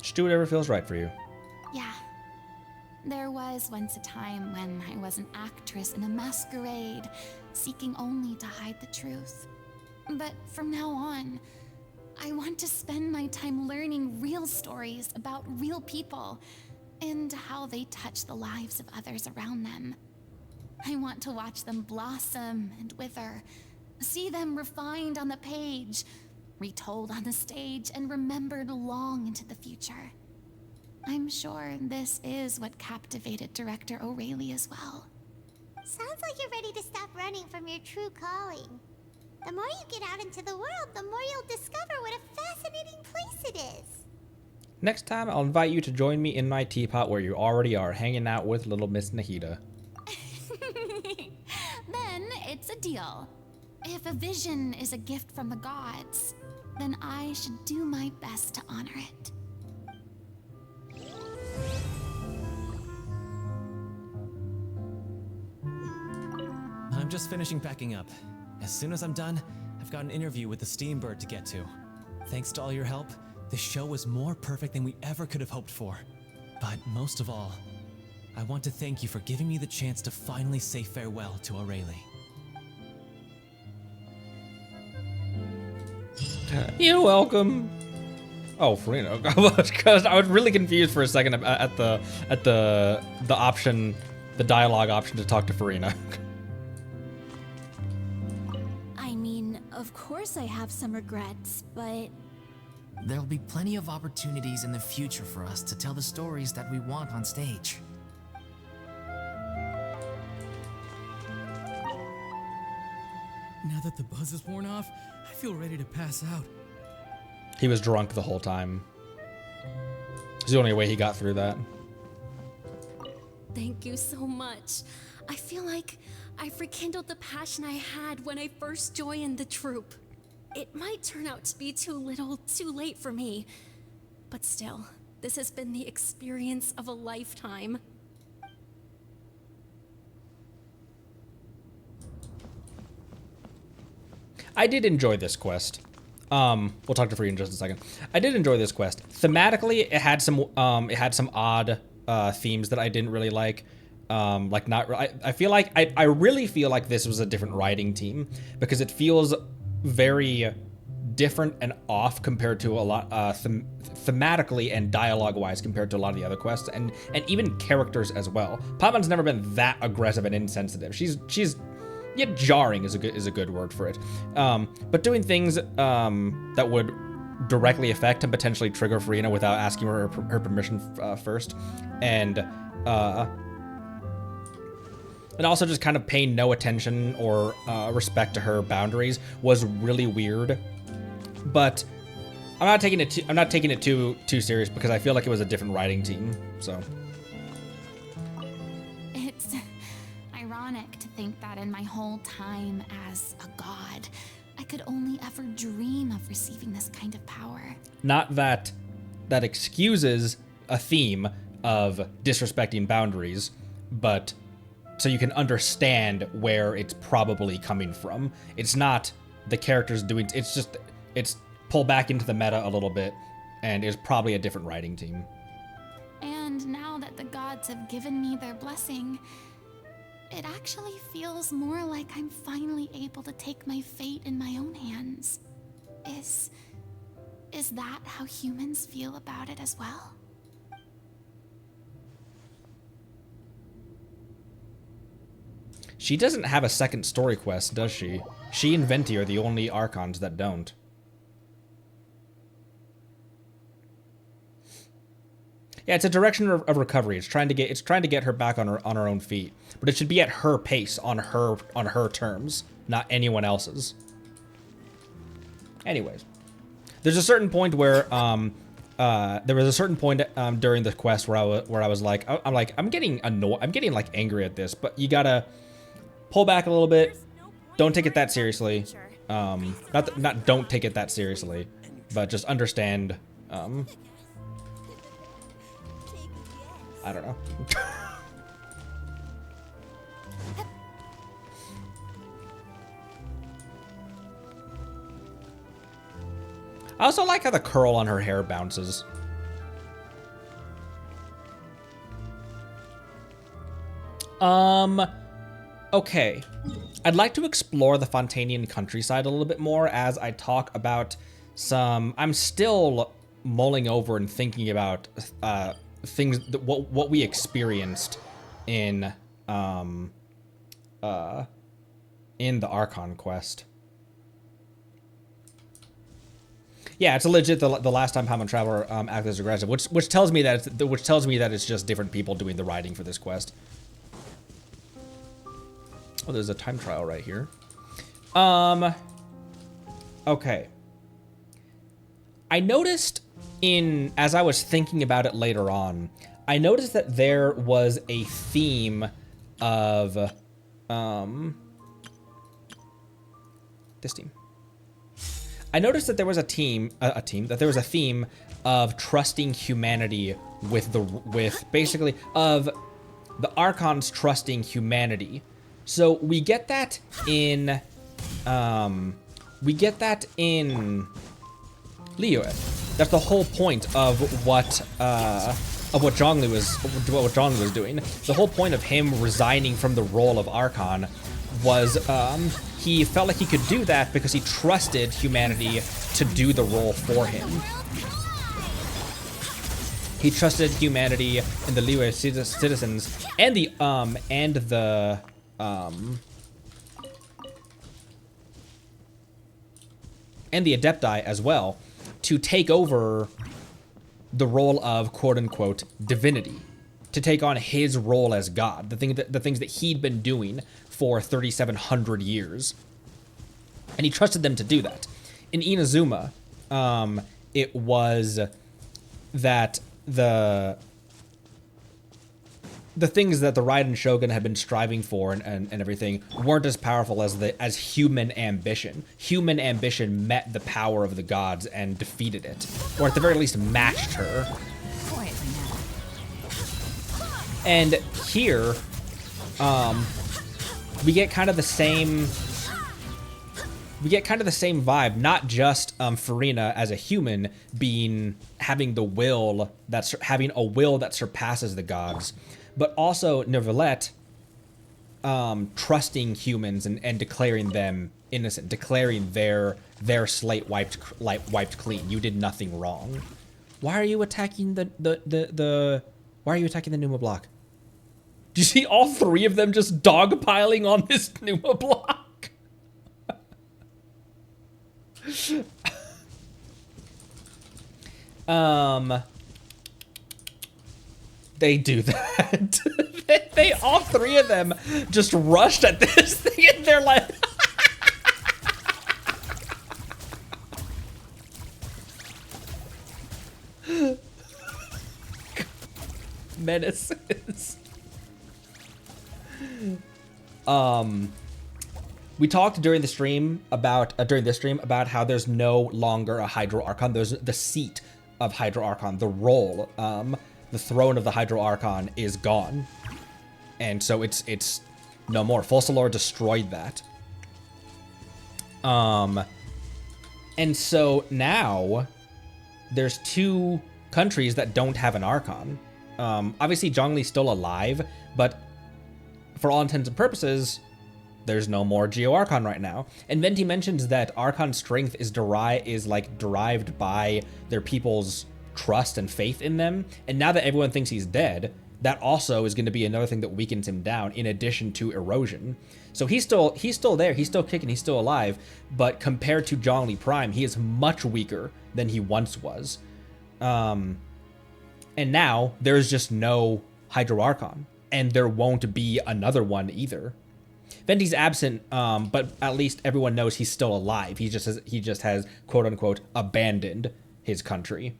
Just do whatever feels right for you. Yeah. There was once a time when I was an actress in a masquerade, seeking only to hide the truth. But from now on, I want to spend my time learning real stories about real people and how they touch the lives of others around them. I want to watch them blossom and wither, see them refined on the page, retold on the stage, and remembered long into the future. I'm sure this is what captivated director O'Reilly as well. Sounds like you're ready to stop running from your true calling. The more you get out into the world, the more you'll discover what a fascinating place it is. Next time, I'll invite you to join me in my teapot where you already are, hanging out with little Miss Nahida. Then it's a deal. If a vision is a gift from the gods, then I should do my best to honor it. I'm just finishing packing up. As soon as I'm done, I've got an interview with the Steambird to get to. Thanks to all your help, the show was more perfect than we ever could have hoped for. But most of all, I want to thank you for giving me the chance to finally say farewell to O'Reilly. You're welcome. Oh, Fina. Because I was really confused for a second at the option, the dialogue option to talk to Furina. I mean, of course I have some regrets, but There'll be plenty of opportunities in the future for us to tell the stories that we want on stage. Now that the buzz is worn off, I feel ready to pass out. He was drunk the whole time. It's the only way he got through that. Thank you so much. I feel like I've rekindled the passion I had when I first joined the troupe. It might turn out to be too little, too late for me. But still, this has been the experience of a lifetime. I did enjoy this quest. We'll talk to Free in just a second. I did enjoy this quest. Thematically, it had some odd themes that I didn't really like. I feel like I really feel like this was a different writing team because it feels very different and off compared to a lot thematically and dialogue wise compared to a lot of the other quests and even characters as well. Paimon's never been that aggressive and insensitive. She's jarring is a good word for it. But doing things that would directly affect and potentially trigger Fina without asking her permission first, and also just kind of paying no attention or respect to her boundaries was really weird. But I'm not taking it too serious because I feel like it was a different writing team. So It's ironic to think that in my whole time as a god, I could only ever dream of receiving this kind of power. Not that excuses a theme of disrespecting boundaries, but so you can understand where it's probably coming from. It's not the characters doing, it's pulled back into the meta a little bit and is probably a different writing team. And now that the gods have given me their blessing, it actually feels more like I'm finally able to take my fate in my own hands. Is that how humans feel about it as well? She doesn't have a second story quest, does she? She and Venti are the only Archons that don't. Yeah, it's a direction of recovery. It's trying to get her back on her own feet, but it should be at her pace, on her terms, not anyone else's. Anyways, there's a certain point where there was a certain point during the quest where I was like, I'm getting annoyed, I'm getting like angry at this, but you gotta pull back a little bit. Don't take it that seriously. Not don't take it that seriously, but just understand. I don't know. I also like how the curl on her hair bounces. Okay. I'd like to explore the Fontanian countryside a little bit more as I talk about I'm still mulling over and thinking about things that what we experienced in the Archon quest. Yeah, it's a legit the last time Paimon Traveler acted as aggressive, which tells me that it's just different people doing the writing for this quest. Oh, there's a time trial right here. Okay. I noticed as I was thinking about it later on, I noticed that there was a theme of this team. I noticed that there was a theme of trusting humanity with basically of the Archons trusting humanity. So we get that in Liyue. That's the whole point of what Zhongli was doing. The whole point of him resigning from the role of Archon was he felt like he could do that because he trusted humanity to do the role for him. He trusted humanity and the Liyue citizens and the Adepti as well to take over the role of quote-unquote divinity, to take on his role as God, the things that he'd been doing for 3,700 years. And he trusted them to do that. In Inazuma, it was that the things that the Raiden Shogun had been striving for and everything weren't as powerful as human ambition. Human ambition met the power of the gods and defeated it, or at the very least matched her. Quietly now. And here, we get kind of the same. We get kind of the same vibe, not just Fina as a human having a will that surpasses the gods, but also Neuvillette trusting humans and declaring them innocent, declaring their slate wiped clean. You did nothing wrong. Why are you attacking why are you attacking the Numa block? Do you see all three of them just dogpiling on this Numa block? They do that. they all three of them just rushed at this thing and they're like menaces. We talked during this stream about how there's no longer a Hydro Archon. There's the seat of Hydro Archon, the role, the throne of the Hydro Archon is gone, and so it's no more. Focalor destroyed that. And so now there's two countries that don't have an Archon. Obviously Zhongli's still alive, but for all intents and purposes, there's no more Geo Archon right now. And Venti mentions that Archon strength is derived by their people's trust and faith in them. And now that everyone thinks he's dead, that also is going to be another thing that weakens him down, in addition to erosion. So he's still there, he's still kicking, he's still alive, but compared to Zhongli Prime, he is much weaker than he once was. And now there's just no Hydro Archon, and there won't be another one either. Venti's absent, but at least everyone knows he's still alive. He just has quote unquote abandoned his country.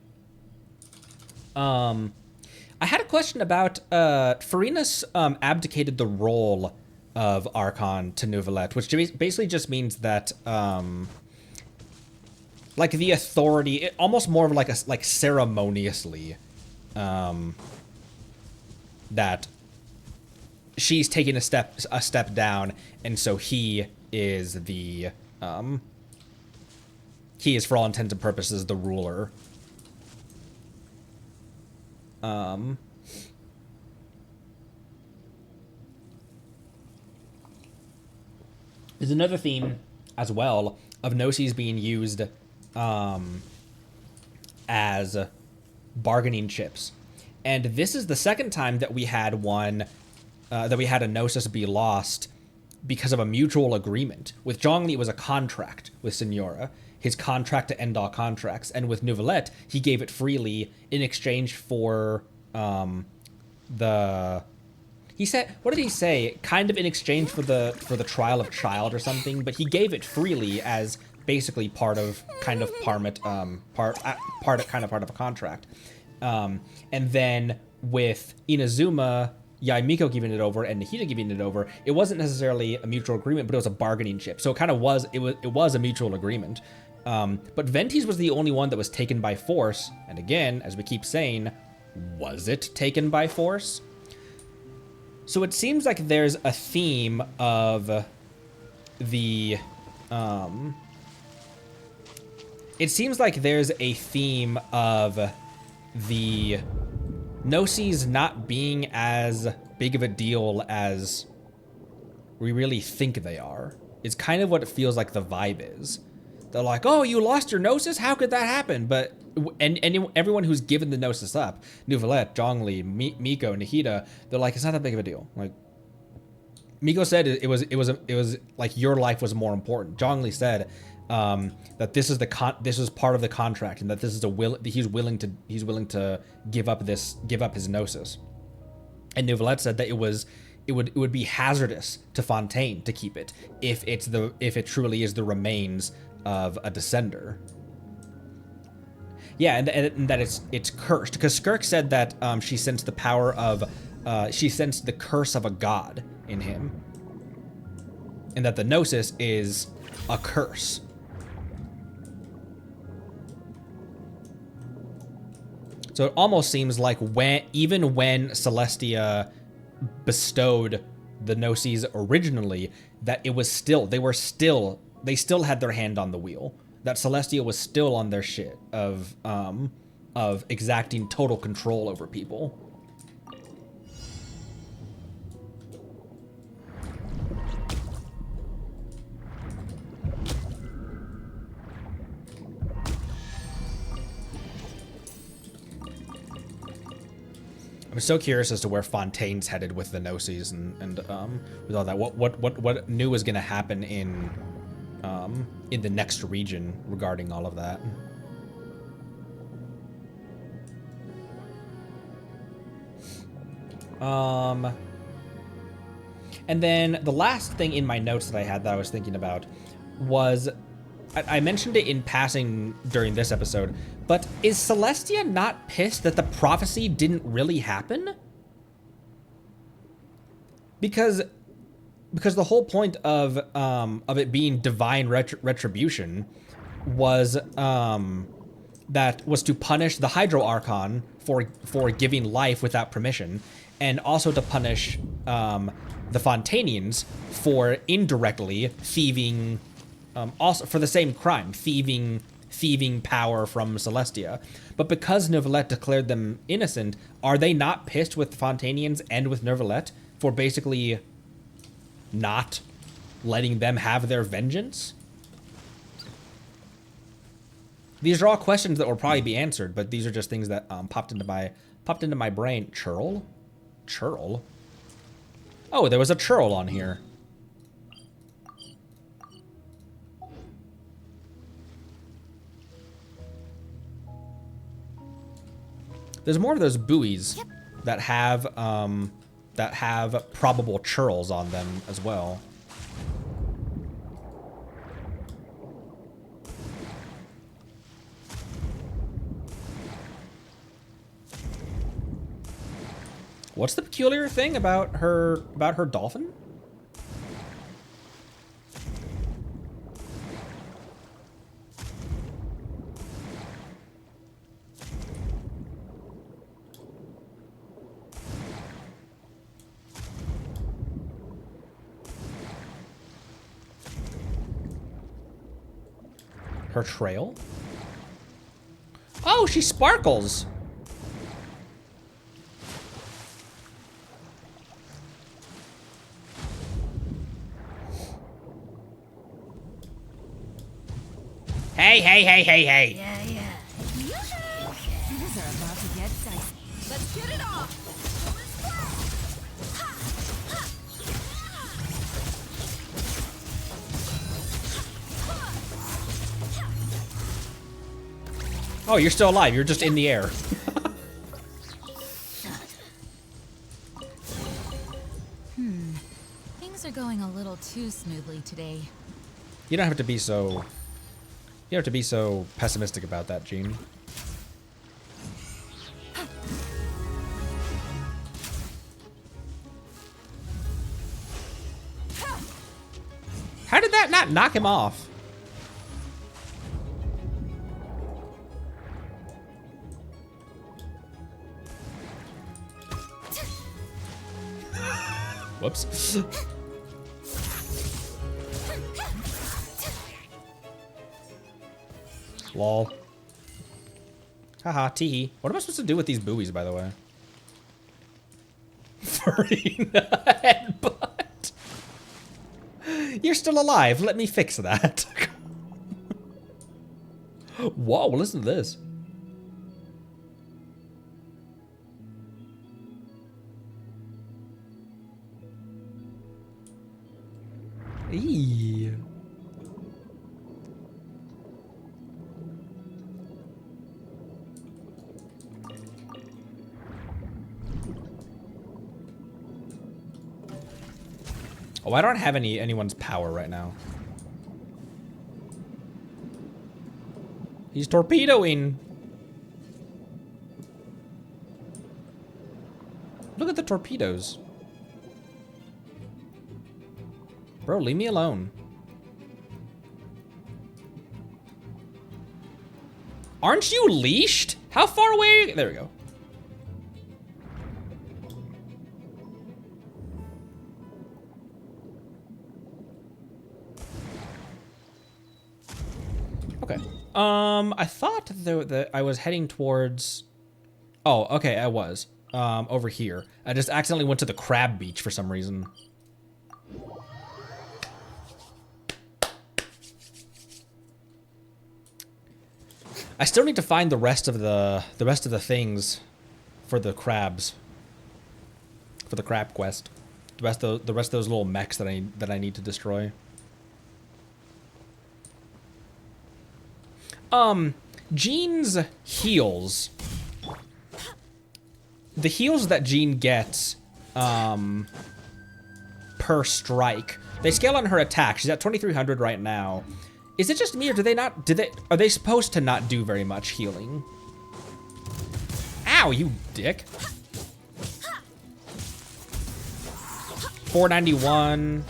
I had a question about Farinas abdicated the role of Archon to Neuvillette, which basically just means that like the authority, almost more of like ceremoniously, that she's taking a step down, and so he is for all intents and purposes the ruler. There's another theme as well of Gnosis being used as bargaining chips, and this is the second time that we had one. That we had a Gnosis be lost because of a mutual agreement. With Zhongli, it was a contract with Signora, his contract to end all contracts, and with Neuvillette, he gave it freely in exchange for he said, what did he say? Kind of in exchange for the trial of child or something, but he gave it freely as basically part of kind of part of a contract. And then with Inazuma, Miko giving it over and Nahida giving it over, it wasn't necessarily a mutual agreement, but it was a bargaining chip. So it kind of was, it was a mutual agreement. But Venti's was the only one that was taken by force. And again, as we keep saying, was it taken by force? So it seems like there's a theme of the, it seems like there's a theme of the Gnosis not being as big of a deal as we really think they are. It's kind of what it feels like the vibe is. They're like, oh, you lost your Gnosis? How could that happen? But and everyone who's given the Gnosis up, Neuvillette, Zhongli, Miko, Nahida, they're like, it's not that big of a deal. Like, Miko said it was like your life was more important. Zhongli said that this is part of the contract, and that this is he's willing to give up his Gnosis. And Neuvillette said that it would be hazardous to Fontaine to keep it if it truly is the remains of a descender. Yeah, and that it's cursed, because Skirk said that she sensed the power of she sensed the curse of a god in him, and that the Gnosis is a curse. So it almost seems like even when Celestia bestowed the Gnosis originally, that it was still, they still had their hand on the wheel. That Celestia was still on their shit of exacting total control over people. I'm so curious as to where Fontaine's headed with the Gnosis and with all that. What new is gonna happen in the next region regarding all of that. And then the last thing in my notes that I had that I was thinking about was, I mentioned it in passing during this episode, but is Celestia not pissed that the prophecy didn't really happen? Because the whole point of it being divine retribution was that was to punish the Hydro Archon for giving life without permission, and also to punish the Fontanians for indirectly thieving, also for the same crime, thieving power from Celestia. But because Neuvillette declared them innocent, are they not pissed with Fontanians and with Neuvillette for basically not letting them have their vengeance? These are all questions that will probably be answered, but these are just things that popped into my brain. Churl? Churl? Oh, there was a churl on here. There's more of those buoys that have probable churls on them as well. What's the peculiar thing about her dolphin? Her trail? Oh, she sparkles! Hey, hey, hey, hey, hey! Yeah, yeah. Things are about to get dicey. Let's get it off! Oh, you're still alive. You're just in the air. Things are going a little too smoothly today. You don't have to be so... You don't have to be so pessimistic about that, Gene. How did that not knock him off? Whoops. Lol. Haha, teehee. What am I supposed to do with these buoys, by the way? Farina headbutt. You're still alive. Let me fix that. Whoa, listen to this. Eee. Oh, I don't have anyone's power right now. He's torpedoing. Look at the torpedoes. Bro, leave me alone. Aren't you leashed? How far away are you? There we go. Okay. I thought that I was heading towards... Oh, okay, I was. Over here. I just accidentally went to the crab beach for some reason. I still need to find the rest of the things for the crabs. For the crab quest. The rest of those little mechs that I need to destroy. Jean's heals. The heals that Jean gets per strike. They scale on her attack. She's at 2300 right now. Is it just me or are they supposed to not do very much healing? Ow, you dick. 491.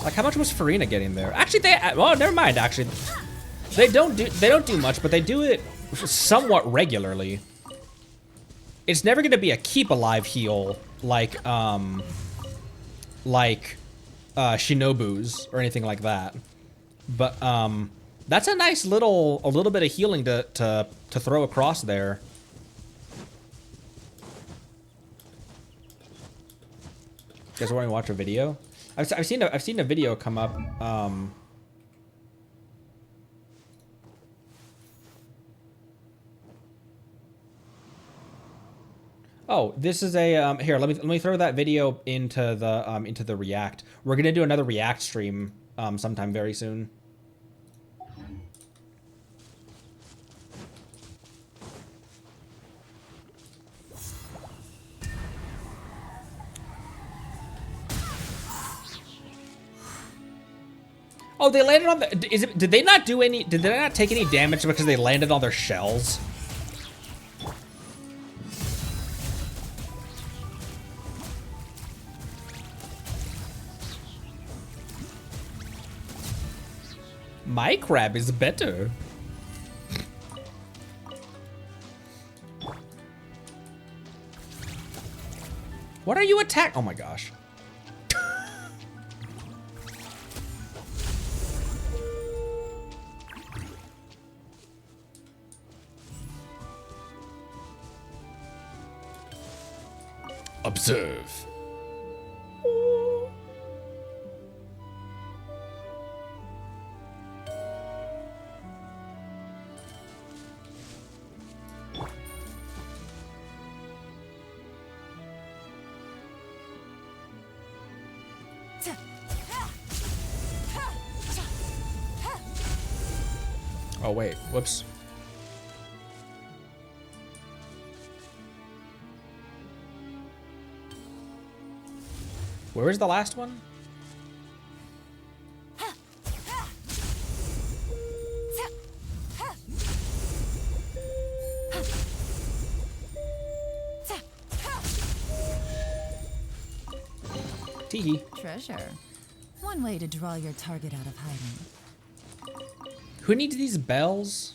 Like, how much was Fina getting there? Actually, well, never mind. Actually, they don't do much, but they do it somewhat regularly. It's never gonna be a keep alive heal like Shinobu's or anything like that. But that's a nice little bit of healing to throw across there. You guys want to watch a video? I've seen a video come up. Oh, this is a here. Let me throw that video into the React. We're gonna do another React stream sometime very soon. Oh, they landed on the. Did they not do any? Did they not take any damage because they landed on their shells? My crab is better. What are you attacking? Oh my gosh. Observe. Oh wait, whoops. Where is the last one? Teehee. Treasure. One way to draw your target out of hiding. Who needs these bells?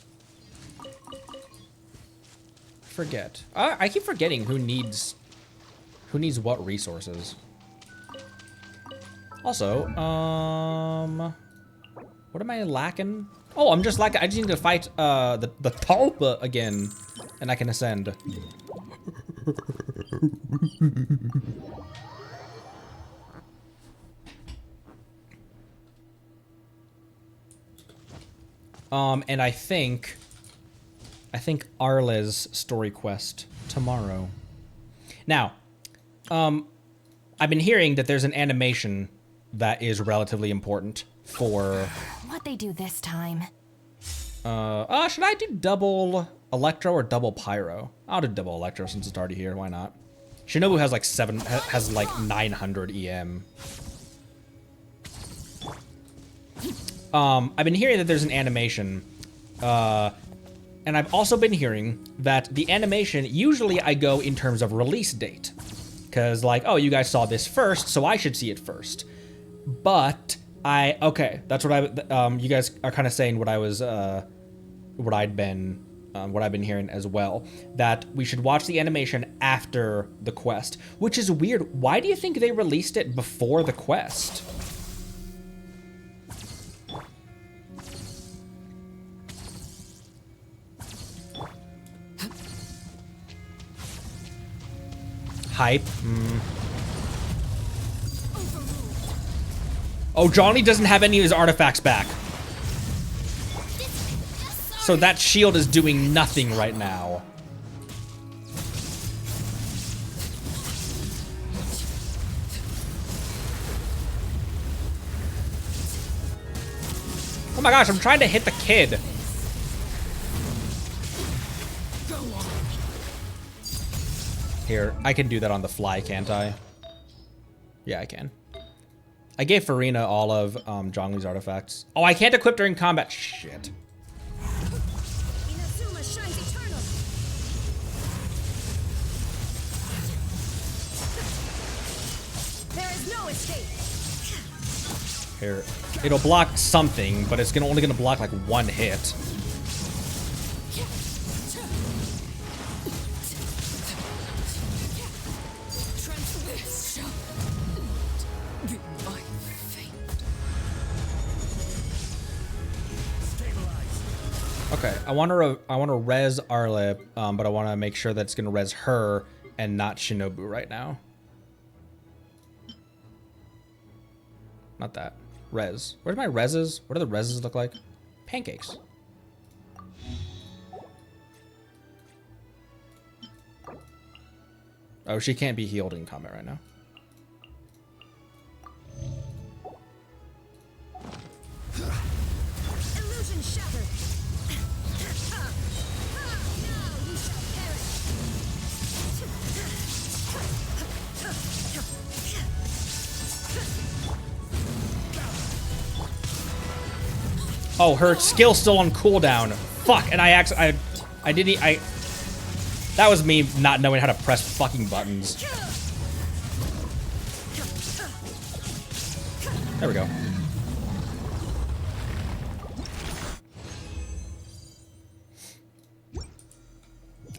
Forget. I keep forgetting who needs what resources. Also, what am I lacking? Oh, I'm just lacking. I just need to fight the troupe again, and I can ascend. And I think Arle's story quest tomorrow. Now, I've been hearing that there's an animation that is relatively important for... What they do this time? Should I do double Electro or double Pyro? I'll do double Electro since it's already here. Why not? Shinobu has like 900 EM. I've been hearing that there's an animation, and I've also been hearing that the animation, usually I go in terms of release date. Because, like, oh, you guys saw this first, so I should see it first. But okay, that's what you guys are kind of saying what I've been hearing as well. That we should watch the animation after the quest, which is weird. Why do you think they released it before the quest? Hype. Oh, Johnny doesn't have any of his artifacts back. So that shield is doing nothing right now. Oh my gosh, I'm trying to hit the kid. Here, I can do that on the fly, can't I? Yeah, I can. I gave Fina all of Zhongli's artifacts. Oh, I can't equip during combat. Shit. Inazuma shines eternal. There is no escape. Here, it'll block something, but it's only gonna block like one hit. Okay, I want to res Arle, but I want to make sure that it's gonna res her and not Shinobu right now. Not that. Res. Where's my reses? What do the reses look like? Pancakes. Oh, she can't be healed in combat right now. Illusion shattered. Now you shall perish. Oh, her skill's still on cooldown. Fuck, and I didn't. That was me not knowing how to press fucking buttons. There we go.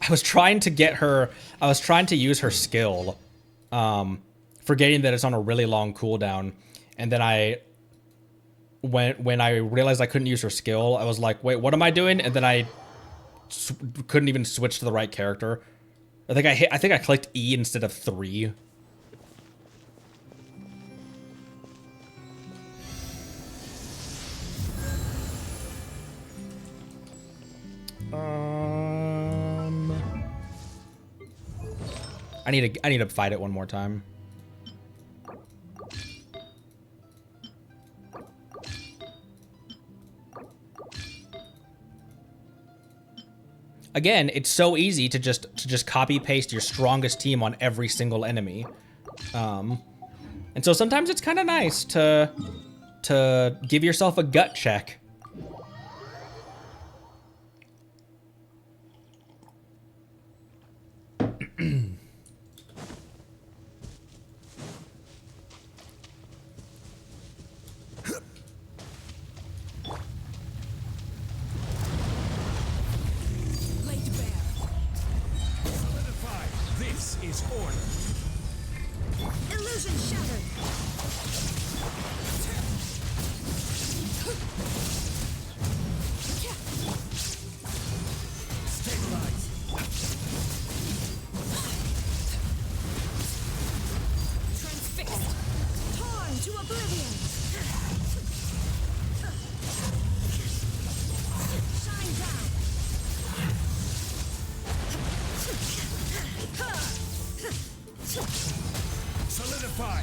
I was trying to get her. I was trying to use her skill, forgetting that it's on a really long cooldown, and then when I realized I couldn't use her skill, I was like, wait, what am I doing? And then I couldn't even switch to the right character. I think I clicked E instead of 3. I need to fight it one more time. Again, it's so easy to just copy paste your strongest team on every single enemy, and so sometimes it's kind of nice to give yourself a gut check. Illusion shattered. Stabilize. Transfixed. Torn to oblivion. Shine down. Solidify.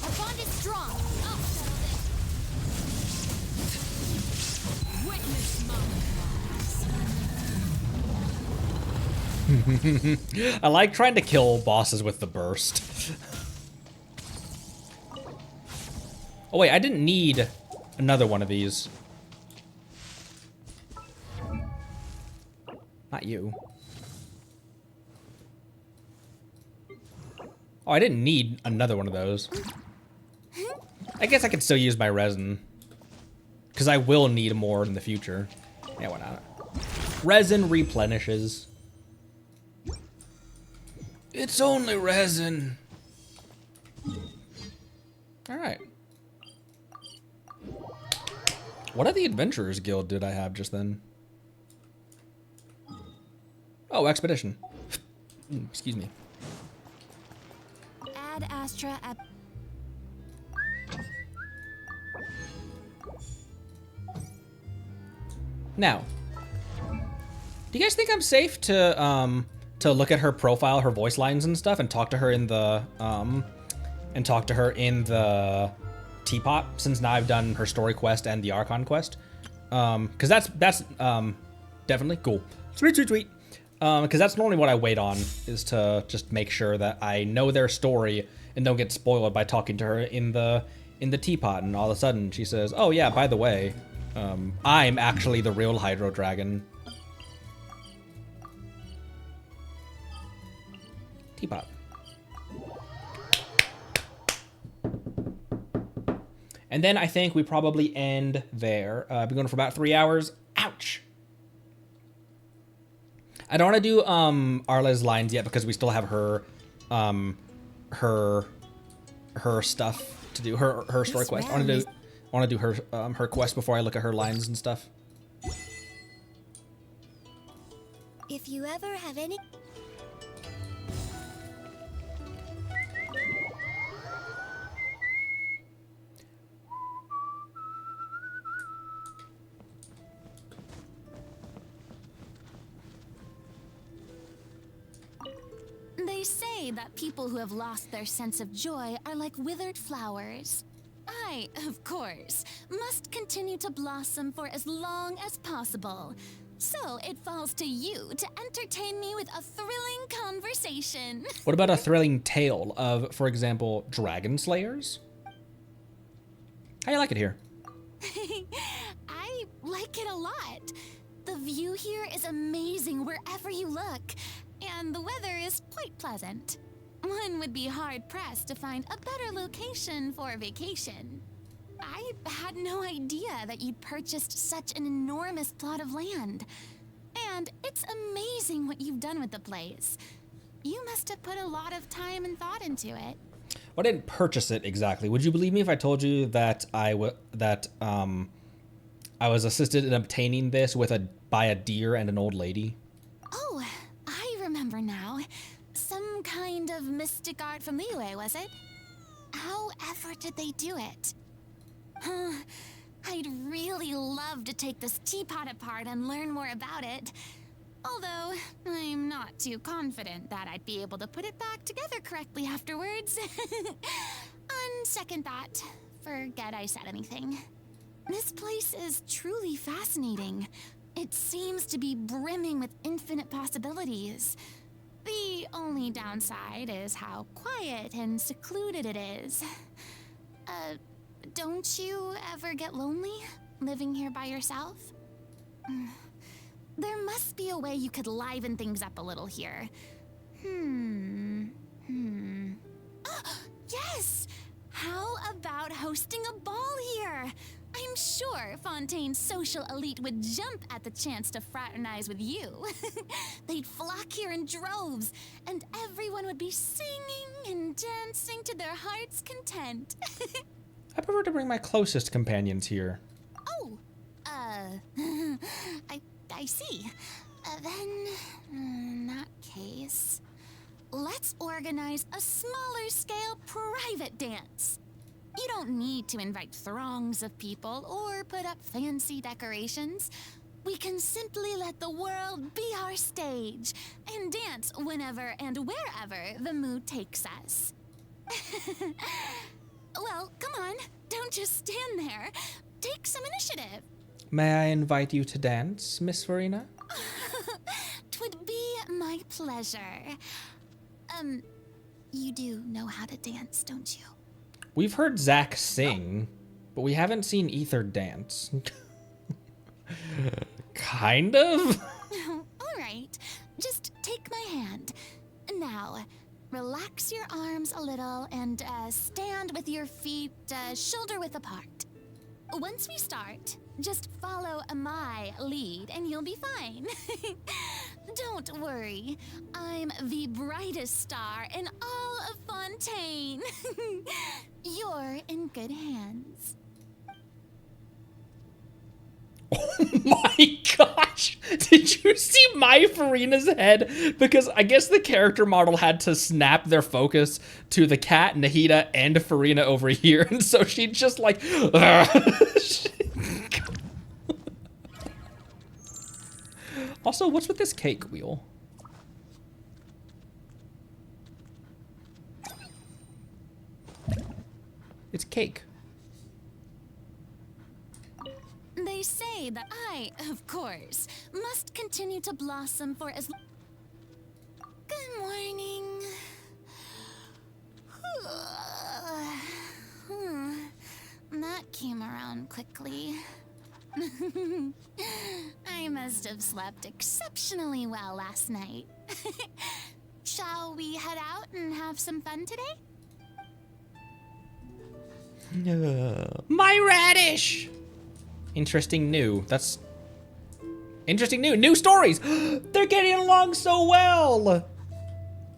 Our bond is strong. I'll settle this. Witness my I like trying to kill bosses with the burst. Oh wait, I didn't need another one of these. Not you. Oh, I didn't need another one of those. I guess I could still use my resin. Because I will need more in the future. Yeah, why not? Resin replenishes. It's only resin. Alright. What other Adventurers Guild did I have just then? Oh, Expedition. Excuse me. Ad Astra Now, do you guys think I'm safe to look at her profile, her voice lines and stuff, and talk to her in the teapot? Since now I've done her story quest and the Archon quest, because that's definitely cool. Sweet. Because that's normally what I wait on, is to just make sure that I know their story and don't get spoiled by talking to her in the teapot, and all of a sudden she says, "Oh yeah, by the way, I'm actually the real Hydro Dragon." Teapot. And then I think we probably end there. I've been going for about 3 hours. Ouch. I don't want to do Arla's lines yet because we still have her stuff to do, her story quest. I want to do her quest before I look at her lines and stuff. If you ever have any... They say that people who have lost their sense of joy are like withered flowers. I, of course, must continue to blossom for as long as possible. So it falls to you to entertain me with a thrilling conversation. What about a thrilling tale of, for example, dragon slayers? How you like it here? I like it a lot. The view here is amazing wherever you look, and the weather is quite pleasant. One would be hard-pressed to find a better location for a vacation. I had no idea that you'd purchased such an enormous plot of land. And it's amazing what you've done with the place. You must have put a lot of time and thought into it. Well, I didn't purchase it exactly. Would you believe me if I told you that I was assisted in obtaining this by a deer and an old lady? Oh, I remember now. Some kind of mystic art from Liyue, was it? However did they do it? I'd really love to take this teapot apart and learn more about it. Although, I'm not too confident that I'd be able to put it back together correctly afterwards. On second thought, forget I said anything. This place is truly fascinating. It seems to be brimming with infinite possibilities. The only downside is how quiet and secluded it is. Don't you ever get lonely living here by yourself? There must be a way you could liven things up a little here. Yes! How about hosting a ball here? I'm sure Fontaine's social elite would jump at the chance to fraternize with you. They'd flock here in droves, and everyone would be singing and dancing to their heart's content. I prefer to bring my closest companions here. Oh, I see. Then, in that case, let's organize a smaller scale private dance. You don't need to invite throngs of people or put up fancy decorations. We can simply let the world be our stage and dance whenever and wherever the mood takes us. Well, come on. Don't just stand there. Take some initiative. May I invite you to dance, Miss Farina? 'Twould be my pleasure. You do know how to dance, don't you? We've heard Zach sing, but we haven't seen Ether dance. Kind of? All right, just take my hand. Now, relax your arms a little and stand with your feet shoulder-width apart. Once we start, just follow my lead and you'll be fine. Don't worry, I'm the brightest star in all of Fontaine. You're in good hands. Oh my gosh! Did you see my Farina's head? Because I guess the character model had to snap their focus to the cat, Nahida, and Farina over here, and so she just like... Also, what's with this cake wheel? It's cake. They say that I, of course, must continue to blossom for as long. Good morning. That came around quickly. I must have slept exceptionally well last night. Shall we head out and have some fun today? My radish! Interesting new. That's interesting new stories. They're getting along so well.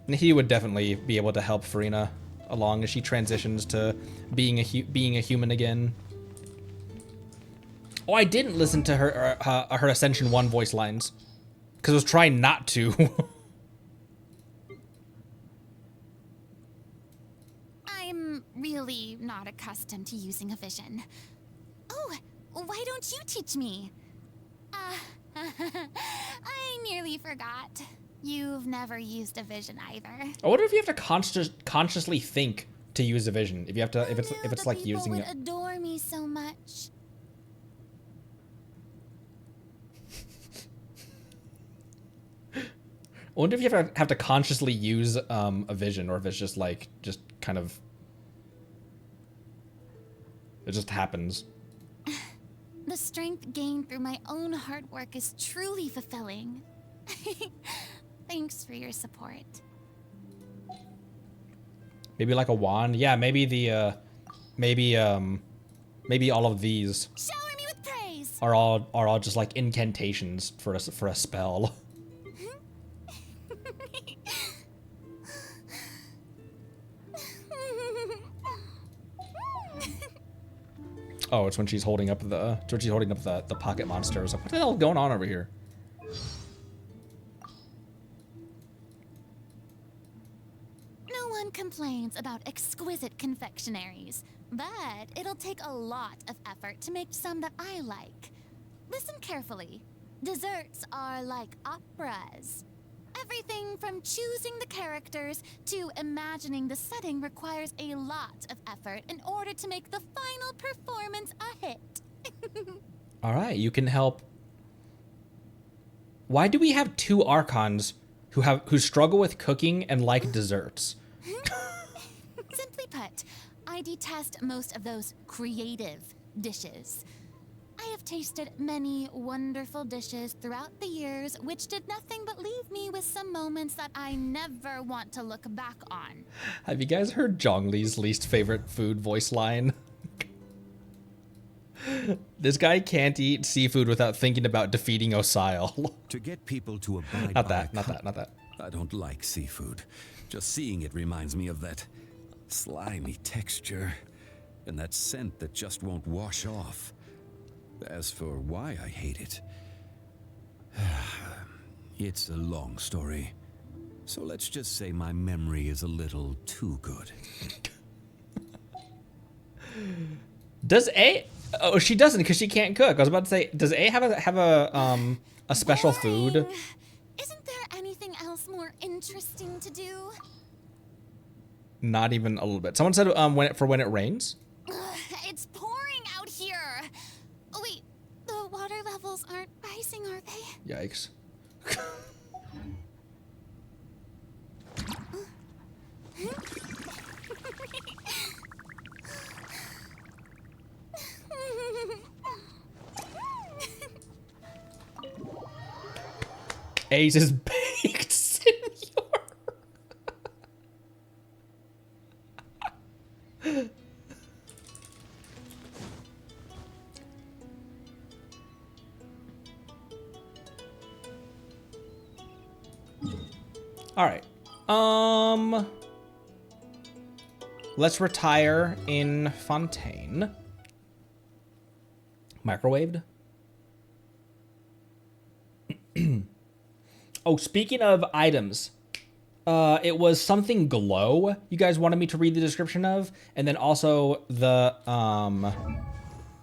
And he would definitely be able to help Farina along as she transitions to being a human again. Oh, I didn't listen to her Ascension 1 voice lines because I was trying not to. I'm really not accustomed to using a vision. Oh, why don't you teach me? I nearly forgot. You've never used a vision either. I wonder if you have to consciously think to use a vision. If you have to, if it's like using it. People would adore me so much. I wonder if you have to consciously use a vision, or if it's just like kind of it just happens. The strength gained through my own hard work is truly fulfilling. Thanks for your support. Maybe like a wand. Yeah, maybe the maybe all of these Shower me with praise. are all just like incantations for a spell. Oh, it's when she's holding up the pocket monster. I was like, what the hell is going on over here? No one complains about exquisite confectionaries, but it'll take a lot of effort to make some that I like. Listen carefully. Desserts are like operas. Everything from choosing the characters to imagining the setting requires a lot of effort in order to make the final performance a hit. All right, you can help. Why do we have two Archons who struggle with cooking and like desserts? Simply put, I detest most of those creative dishes. I have tasted many wonderful dishes throughout the years, which did nothing but leave me with some moments that I never want to look back on. Have you guys heard Zhongli's least favorite food voice line? This guy can't eat seafood without thinking about defeating Osile. To get people to abide Not by that. I don't like seafood. Just seeing it reminds me of that slimy texture and that scent that just won't wash off. As for why I hate it, it's a long story. So let's just say my memory is a little too good. Does A? Oh, she doesn't because she can't cook. I was about to say, does A have a special food? Isn't there anything else more interesting to do? Not even a little bit. Someone said when it rains. It's pouring out here. Oh wait, the water missing, are they? Yikes. Ace is baked, senor. All right. Let's retire in Fontaine. Microwaved. Oh, speaking of items, it was something glow you guys wanted me to read the description of, and then also the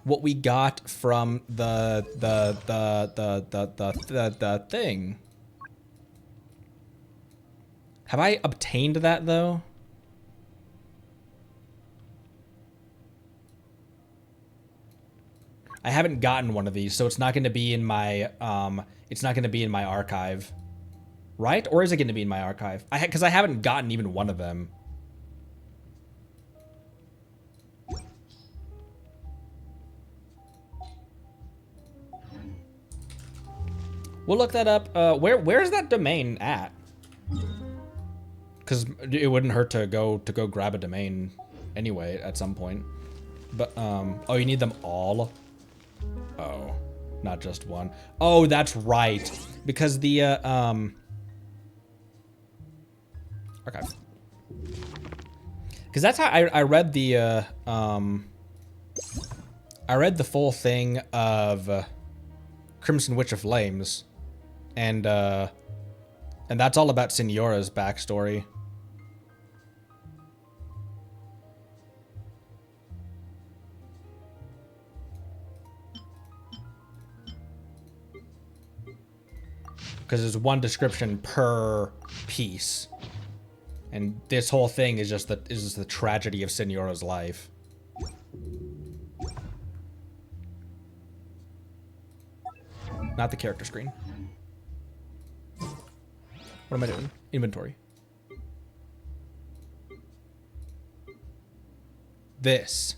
what we got from the thing. Have I obtained that though? I haven't gotten one of these, so it's not going to be in my archive. Right? Or is it going to be in my archive? Because I haven't gotten even one of them. We'll look that up. Where's that domain at? Because it wouldn't hurt to go grab a domain anyway at some point. But oh, you need them all? Oh, not just one. Oh, that's right. Because the okay. Because that's how I read the I read the full thing of Crimson Witch of Flames, and that's all about Signora's backstory. Because there's one description per piece. And this whole thing is just the tragedy of Signora's life. Not the character screen. What am I doing? Inventory. This.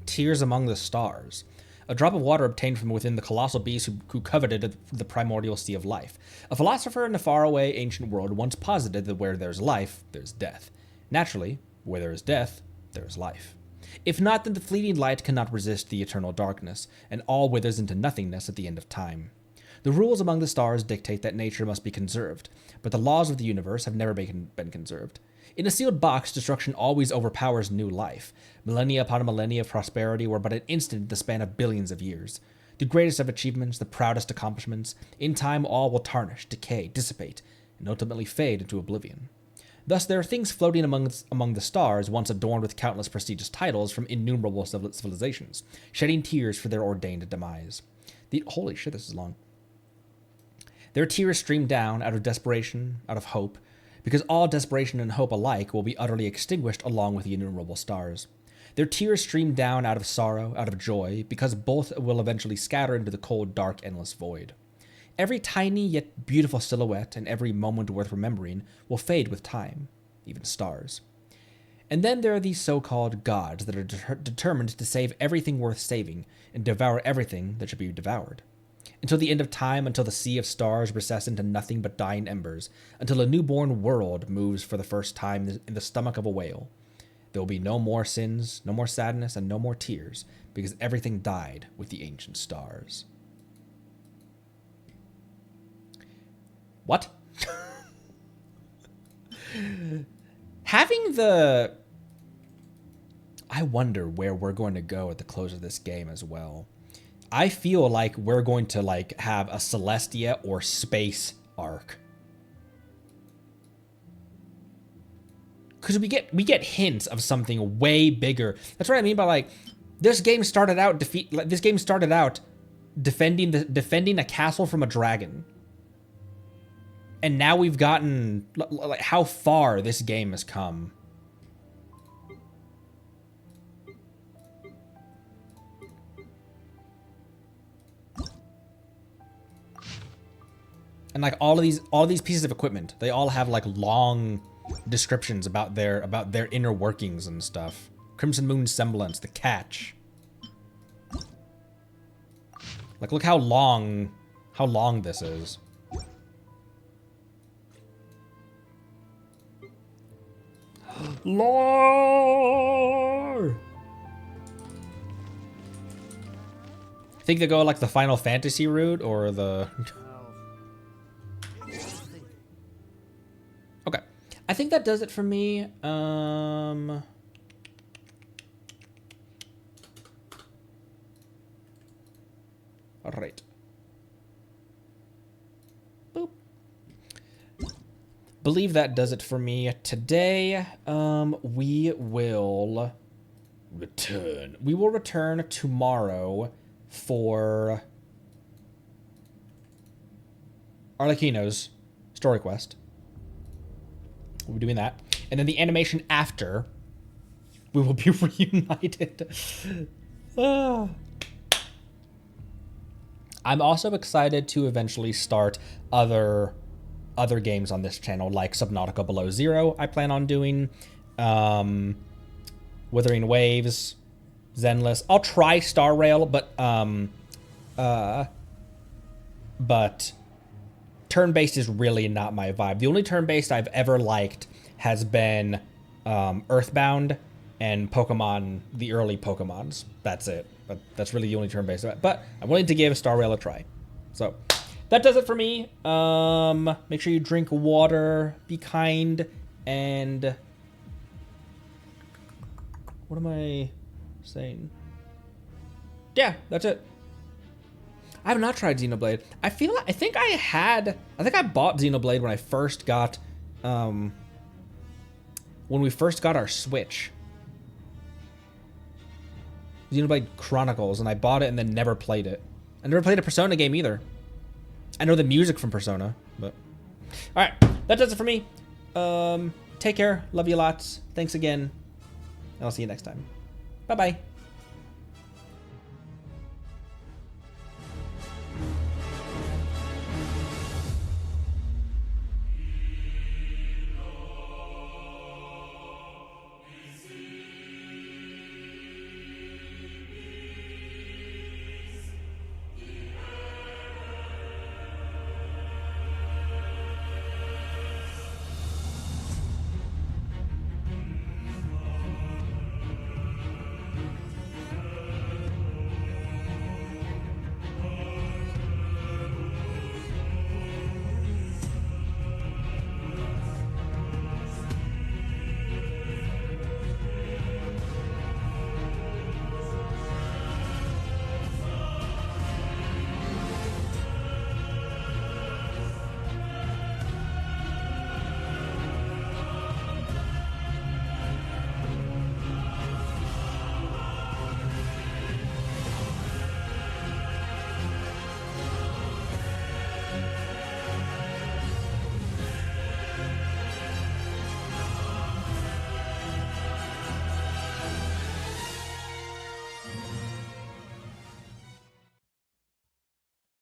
Tears among the stars. A drop of water obtained from within the colossal beast who coveted the primordial sea of life. A philosopher in a faraway ancient world once posited that where there's life, there's death. Naturally, where there is death, there is life. If not, then the fleeting light cannot resist the eternal darkness, and all withers into nothingness at the end of time. The rules among the stars dictate that nature must be conserved, but the laws of the universe have never been conserved. In a sealed box, destruction always overpowers new life. Millennia upon millennia of prosperity were but an instant in the span of billions of years. The greatest of achievements, the proudest accomplishments, in time all will tarnish, decay, dissipate, and ultimately fade into oblivion. Thus, there are things floating among the stars, once adorned with countless prestigious titles from innumerable civilizations, shedding tears for their ordained demise. Holy shit, this is long. Their tears stream down out of desperation, out of hope, because all desperation and hope alike will be utterly extinguished along with the innumerable stars. Their tears stream down out of sorrow, out of joy, because both will eventually scatter into the cold, dark, endless void. Every tiny yet beautiful silhouette and every moment worth remembering will fade with time, even stars. And then there are these so-called gods that are determined to save everything worth saving and devour everything that should be devoured. Until the end of time, until the sea of stars recess into nothing but dying embers, until a newborn world moves for the first time in the stomach of a whale. There will be no more sins, no more sadness, and no more tears, because everything died with the ancient stars. What? Having the... I wonder where we're going to go at the close of this game as well. I feel like we're going to have a Celestia or space arc. Because we get hints of something way bigger. That's what I mean by this game started out defending a castle from a dragon. And now we've gotten how far this game has come. And like all of these pieces of equipment, they all have like long descriptions about their inner workings and stuff. Crimson Moon Semblance, the catch. Like look how long this is. Lore. Think they go like the Final Fantasy route or the Okay. I think that does it for me. All right. Boop. Believe that does it for me today. We will return. We will return tomorrow for Arlecchino's story quest. We'll be doing that. And then the animation after, we will be reunited. I'm also excited to eventually start other games on this channel, like Subnautica Below Zero I plan on doing. Wuthering Waves, Zenless. I'll try Star Rail, but turn-based is really not my vibe. The only turn-based I've ever liked has been Earthbound and Pokemon, the early Pokemons. That's it. But that's really the only turn-based. But I'm willing to give Star Rail a try. So that does it for me. Make sure you drink water, be kind, and what am I saying? Yeah, that's it. I have not tried Xenoblade. I think I bought Xenoblade when I first got when we first got our Switch. Xenoblade Chronicles, and I bought it and then never played it. I never played a Persona game either. I know the music from Persona, but all right, that does it for me. Take care, love you lots. Thanks again, and I'll see you next time. Bye bye.